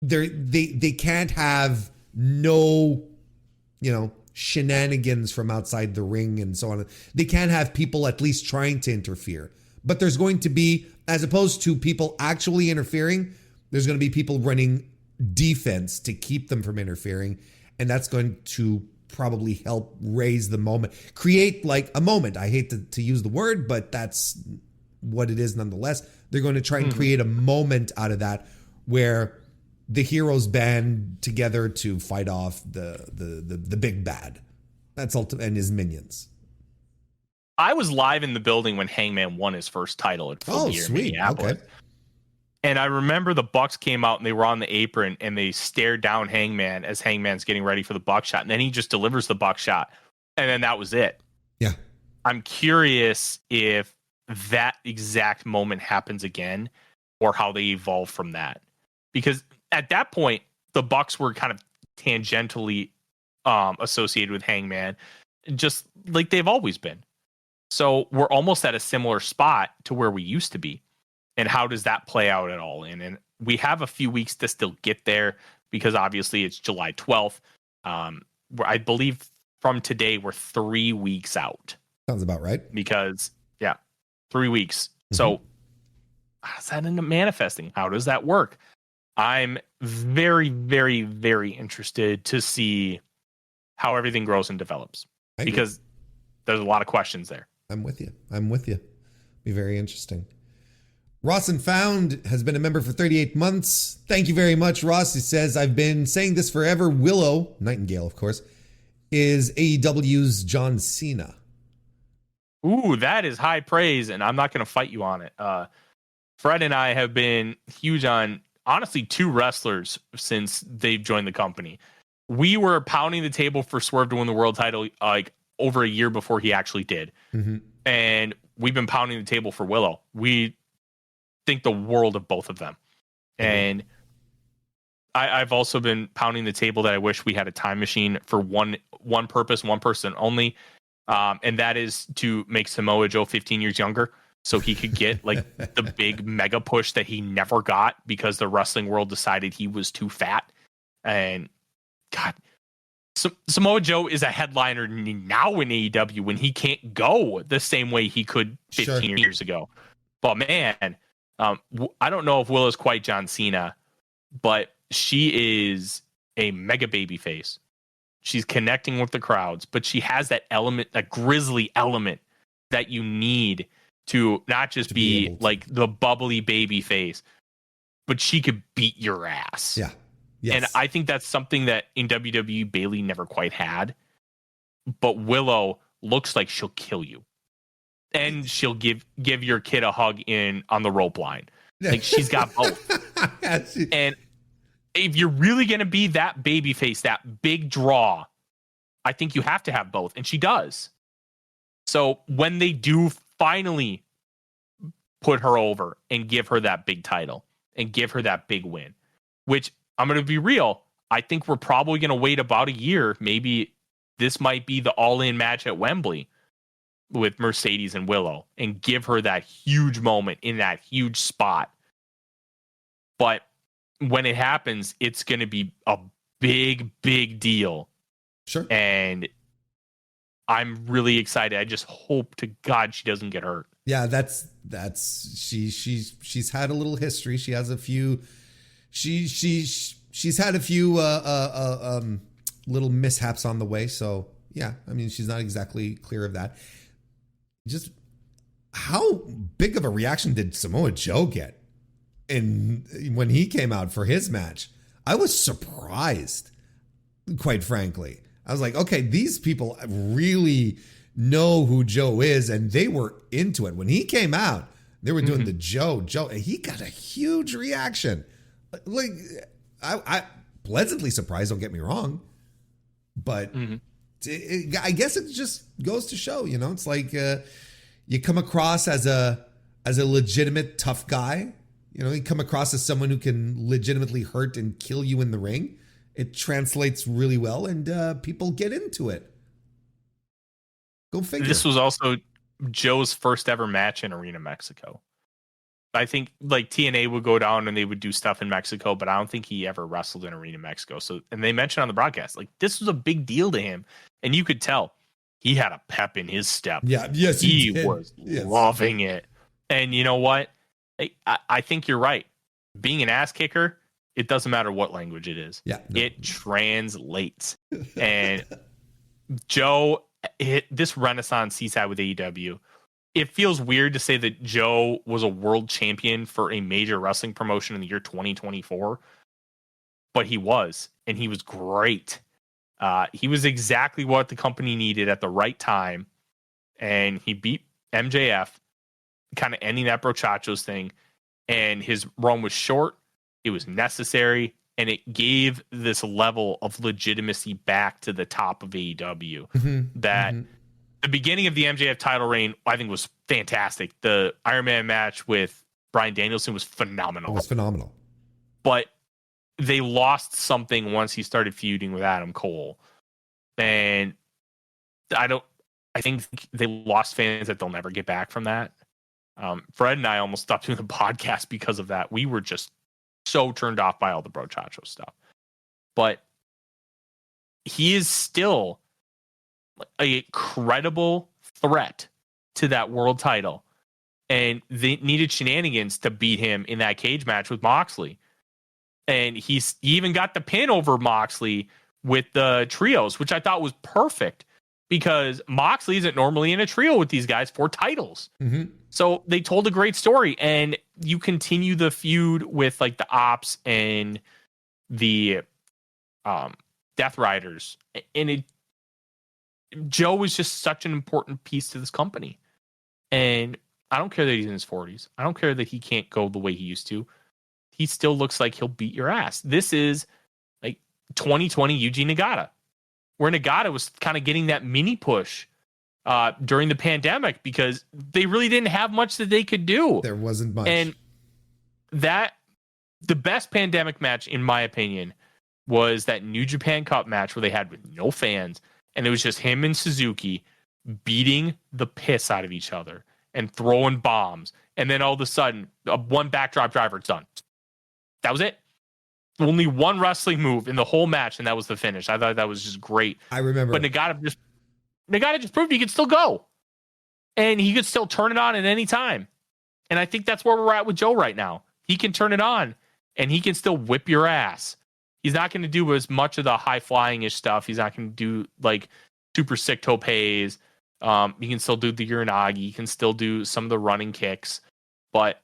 they can't have no, shenanigans from outside the ring and so on. They can't have people at least trying to interfere. But there's going to be, as opposed to people actually interfering, there's going to be people running defense to keep them from interfering. And that's going to probably help raise the moment, create like a moment. I hate to use the word, but that's what it is nonetheless. They're going to try and create a moment out of that where the heroes band together to fight off the big bad. That's ultimate, and his minions. I was live in the building when Hangman won his first title at Full Gear in Minneapolis. Okay. And I remember the Bucks came out and they were on the apron and they stared down Hangman as Hangman's getting ready for the buckshot. And then he just delivers the buckshot. And then that was it. Yeah. I'm curious if that exact moment happens again or how they evolve from that. Because at that point, the Bucks were kind of tangentially associated with Hangman, just like they've always been. So we're almost at a similar spot to where we used to be. And how does that play out at all? And we have a few weeks to still get there because obviously it's July 12th. I believe from today, we're 3 weeks out. Sounds about right. Because, 3 weeks. So how's that end up manifesting? How does that work? I'm very, very, very interested to see how everything grows and develops because there's a lot of questions there. I'm with you. Be very interesting. Ross and Found has been a member for 38 months. Thank you very much, Ross. He says, I've been saying this forever. Willow, Nightingale, of course, is AEW's John Cena. Ooh, that is high praise, and I'm not going to fight you on it. Fred and I have been huge on, honestly, 2 wrestlers since they've joined the company. We were pounding the table for Swerve to win the world title like over a year before he actually did. And we've been pounding the table for Willow. We think the world of both of them. And I've also been pounding the table that I wish we had a time machine for one purpose, one person only. And that is to make Samoa Joe 15 years younger so he could get like the big mega push that he never got because the wrestling world decided he was too fat. And God, Samoa Joe is a headliner now in AEW when he can't go the same way he could 15 years ago. But man, I don't know if Willow's quite John Cena, but she is a mega baby face. She's connecting with the crowds, but she has that element, that grisly element that you need to not just be like the bubbly baby face, but she could beat your ass. Yeah. Yes. And I think that's something that in WWE Bayley never quite had. But Willow looks like she'll kill you. And she'll give your kid a hug on the rope line. Like she's got both. And if you're really going to be that baby face, that big draw, I think you have to have both. And she does. So when they do finally put her over and give her that big title and give her that big win, which I'm going to be real, I think we're probably going to wait about a year. Maybe this might be the all-in match at Wembley with Mercedes and Willow and give her that huge moment in that huge spot. But when it happens, it's going to be a big, big deal. Sure. And I'm really excited. I just hope to God she doesn't get hurt. Yeah, she's had a little history. She has a few she's had a few little mishaps on the way. So yeah, I mean, she's not exactly clear of that. Just how big of a reaction did Samoa Joe get when he came out for his match? I was surprised, quite frankly. I was like, okay, these people really know who Joe is, and they were into it. When he came out, they were doing the Joe. He got a huge reaction. Like, I pleasantly surprised, don't get me wrong, but I guess it just goes to show, you know, it's like you come across as a legitimate tough guy. You know, you come across as someone who can legitimately hurt and kill you in the ring. It translates really well, and people get into it. Go figure. This was also Joe's first ever match in Arena Mexico. I think like TNA would go down and they would do stuff in Mexico, but I don't think he ever wrestled in Arena Mexico. So, and they mentioned on the broadcast, like this was a big deal to him, and you could tell he had a pep in his step. Yeah, yes, he was loving it. And you know what? I think you're right. Being an ass kicker, it doesn't matter what language it is. Yeah, no. It translates. And Joe hit this renaissance he's had with AEW. It feels weird to say that Joe was a world champion for a major wrestling promotion in the year 2024, but he was, and he was great. He was exactly what the company needed at the right time, and he beat MJF, kind of ending that Brochachos thing, and his run was short. It was necessary, and it gave this level of legitimacy back to the top of AEW. The beginning of the MJF title reign, I think, was fantastic. The Iron Man match with Bryan Danielson was phenomenal. It was phenomenal. But they lost something once he started feuding with Adam Cole. And I think they lost fans that they'll never get back from that. Fred and I almost stopped doing the podcast because of that. We were just so turned off by all the Brochacho stuff. But he is still a credible threat to that world title. And they needed shenanigans to beat him in that cage match with Moxley. And he even got the pin over Moxley with the trios, which I thought was perfect because Moxley isn't normally in a trio with these guys for titles. So they told a great story, and you continue the feud with like the Ops and the Death Riders. And Joe was just such an important piece to this company. And I don't care that he's in his 40s. I don't care that he can't go the way he used to. He still looks like he'll beat your ass. This is like 2020 Yuji Nagata, where Nagata was kind of getting that mini push during the pandemic because they really didn't have much that they could do. There wasn't much. And the best pandemic match, in my opinion, was that New Japan Cup match where they had with no fans. And it was just him and Suzuki beating the piss out of each other and throwing bombs. And then all of a sudden, one backdrop driver, it's done. That was it. Only one wrestling move in the whole match, and that was the finish. I thought that was just great. I remember. But Nagata just proved he could still go. And he could still turn it on at any time. And I think that's where we're at with Joe right now. He can turn it on, and he can still whip your ass. He's not going to do as much of the high-flying-ish stuff. He's not going to do, like, super sick topes. He can still do the Uranagi. He can still do some of the running kicks. But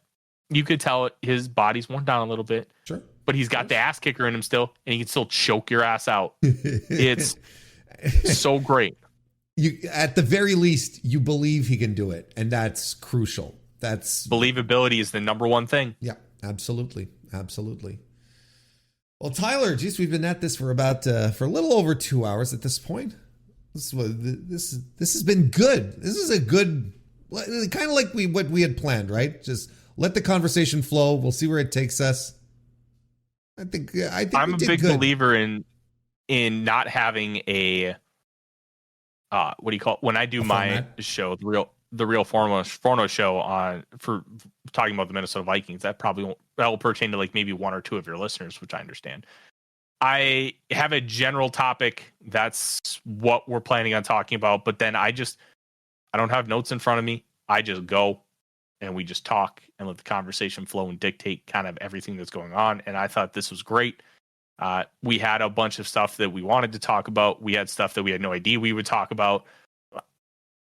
you could tell his body's worn down a little bit. Sure. But he's got the ass kicker in him still, and he can still choke your ass out. It's so great. At the very least, you believe he can do it, and that's crucial. That's believability is the number one thing. Yeah, absolutely. Well, Tyler, geez, we've been at this for a little over 2 hours at this point. This has been good. This is a good, kind of like what we had planned, right? Just let the conversation flow. We'll see where it takes us. I think I'm a big believer in not having a what do you call it? When I do my show, the real Forno show for talking about the Minnesota Vikings, that will pertain to like maybe one or two of your listeners, which I understand. I have a general topic. That's what we're planning on talking about. But then I don't have notes in front of me. I just go and we just talk and let the conversation flow and dictate kind of everything that's going on. And I thought this was great. We had a bunch of stuff that we wanted to talk about. We had stuff that we had no idea we would talk about.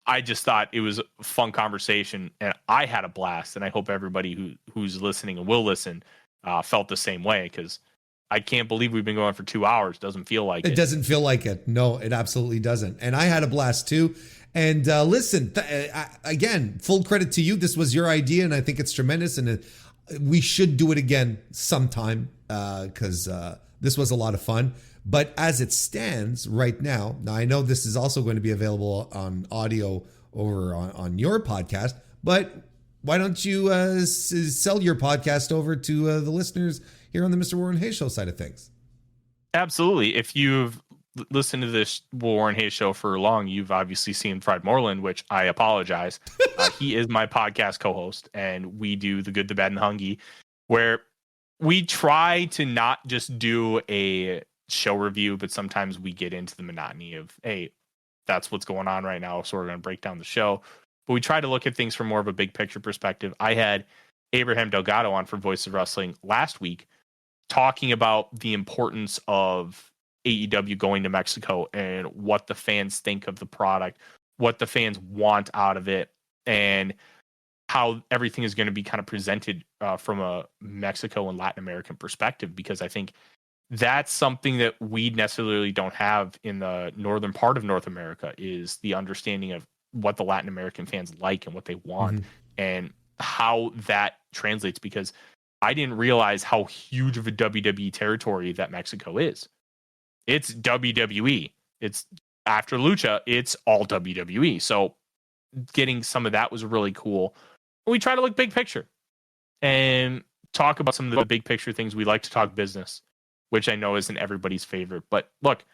I just thought it was a fun conversation, and I had a blast. And I hope everybody who's listening and will listen felt the same way, because I can't believe we've been going for 2 hours. Doesn't feel like it. It doesn't feel like it. No, it absolutely doesn't. And I had a blast too. And listen, again, full credit to you. This was your idea, and I think it's tremendous. And we should do it again sometime because this was a lot of fun. But as it stands right now I know this is also going to be available on audio over on your podcast, but why don't you sell your podcast over to the listeners here on the Mr. Warren Hayes Show side of things? Absolutely. If you've listened to this Warren Hayes Show for long, you've obviously seen Fred Morlan, which I apologize. He is my podcast co-host, and we do The Good, The Bad, and The Hungee, where we try to not just do a show review, but sometimes we get into the monotony of, hey, that's what's going on right now, so we're going to break down the show. but we try to look at things from more of a big picture perspective. I had Abraham Delgado on for Voice of Wrestling last week talking about the importance of AEW going to Mexico and what the fans think of the product, what the fans want out of it, and how everything is going to be kind of presented from a Mexico and Latin American perspective, because I think that's something that we necessarily don't have in the northern part of North America, is the understanding of what the Latin American fans like and what they want and how that translates, because I didn't realize how huge of a WWE territory that Mexico is. It's WWE. It's after Lucha, it's all WWE. So getting some of that was really cool. We try to look big picture and talk about some of the big picture things. We like to talk business, which I know isn't everybody's favorite. But look,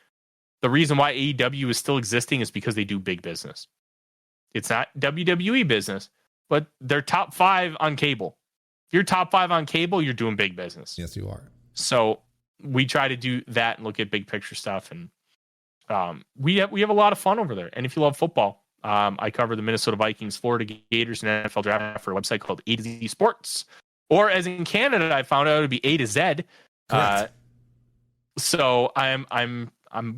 the reason why AEW is still existing is because they do big business. It's not WWE business, but they're top 5 on cable. If you're top 5 on cable, you're doing big business. Yes, you are. So we try to do that and look at big picture stuff. And we have a lot of fun over there. And if you love football, I cover the Minnesota Vikings, Florida Gators, and NFL draft for a website called A to Z Sports. Or as in Canada, I found out it would be A to Z. So I'm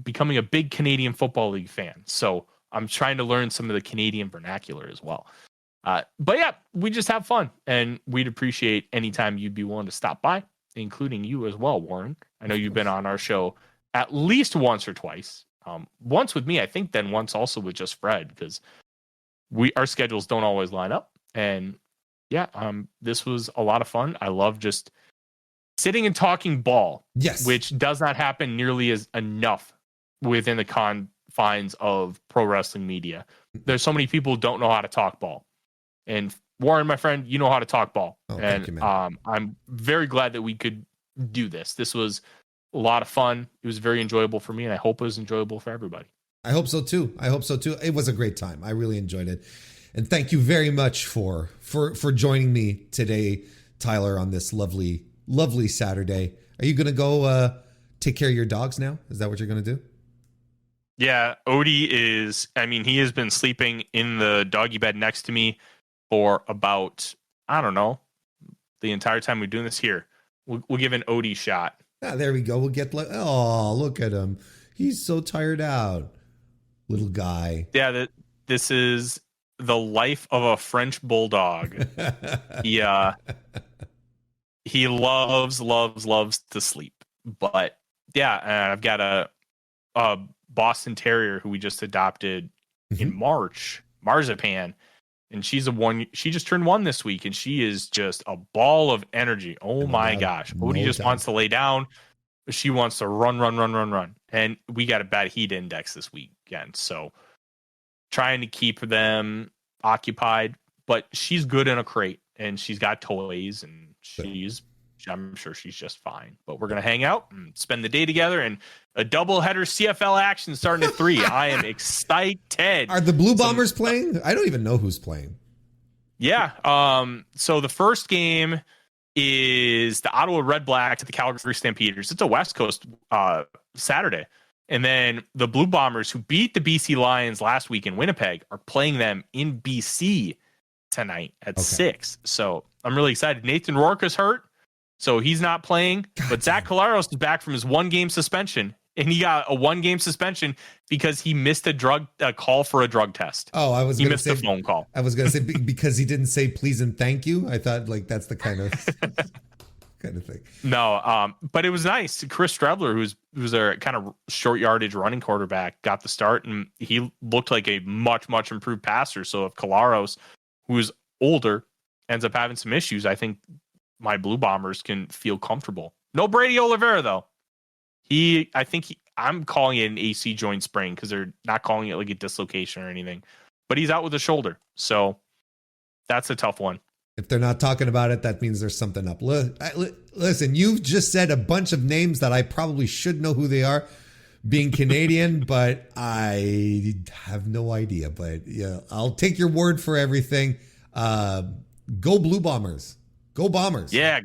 becoming a big Canadian Football League fan. So I'm trying to learn some of the Canadian vernacular as well. But yeah, we just have fun, and we'd appreciate any time you'd be willing to stop by, including you as well, Warren. I know you've been on our show at least once or twice. Once with me, I think, then once also with just Fred, because our schedules don't always line up. And yeah, this was a lot of fun. I love just sitting and talking ball, yes, which does not happen nearly as enough within the confines of pro wrestling media. There's so many people who don't know how to talk ball. And Warren, my friend, you know how to talk ball. Oh, and thank you, man. I'm very glad that we could do this. This was a lot of fun. It was very enjoyable for me, and I hope it was enjoyable for everybody. I hope so too. It was a great time. I really enjoyed it. And thank you very much for joining me today, Tyler, on this lovely Saturday. Are you going to go take care of your dogs now? Is that what you're going to do? Yeah, Odie he has been sleeping in the doggy bed next to me for about, I don't know, the entire time we're doing this here. We'll give an Odie shot. Ah, there we go. We'll get look at him. He's so tired out. Little guy. Yeah, this is the life of a French bulldog. He loves to sleep. But yeah, I've got a Boston Terrier who we just adopted in March, Marzipan. And she just turned 1 this week, and she is just a ball of energy. Oh my gosh. Odie just wants to lay down. She wants to run. And we got a bad heat index this weekend. So trying to keep them occupied, but she's good in a crate, and she's got toys, and I'm sure she's just fine. But we're going to hang out and spend the day together, and a doubleheader CFL action starting at 3. I am excited. Are the Blue Bombers playing? I don't even know who's playing. Yeah. So the first game is the Ottawa Red Blacks at the Calgary Stampeders. It's a West Coast Saturday. And then the Blue Bombers, who beat the BC Lions last week in Winnipeg, are playing them in BC tonight at 6. So I'm really excited. Nathan Rourke is hurt, so he's not playing. But Zach Collaros is back from his 1-game suspension. And he got a 1-game suspension because he missed a call for a drug test. Oh, he missed a phone call. I was going to say because he didn't say please and thank you. I thought that's the kind of thing. No, but it was nice. Chris Strebler, who's a kind of short yardage running quarterback, got the start, and he looked like a much improved passer. So if Collaros, who's older, ends up having some issues, I think my Blue Bombers can feel comfortable. No Brady Oliveira though. I'm calling it an AC joint sprain because they're not calling it like a dislocation or anything, but he's out with a shoulder. So that's a tough one. If they're not talking about it, that means there's something up. Listen, you've just said a bunch of names that I probably should know who they are, being Canadian, but I have no idea. But yeah, I'll take your word for everything. Go Blue Bombers. Go Bombers. Yeah.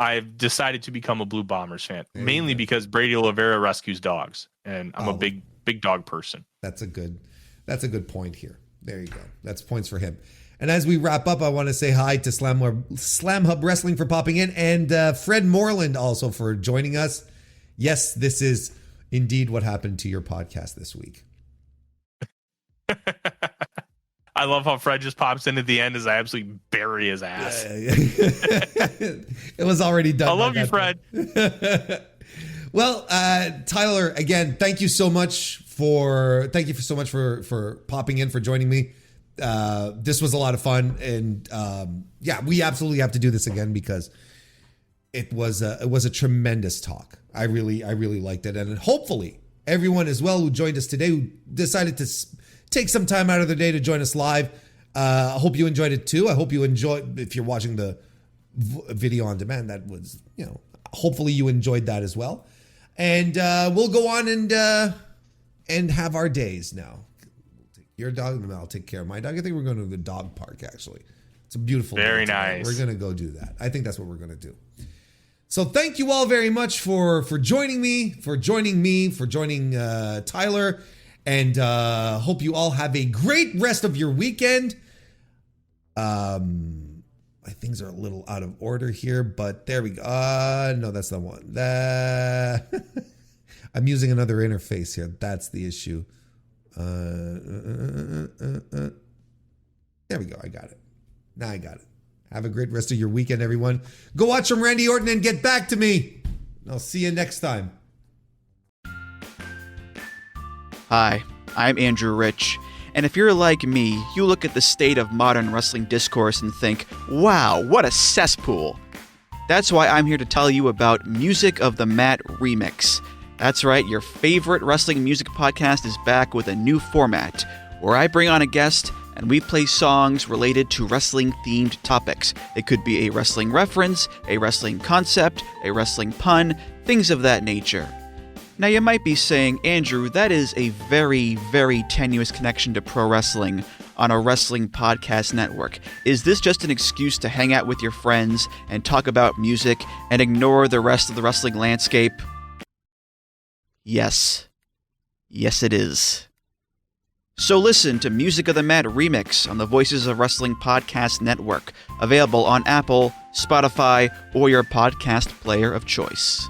I've decided to become a Blue Bombers fan, mainly because Brady Oliveira rescues dogs, and I'm a big dog person. That's a good That's a good point here. There you go. That's points for him. And as we wrap up, I want to say hi to Slam Hub Wrestling for popping in, and Fred Morlan also for joining us. Yes, this is indeed what happened to your podcast this week. I love how Fred just pops in at the end as I absolutely bury his ass. It was already done. I love you, Fred. Well, Tyler, again, thank you so much for popping in, for joining me. This was a lot of fun, and we absolutely have to do this again because it was a tremendous talk. I really liked it, and hopefully everyone as well who joined us today, who decided to take some time out of their day to join us live. I hope you enjoyed it too. I hope you enjoyed, if you're watching the video on demand, that was, hopefully you enjoyed that as well. And we'll go on and have our days now. Your dog, and I'll take care of my dog. I think we're going to the dog park, actually. It's a beautiful day. Very today. nice. We're going to go do that. I think that's what we're going to do. So thank you all very much for joining me, for joining Tyler, and hope you all have a great rest of your weekend. My things are a little out of order here, but there we go. No, that's the one. I'm using another interface here. That's the issue. There we go. I got it. Now I got it. Have a great rest of your weekend, everyone. Go watch some Randy Orton and get back to me. I'll see you next time. Hi, I'm Andrew Rich, and if you're like me, you look at the state of modern wrestling discourse and think, wow, what a cesspool. That's why I'm here to tell you about Music of the Mat Remix. That's right, your favorite wrestling music podcast is back with a new format, where I bring on a guest and we play songs related to wrestling-themed topics. It could be a wrestling reference, a wrestling concept, a wrestling pun, things of that nature. Now you might be saying, Andrew, that is a very, very tenuous connection to pro wrestling on a wrestling podcast network. Is this just an excuse to hang out with your friends and talk about music and ignore the rest of the wrestling landscape? Yes. Yes, it is. So listen to Music of the Mat Remix on the Voices of Wrestling Podcast Network, available on Apple, Spotify, or your podcast player of choice.